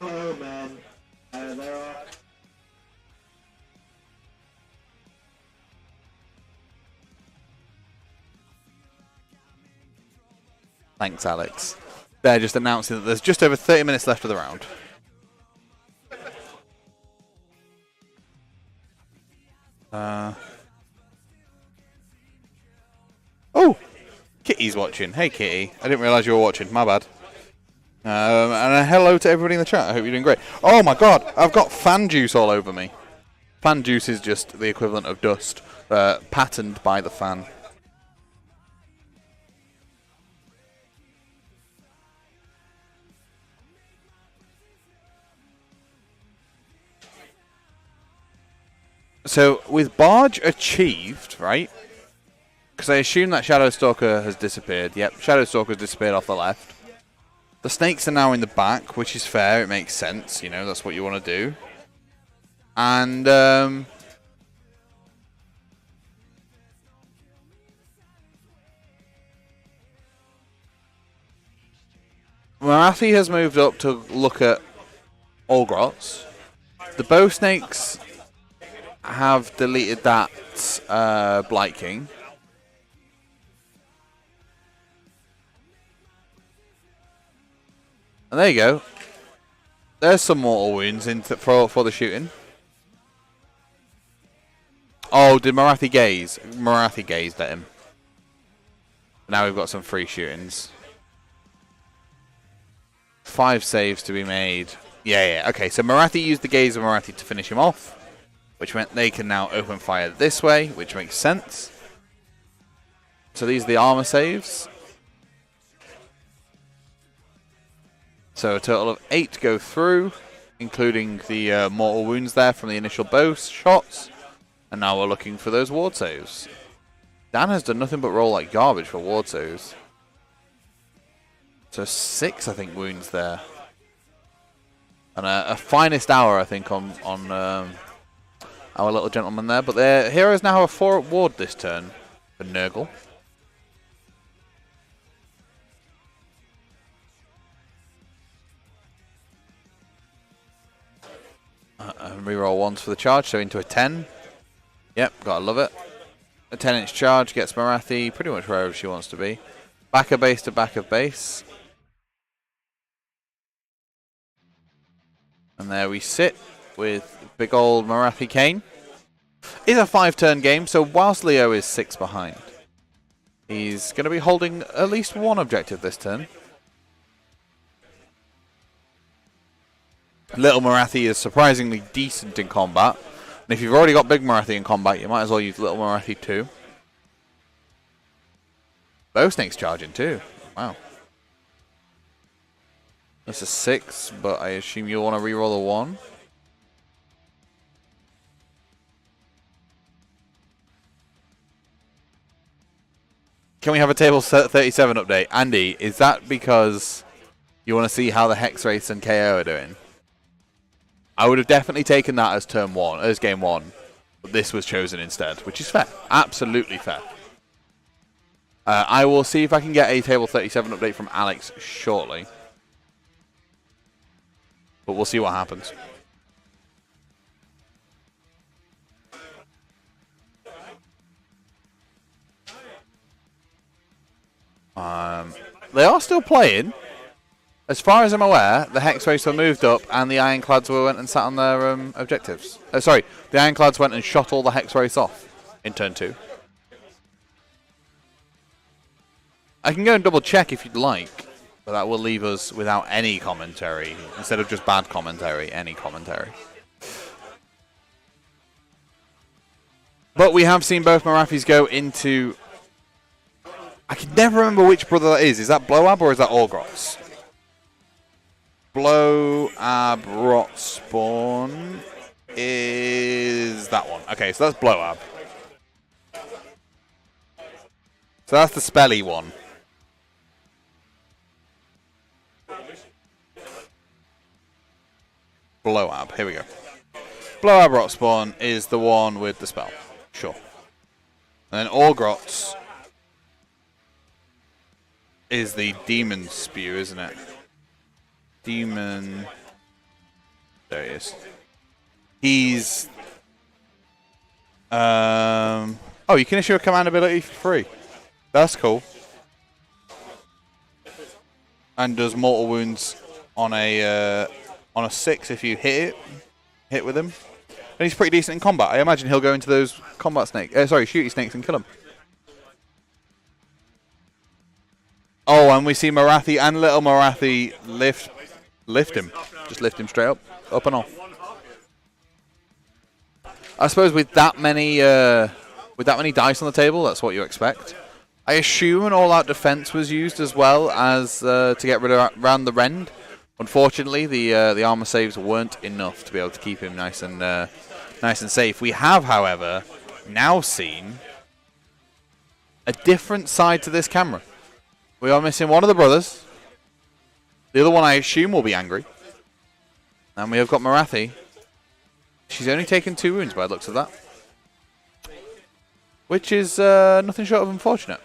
Hello, man. There are. Thanks, Alex. They're just announcing that there's just over 30 minutes left of the round. Oh! Kitty's watching. Hey, Kitty. I didn't realise you were watching. My bad. And a hello to everybody in the chat. I hope you're doing great. Oh my god! I've got fan juice all over me. Fan juice is just the equivalent of dust, patterned by the fan. So, with Barge achieved, right? Because I assume that Shadow Stalker has disappeared. Yep, Shadow Stalker has disappeared off the left. The snakes are now in the back, which is fair. It makes sense, you know, that's what you want to do. And, Marathi has moved up to look at Olgrots. The bow snakes have deleted that Blight King. And there you go. There's some mortal wounds for the shooting. Oh, did Marathi gaze? Marathi gazed at him. Now we've got some free shootings. 5 saves to be made. Yeah. Okay, so Marathi used the gaze of Marathi to finish him off, which meant they can now open fire this way, which makes sense. So these are the armor saves. So a total of 8 go through, including the mortal wounds there from the initial bow shots. And now we're looking for those ward saves. Dan has done nothing but roll like garbage for ward saves. So 6, I think, wounds there. And a finest hour, I think, on our little gentleman there. But their heroes now have a 4 ward this turn for Nurgle. And reroll ones for the charge, so into a 10. Yep, gotta love it. A 10-inch charge gets Marathi pretty much wherever she wants to be. Back of base to back of base. And there we sit with big old Marathi Khaine. It's a 5-turn game, so whilst Leo is 6 behind, he's going to be holding at least one objective this turn. Little Marathi is surprisingly decent in combat. And if you've already got Big Marathi in combat, you might as well use Little Marathi too. Bow Snake's charging too. Wow. That's a 6, but I assume you'll want to reroll a 1. Can we have a table 37 update? Andy, is that because you want to see how the Hex Race and KO are doing? I would have definitely taken that as turn 1, as game 1. But this was chosen instead, which is fair. Absolutely fair. I will see if I can get a table 37 update from Alex shortly. But we'll see what happens. They are still playing. As far as I'm aware, the Hex Race were moved up and the Ironclads went and sat on their objectives. Sorry, the Ironclads went and shot all the Hex Race off in turn 2. I can go and double check if you'd like, but that will leave us without any commentary. Instead of just bad commentary, any commentary. But we have seen both Marathis go into I can never remember which brother that is. Is that Bloab or is that Orgrots? Bloab Rot Spawn is that one. Okay, so that's Bloab. So that's the spelly one. Bloab. Here we go. Bloab Rot Spawn is the one with the spell. Sure. And then Orgrots is the demon spew, isn't it? Demon. There he is. He's. Oh, you can issue a command ability for free. That's cool. And does mortal wounds on a 6 if you hit with him. And he's pretty decent in combat. I imagine he'll go into those combat snakes. Shooty snakes and kill them. Oh, and we see Morathi and little Morathi lift him. Just lift him straight up and off. I suppose with that many dice on the table, that's what you expect. I assume an all-out defense was used as well as to get rid of around the rend. Unfortunately, the armor saves weren't enough to be able to keep him nice and safe. We have, however, now seen a different side to this camera. We are missing one of the brothers. The other one, I assume, will be angry. And we have got Morathi. She's only taken 2 wounds by the looks of that. Which is nothing short of unfortunate.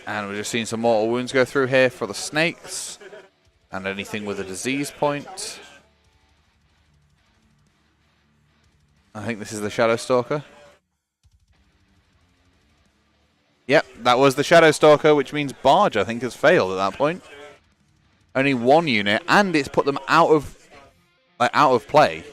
And we're just seeing some mortal wounds go through here for the snakes. And anything with a disease point. I think this is the Shadow Stalker. Yep, that was the Shadow Stalker, which means Barge, I think, has failed at that point. Only 1 unit, and it's put them out of play.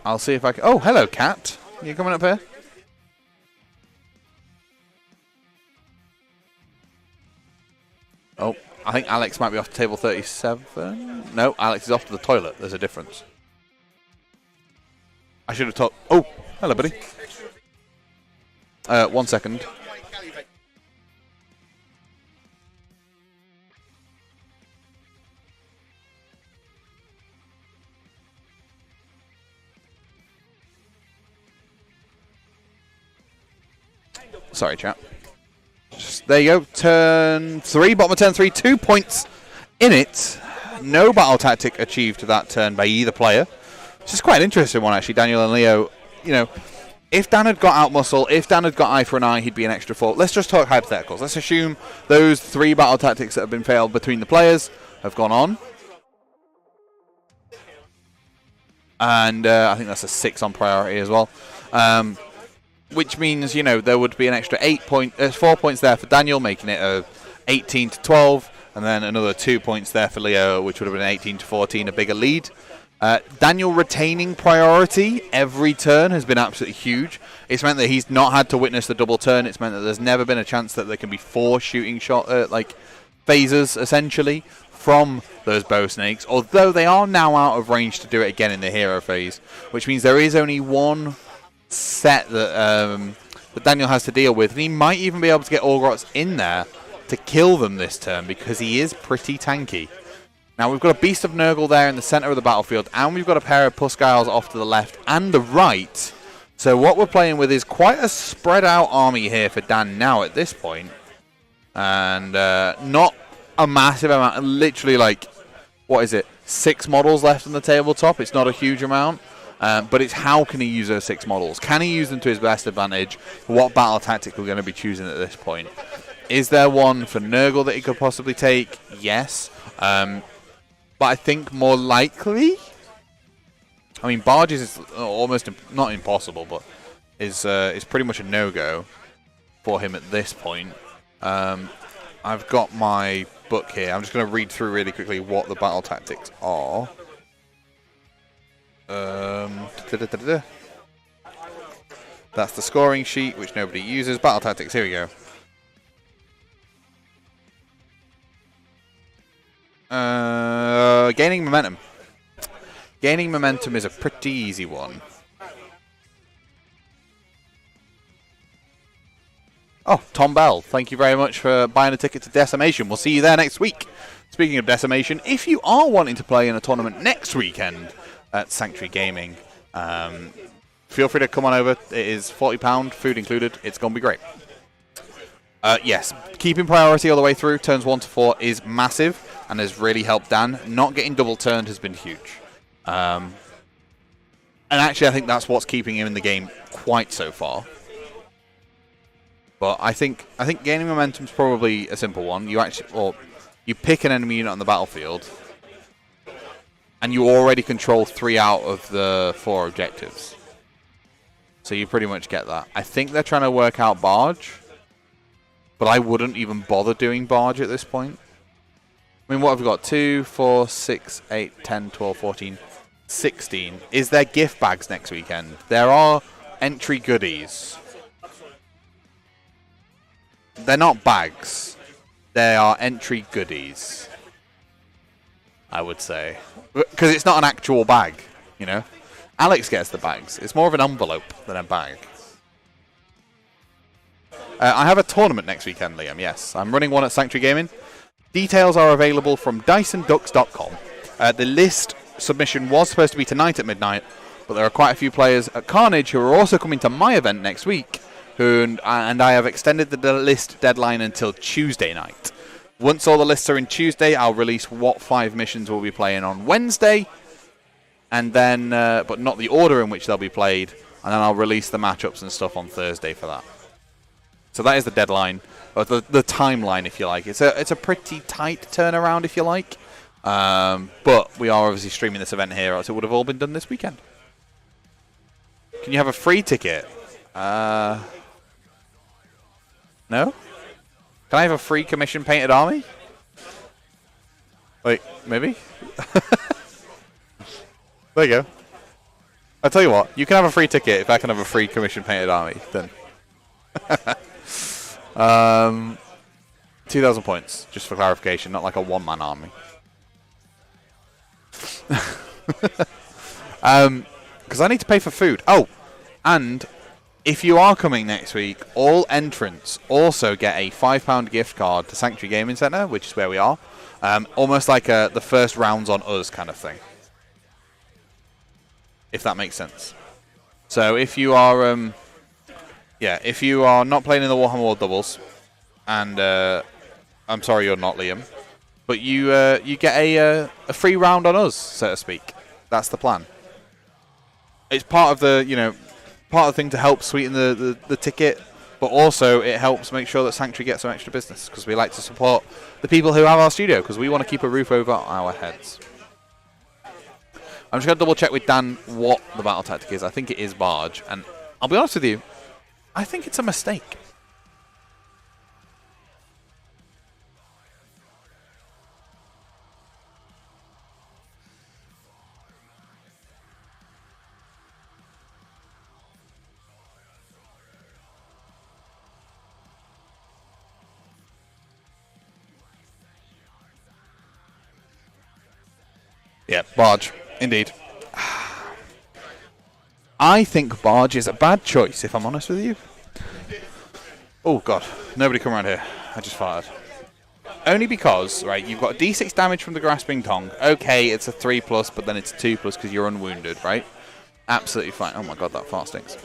I'll see if I can... Oh, hello, cat. You coming up here? Oh, I think Alex might be off to table 37. No, Alex is off to the toilet. There's a difference. I should have talked... Oh, hello, buddy. 1 second. Sorry, chap. There you go. Turn 3, bottom of turn 3, 2 points in it. No battle tactic achieved that turn by either player. This is quite an interesting one, actually, Daniel and Leo. You know, if Dan had got out muscle, if Dan had got eye for an eye, he'd be an extra 4. Let's just talk hypotheticals. Let's assume those 3 battle tactics that have been failed between the players have gone on. And I think that's a 6 on priority as well. Which means, you know, there would be an extra 4 points there for Daniel, making it a 18 to 12, and then another 2 points there for Leo, which would have been 18 to 14, a bigger lead. Daniel retaining priority every turn has been absolutely huge. It's meant that he's not had to witness the double turn. It's meant that there's never been a chance that there can be 4 shooting shot phasers essentially from those bow snakes. Although they are now out of range to do it again in the hero phase, which means there is only 1 set that Daniel has to deal with, and he might even be able to get Orgrots in there to kill them this turn because he is pretty tanky. Now we've got a Beast of Nurgle there in the center of the battlefield, and we've got a pair of Puskyles off to the left and the right. So what we're playing with is quite a spread out army here for Dan now at this point, and not a massive amount. Literally, what is it? 6 models left on the tabletop. It's not a huge amount. But it's how can he use those 6 models? Can he use them to his best advantage? What battle tactic we're going to be choosing at this point? Is there one for Nurgle that he could possibly take? Yes. But I think more likely... I mean, Barges is almost not impossible, but is pretty much a no-go for him at this point. I've got my book here. I'm just going to read through really quickly what the battle tactics are. That's the scoring sheet, which nobody uses. Battle tactics, here we go. Gaining momentum. Gaining momentum is a pretty easy one. Oh, Tom Bell, thank you very much for buying a ticket to Decimation. We'll see you there next week. Speaking of Decimation, if you are wanting to play in a tournament next weekend at Sanctuary Gaming, feel free to come on over. It is £40, food included. It's going to be great. Yes, keeping priority all the way through turns 1 to 4 is massive and has really helped Dan. Not getting double turned has been huge. And actually, I think that's what's keeping him in the game quite so far. But I think gaining momentum is probably a simple one. You pick an enemy unit on the battlefield, and you already control 3 out of the 4 objectives. So you pretty much get that. I think they're trying to work out Barge, but I wouldn't even bother doing Barge at this point. I mean, what have we got? 2, 4, 6, 8, 10, 12, 14, 16. Is there gift bags next weekend? There are entry goodies. They're not bags. They are entry goodies, I would say. Because it's not an actual bag, you know? Alex gets the bags. It's more of an envelope than a bag. I have a tournament next weekend, Liam, yes. I'm running one at Sanctuary Gaming. Details are available from DysonDucks.com. The list submission was supposed to be tonight at midnight, but there are quite a few players at Carnage who are also coming to my event next week. And I have extended the list deadline until Tuesday night. Once all the lists are in Tuesday, I'll release what 5 missions we'll be playing on Wednesday, and then, but not the order in which they'll be played, and then I'll release the matchups and stuff on Thursday for that. So that is the deadline, or the timeline, if you like. It's a pretty tight turnaround, if you like, but we are obviously streaming this event here, else it would have all been done this weekend. Can you have a free ticket? No? Can I have a free commission painted army? Wait, maybe? There you go. I'll tell you what, you can have a free ticket if I can have a free commission painted army, then. 2,000 points, just for clarification, not like a one-man army. Because I need to pay for food. Oh, and if you are coming next week, all entrants also get a £5 gift card to Sanctuary Gaming Centre, which is where we are. Almost like the first rounds on us kind of thing. If that makes sense. So if you are, if you are not playing in the Warhammer World Doubles, and I'm sorry you're not, Liam, but you get a free round on us, so to speak. That's the plan. It's part of the thing to help sweeten the ticket, but also it helps make sure that Sanctuary gets some extra business, because we like to support the people who have our studio, because we want to keep a roof over our heads. I'm just going to double check with Dan what the battle tactic is. I think it is Barge, and I'll be honest with you, I think it's a mistake. Yeah, Barge, indeed. I think Barge is a bad choice, if I'm honest with you. Oh, God. Nobody come around here. I just fired. Only because, right, you've got D6 damage from the Grasping Tongue. Okay, it's a 3+, but then it's a 2+ because you're unwounded, right? Absolutely fine. Oh, my God, that fart stinks.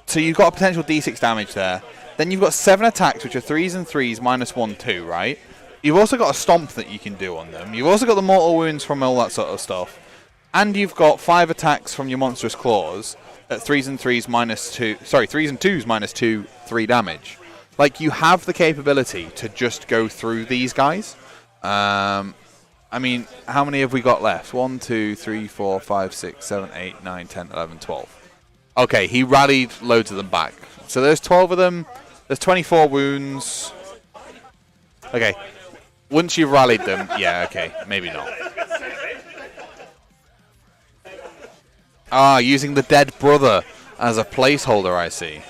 So you've got a potential D6 damage there. Then you've got 7 attacks, which are 3s and 3s, -1/2, right? You've also got a stomp that you can do on them. You've also got the mortal wounds from all that sort of stuff. And you've got 5 attacks from your monstrous claws at 3s and 3s -2. Sorry, 3s and 2s -2, 3 damage. Like, you have the capability to just go through these guys. I mean, how many have we got left? 1, 2, 3, 4, 5, 6, 7, 8, 9, 10, 11, 12. Okay, he rallied loads of them back. So there's 12 of them. There's 24 wounds. Okay. Once you've rallied them, yeah, okay. Maybe not. Ah, using the dead brother as a placeholder, I see.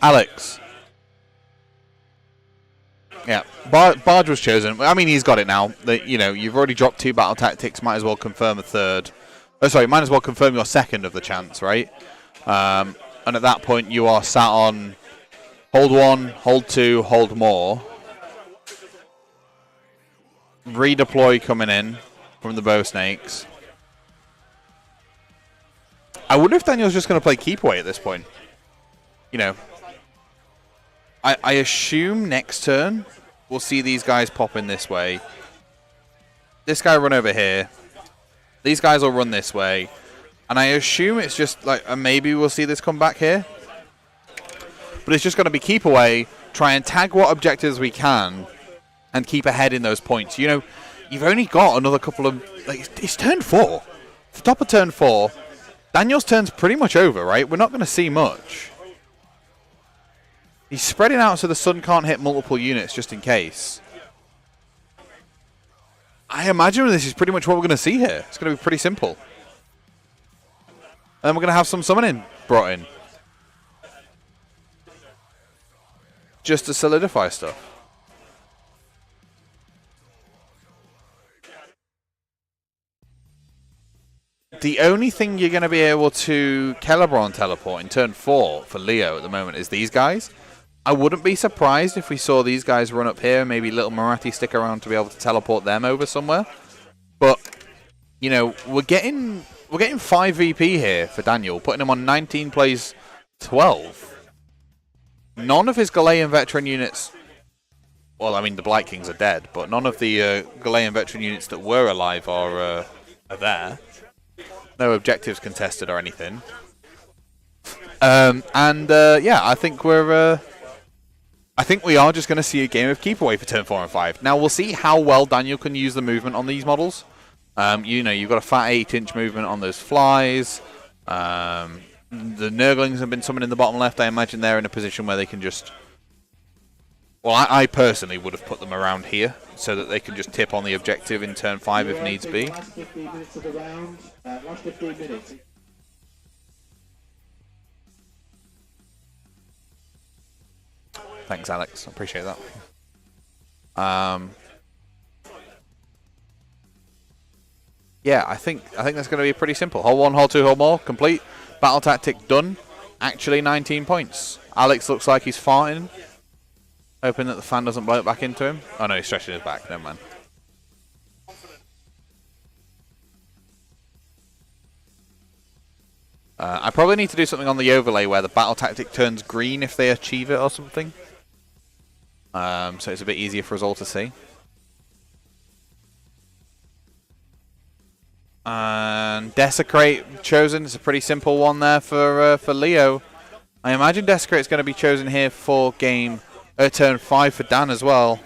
Alex. Yeah, Barge was chosen. I mean, he's got it now. You've already dropped 2 battle tactics. Might as well confirm a third. Oh, sorry, might as well confirm your second of the chance, right? And at that point, you are sat on hold 1, hold 2, hold more. Redeploy coming in from the bow snakes. I wonder if Daniel's just going to play keep away at this point. I assume next turn we'll see these guys pop in this way. This guy run over here. These guys will run this way. And I assume it's just like maybe we'll see this come back here. But it's just going to be keep away, try and tag what objectives we can, and keep ahead in those points. You've only got another couple of... it's turn 4. It's the top of turn 4. Daniel's turn's pretty much over, right? We're not going to see much. He's spreading out so the sun can't hit multiple units just in case. I imagine this is pretty much what we're going to see here. It's going to be pretty simple. And then we're going to have some summoning brought in. Just to solidify stuff. The only thing you're going to be able to Celebron teleport in turn 4 for Leo at the moment is these guys. I wouldn't be surprised if we saw these guys run up here, maybe little Marathi stick around to be able to teleport them over somewhere. But, we're getting 5 VP here for Daniel, putting him on 19 plays 12. None of his Galayan veteran units... Well, I mean, the Blight Kings are dead, but none of the Galayan veteran units that were alive are there. No objectives contested or anything. Yeah, I think we are just going to see a game of keep away for turn 4 and 5. Now we'll see how well Daniel can use the movement on these models. You've got a fat 8-inch movement on those flies. The Nurglings have been summoned in the bottom left. I imagine they're in a position where they can just... Well, I personally would have put them around here so that they can just tip on the objective in turn 5 if needs be. Last 15 minutes of the round. Last 15 minutes. Thanks, Alex. I appreciate that. Yeah, I think that's going to be pretty simple. Hold 1, hold 2, hold more. Complete. Battle tactic done. Actually, 19 points. Alex looks like he's farting. Hoping that the fan doesn't blow it back into him. Oh no, he's stretching his back. Never mind. I probably need to do something on the overlay where the battle tactic turns green if they achieve it or something. So it's a bit easier for us all to see. And Desecrate chosen. It's a pretty simple one there for Leo. I imagine Desecrate's going to be chosen here for turn 5 for Dan as well.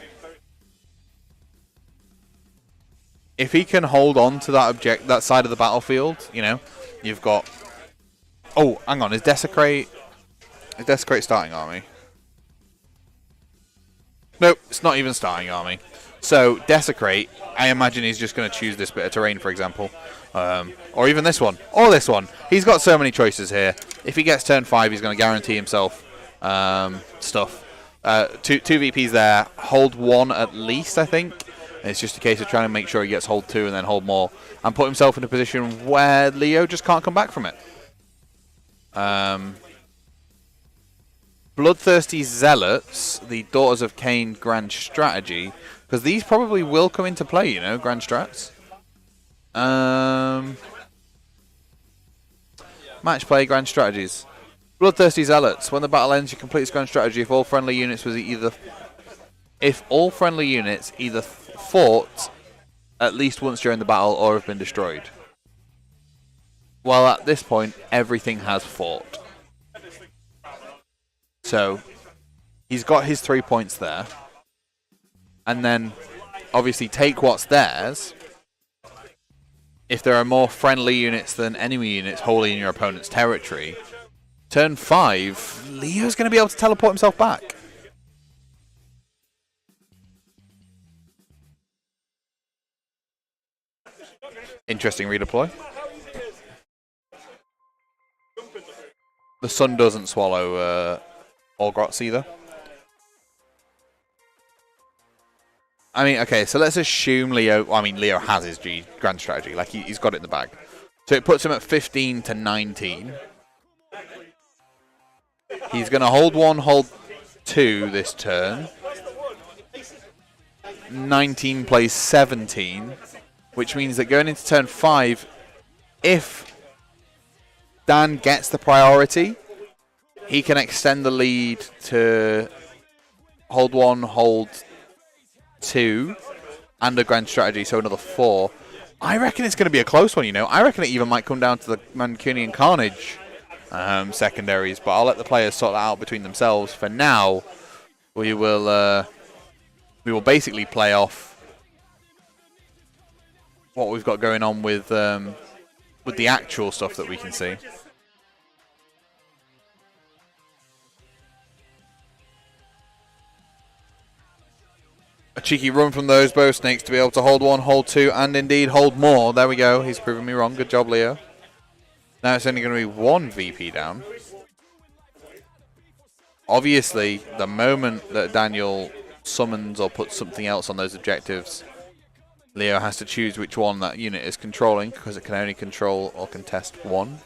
If he can hold on to that side of the battlefield, you've got... Oh, hang on. Is Desecrate starting army? Nope, it's not even starting army. So, Desecrate, I imagine he's just going to choose this bit of terrain, for example. Or even this one. Or this one. He's got so many choices here. If he gets turn 5, he's going to guarantee himself stuff. Two VPs there. Hold 1 at least, I think. It's just a case of trying to make sure he gets hold 2 and then hold more. And put himself in a position where Leo just can't come back from it. Bloodthirsty Zealots, the Daughters of Khaine Grand Strategy. Because these probably will come into play, Grand Strats. Match play, Grand Strategies. Bloodthirsty Zealots. When the battle ends, you complete this grand strategy if all friendly units either fought at least once during the battle or have been destroyed. Well, at this point, everything has fought. So, he's got his 3 points there. And then, obviously, take what's theirs. If there are more friendly units than enemy units wholly in your opponent's territory... Turn 5, Leo's going to be able to teleport himself back. Interesting redeploy. The sun doesn't swallow or Grots either. I mean, okay, so let's assume Leo... I mean, Leo has his grand strategy. Like, he's got it in the bag. So it puts him at 15 to 19. He's going to hold 1, hold 2 this turn. 19 plays 17, which means that going into turn 5, if Dan gets the priority, he can extend the lead to hold 1, hold 2, and a grand strategy, so another 4. I reckon it's going to be a close one, you know. I reckon it even might come down to the Mancunian Carnage secondaries, but I'll let the players sort that out between themselves. For now, we will basically play off what we've got going on with the actual stuff that we can see. A cheeky run from those bow snakes to be able to hold 1, hold 2, and indeed hold more. There we go. He's proven me wrong. Good job, Leo. Now it's only going to be 1 VP down. Obviously, the moment that Daniel summons or puts something else on those objectives, Leo has to choose which one that unit is controlling, because it can only control or contest 1.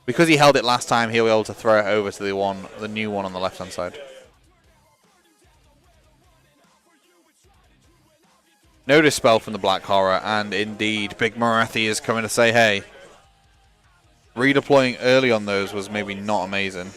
Because he held it last time, he'll be able to throw it over to the new one on the left-hand side. No Dispel from the Black Horror, and indeed, Big Marathi is coming to say, hey, redeploying early on those was maybe not amazing.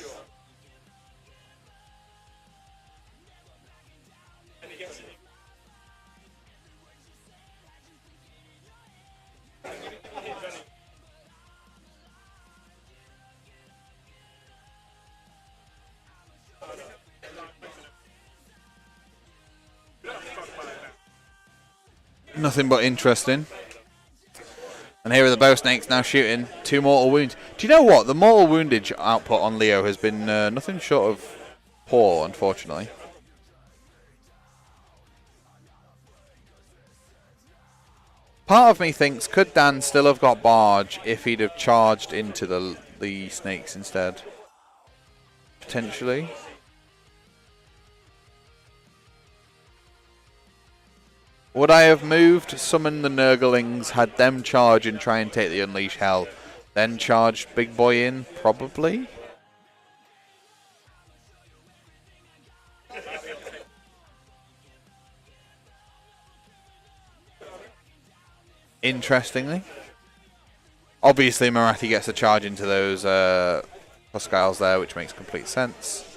Nothing but interesting. And here are the bow snakes now shooting 2 mortal wounds. Do you know what? The mortal woundage output on Leo has been nothing short of poor, unfortunately. Part of me thinks, could Dan still have got barge if he'd have charged into the snakes instead? Potentially. Would I have moved, summoned the Nurglings, had them charge and try and take the Unleash Hell, then charged Big Boy in? Probably. Interestingly. Obviously, Marathi gets a charge into those Hostiles there, which makes complete sense.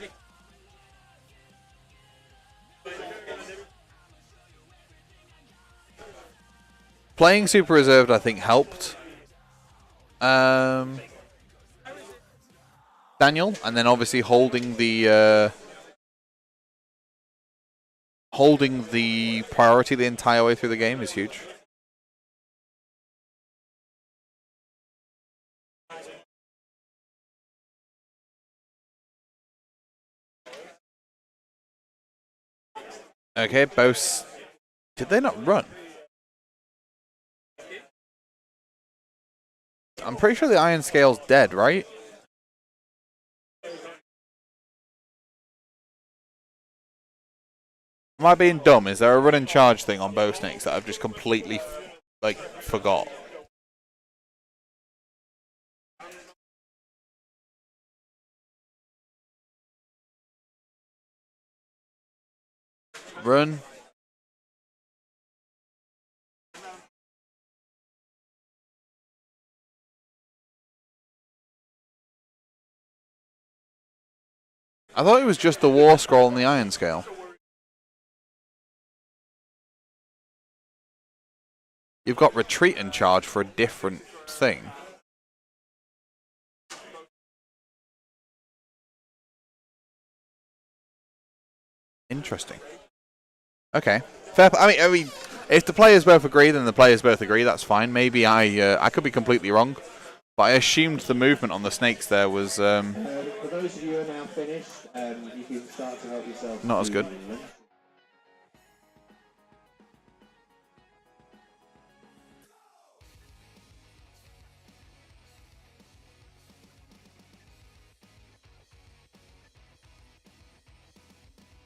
Playing super reserved, I think, helped Daniel, and then obviously holding the priority the entire way through the game is huge. Okay, both. Did they not run? I'm pretty sure the Iron Scale's dead, right? Am I being dumb? Is there a run and charge thing on bow snakes that I've just completely, forgot? Run. I thought it was just the War Scroll and the Iron Scale. You've got retreat and charge for a different thing. Interesting. Okay. Fair. I mean, if the players both agree, then the players both agree. That's fine. Maybe I could be completely wrong, but I assumed the movement on the snakes there was For those of you who are now finished, you can start to help yourself. not as good.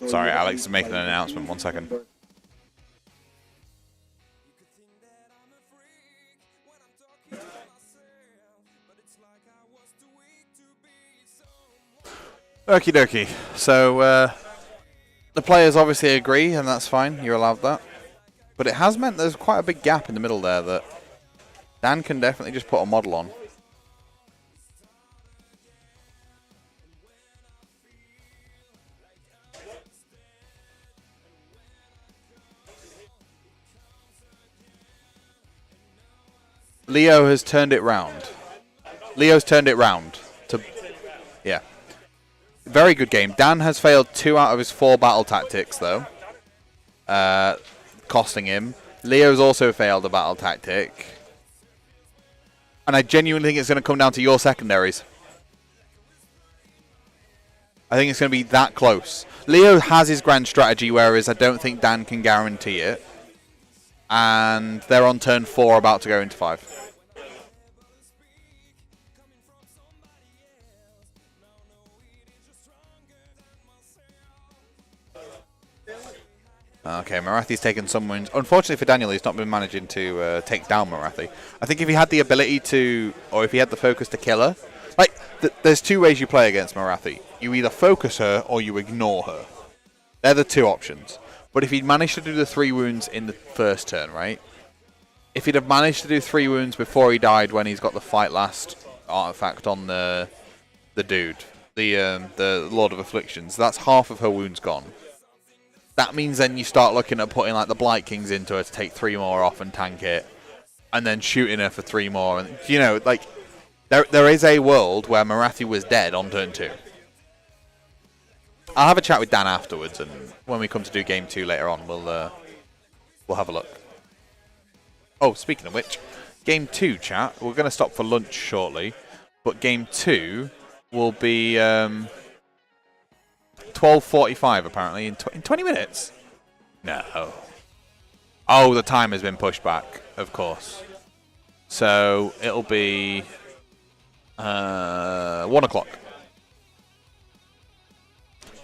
Sorry, Alex is making an announcement. 1 second. Okie dokie. So, the players obviously agree, and that's fine. You're allowed that. But it has meant there's quite a big gap in the middle there that Dan can definitely just put a model on. Leo has turned it round. Leo's turned it round. Yeah. Very good game. Dan has failed 2 out of his 4 battle tactics, though. Costing him. Leo's also failed a battle tactic. And I genuinely think it's going to come down to your secondaries. I think it's going to be that close. Leo has his grand strategy, whereas I don't think Dan can guarantee it. And they're on turn 4, about to go into 5. Okay, Marathi's taken some wins. Unfortunately for Daniel, he's not been managing to take down Marathi. I think if he had the ability to, or if he had the focus to kill her, like, there's 2 ways you play against Marathi. You either focus her or you ignore her. They're the 2 options. But if he'd managed to do the 3 wounds in the first turn, right? If he'd have managed to do 3 wounds before he died when he's got the fight last artifact on the dude, the Lord of Afflictions, that's half of her wounds gone. That means then you start looking at putting like the Blight Kings into her to take 3 more off and tank it, and then shooting her for 3 more. And you know, like there is a world where Marathi was dead on turn 2. I'll have a chat with Dan afterwards, and when we come to do game 2 later on, we'll have a look. Oh, speaking of which, game 2, chat. We're going to stop for lunch shortly, but game 2 will be 12:45 apparently in 20 minutes. No. Oh, the time has been pushed back, of course. So it'll be 1 o'clock.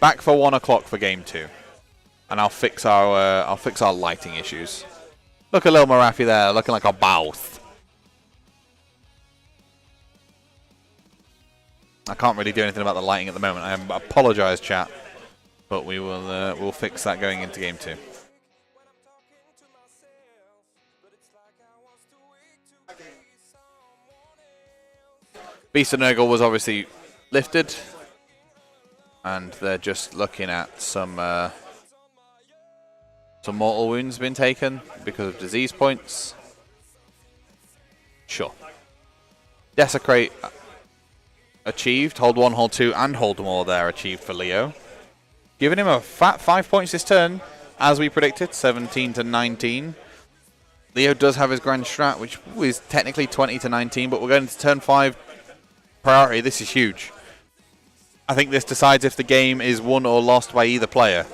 Back for 1 o'clock for game 2, and I'll fix our lighting issues. Look at little Marathi there, looking like a boss. I can't really do anything about the lighting at the moment. I apologise, chat, but we'll fix that going into game 2. Beast of Nurgle was obviously lifted, and they're just looking at some mortal wounds being taken because of disease points. Sure. Desecrate achieved. Hold 1, hold 2, and hold more there achieved for Leo. Giving him a fat 5 points this turn, as we predicted, 17 to 19. Leo does have his grand strat, which is technically 20 to 19, but we're going to turn 5 priority. This is huge. I think this decides if the game is won or lost by either player.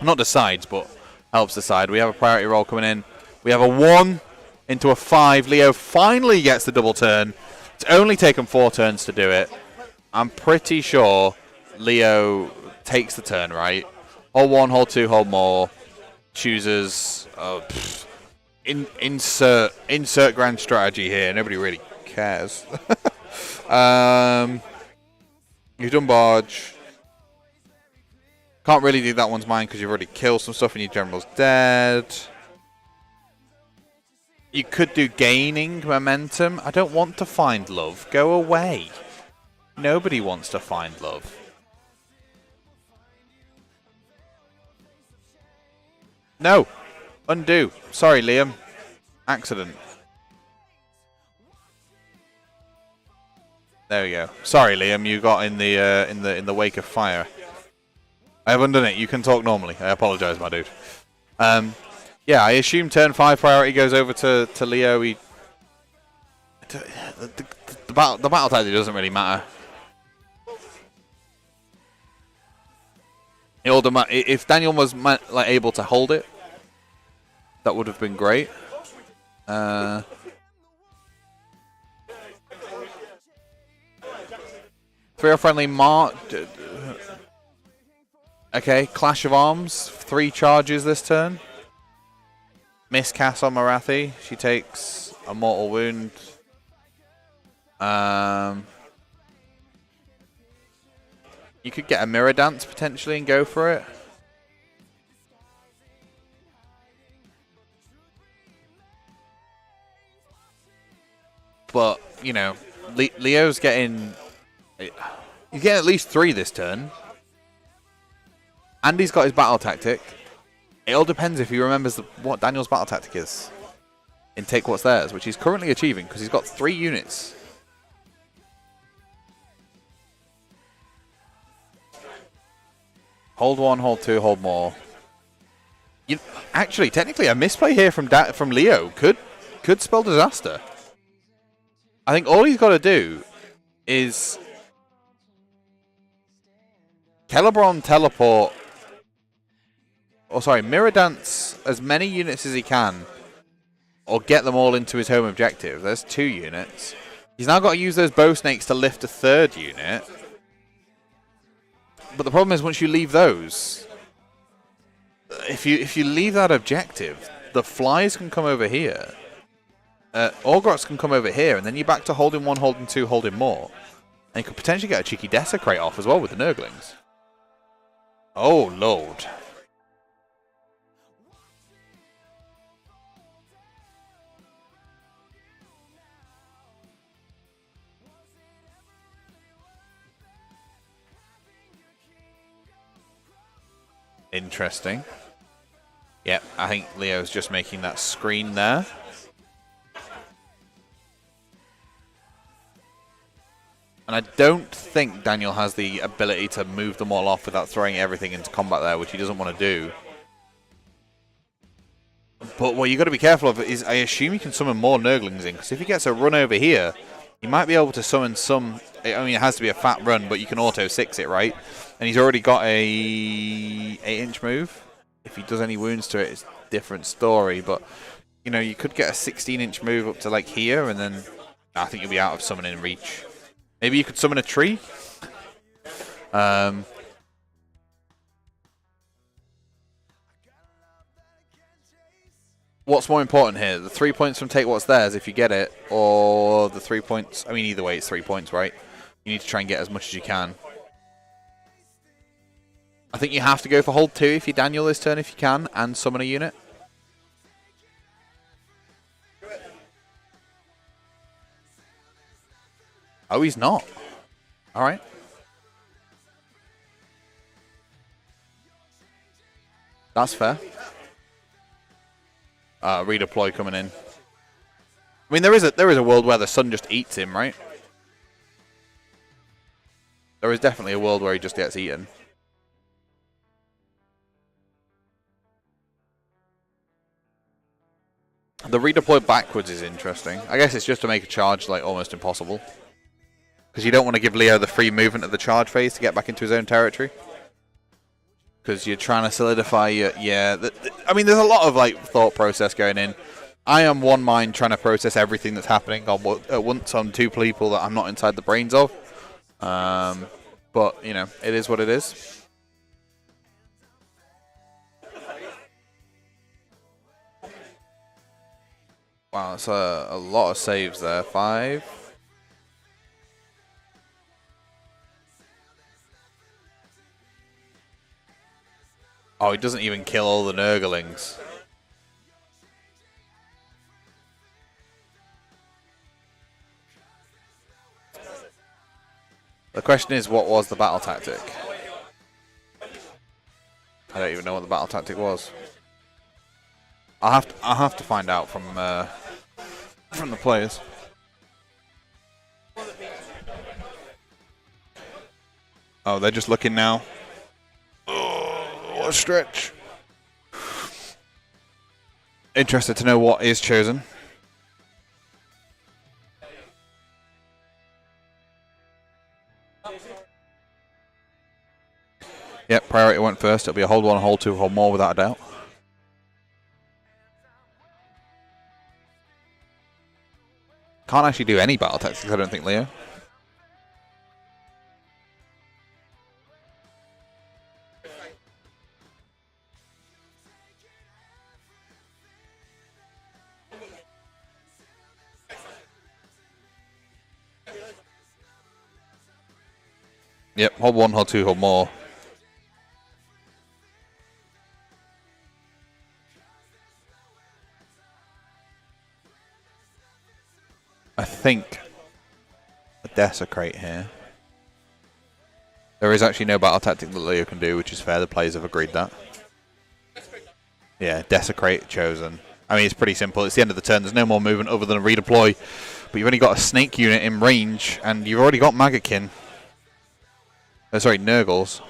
Not decides, but helps decide. We have a priority roll coming in. We have a 1 into a 5. Leo finally gets the double turn. It's only taken 4 turns to do it. I'm pretty sure Leo takes the turn, right? Hold 1, hold 2, hold more. Chooses insert grand strategy here. Nobody really cares. You've done barge. Can't really do that one's mine because you've already killed some stuff and your general's dead. You could do gaining momentum. I don't want to find love. Go away. Nobody wants to find love. No. Undo. Sorry, Liam. Accident. There we go. Sorry, Liam. You got in the wake of fire. I have undone it. You can talk normally. I apologise, my dude. Yeah, I assume turn 5 priority goes over to Leo. The battle tactic doesn't really matter. If Daniel was able to hold it, that would have been great. Three friendly mark. Okay, Clash of Arms. 3 charges this turn. Miscast on Marathi. She takes a mortal wound. You could get a Mirror Dance potentially and go for it. But, you know, Leo's getting... He's getting at least 3 this turn. And he's got his battle tactic. It all depends if he remembers what Daniel's battle tactic is in Take What's Theirs, which he's currently achieving because he's got 3 units. Hold 1, hold 2, hold more. Actually, technically, a misplay here from Leo could spell disaster. I think all he's got to do is Celebron teleport. Oh, sorry, Mirror Dance as many units as he can, or get them all into his home objective. There's 2 units. He's now got to use those bow snakes to lift a 3rd unit. But the problem is, once you leave those, if you leave that objective, the flies can come over here. Orgrots can come over here, and then you're back to holding 1, holding 2, holding more. And you could potentially get a cheeky Desecrate off as well with the Nurglings. Oh, Lord. Interesting. Yep, I think Leo's just making that screen there. And I don't think Daniel has the ability to move them all off without throwing everything into combat there, which he doesn't want to do. But what you got to be careful of is, I assume he can summon more Nurglings in, because if he gets a run over here, he might be able to summon some... I mean, it has to be a fat run, but you can auto 6 it, right? And he's already got a 8-inch move. If he does any wounds to it, it's a different story. But, you know, you could get a 16-inch move up to, like, here, and then I think you'll be out of summoning reach. Maybe you could summon a tree? What's more important here? The 3 points from Take What's Theirs if you get it, or the 3 points... I mean, either way, it's 3 points, right? You need to try and get as much as you can. I think you have to go for hold 2 if you Daniel this turn if you can, and summon a unit. Oh, he's not. Alright. That's fair. Redeploy coming in. I mean, there is a world where the sun just eats him, right? There is definitely a world where he just gets eaten. The redeploy backwards is interesting. I guess it's just to make a charge like almost impossible. Because you don't want to give Leo the free movement at the charge phase to get back into his own territory. Because you're trying to solidify your... Yeah, I mean, there's a lot of like thought process going in. I am one mind trying to process everything that's happening at once on 2 people that I'm not inside the brains of. But, you know, it is what it is. Wow, that's a lot of saves there. 5. Oh, he doesn't even kill all the Nurglings. The question is, what was the battle tactic? I don't even know what the battle tactic was. I'll have to find out from the players. Oh, they're just looking now. Oh, what a stretch. Interested to know what is chosen. Yep, priority went first. It'll be a hold 1, hold 2, hold more without a doubt. Can't actually do any battle tactics, I don't think, Leo. Yep, hold 1, hold 2, hold more. I think a desecrate here. There is actually no battle tactic that Leo can do, which is fair. The players have agreed that. Yeah, desecrate chosen. I mean, it's pretty simple. It's the end of the turn. There's no more movement other than a redeploy. But you've only got a snake unit in range, and you've already got Maggotkin. Oh, sorry, Nurgles.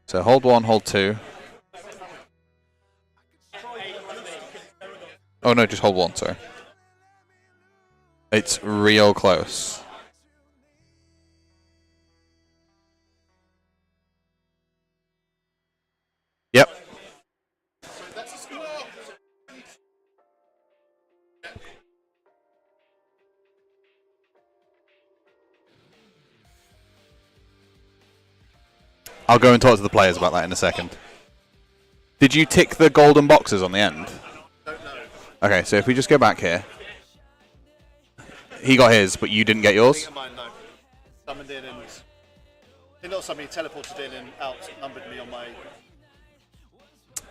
So hold 1, hold 2. Oh no, just hold 1, sorry. It's real close. Yep. I'll go and talk to the players about that in a second. Did you tick the golden boxes on the end? Don't know. Okay, so if we just go back here. He got his, but you didn't get yours? Mine, no. Summoned in and... not somebody teleported in and outnumbered me on my...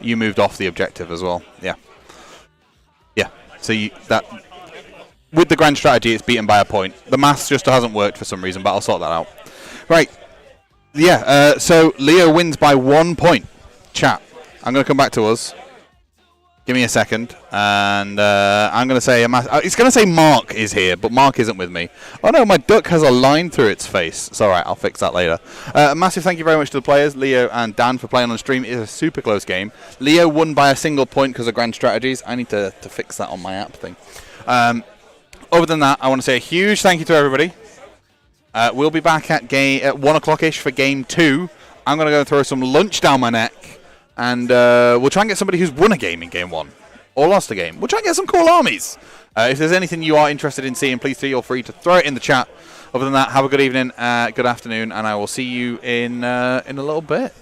You moved off the objective as well. Yeah. Yeah. So that... With the grand strategy, it's beaten by a point. The maths just hasn't worked for some reason, but I'll sort that out. Right. Yeah, so Leo wins by 1 point. Chat. I'm going to come back to us. Give me a second. And I'm going to say... It's going to say Mark is here, but Mark isn't with me. Oh no, my duck has a line through its face. It's alright, I'll fix that later. A massive thank you very much to the players, Leo and Dan, for playing on stream. It is a super close game. Leo won by a single point because of grand strategies. I need to fix that on my app thing. Other than that, I want to say a huge thank you to everybody. We'll be back at 1 o'clock-ish for Game 2. I'm going to go throw some lunch down my neck. And we'll try and get somebody who's won a game in Game 1. Or lost a game. We'll try and get some cool armies. If there's anything you are interested in seeing, please feel free to throw it in the chat. Other than that, have a good evening, good afternoon, and I will see you in a little bit.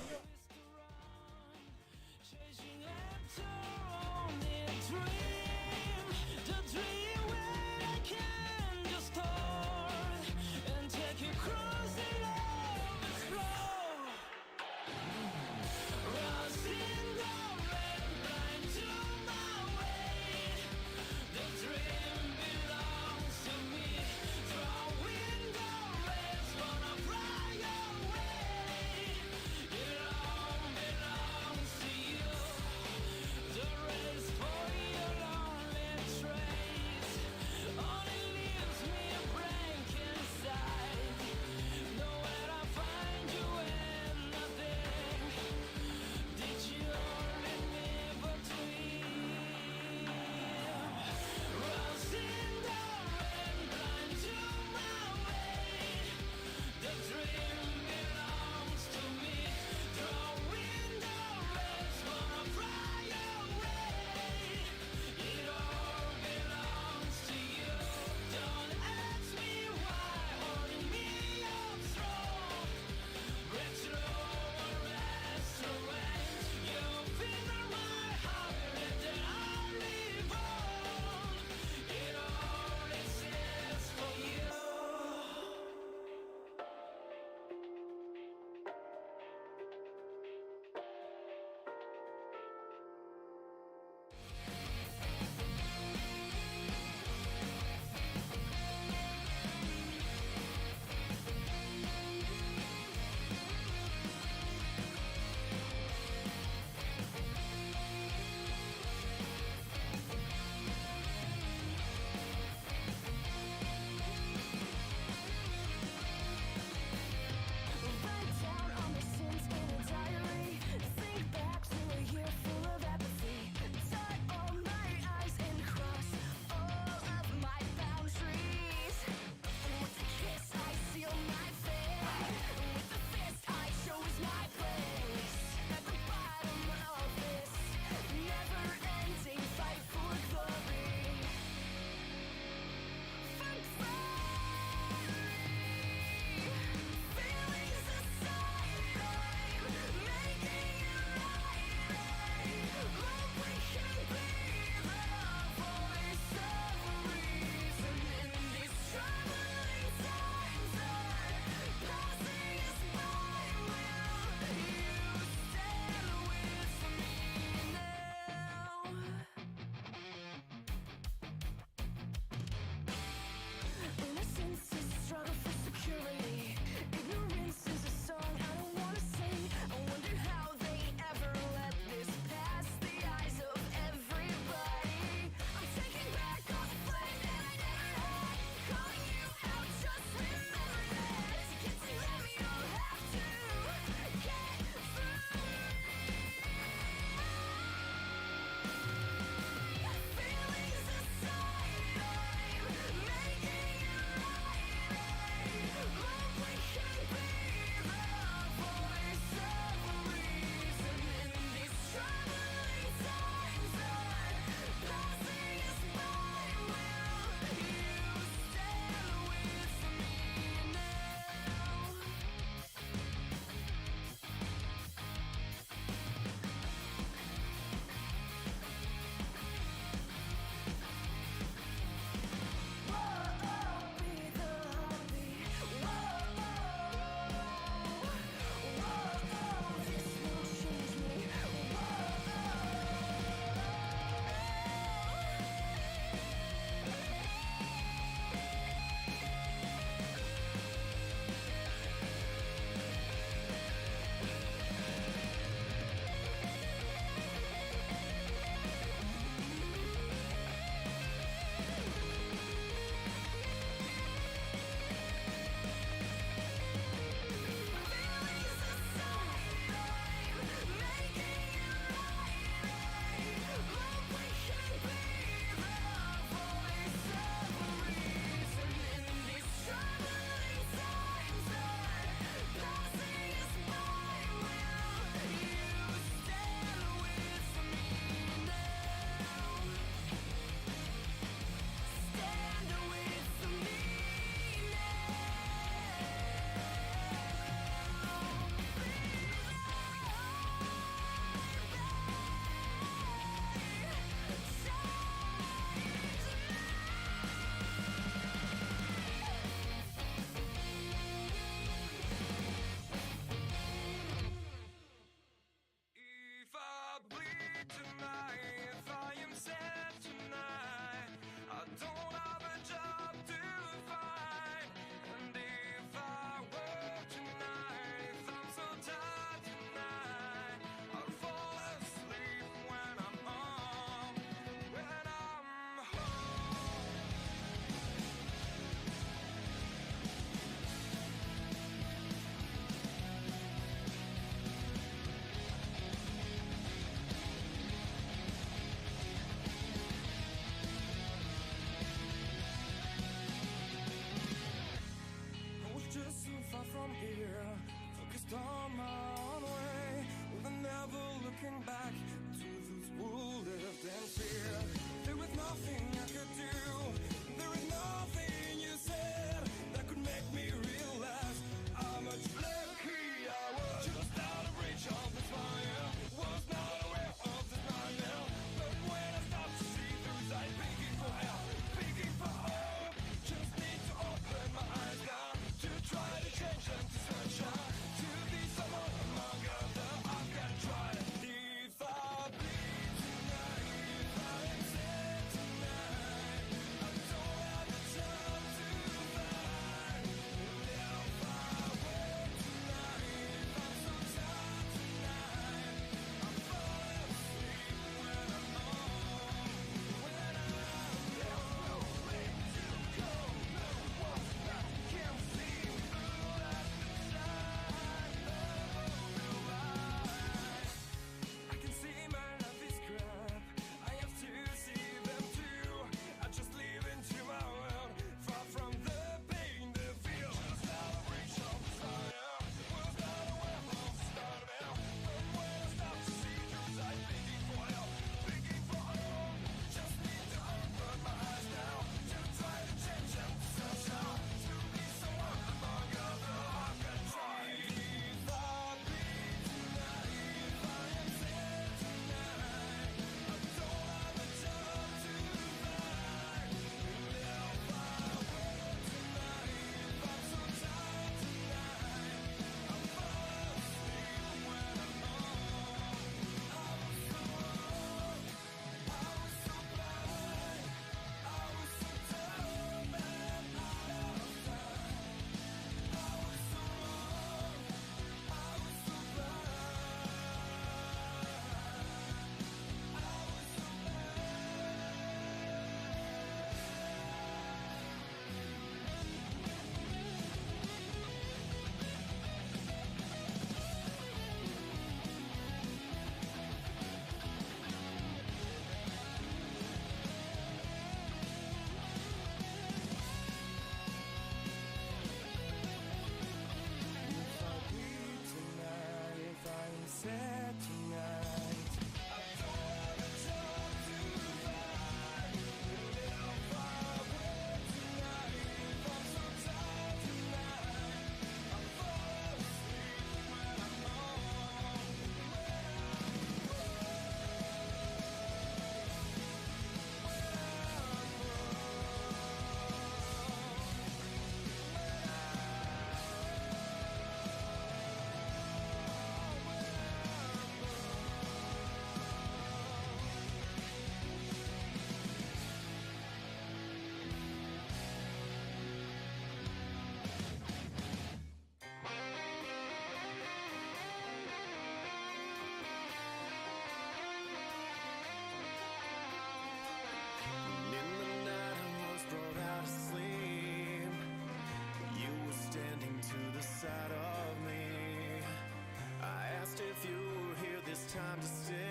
time to stay.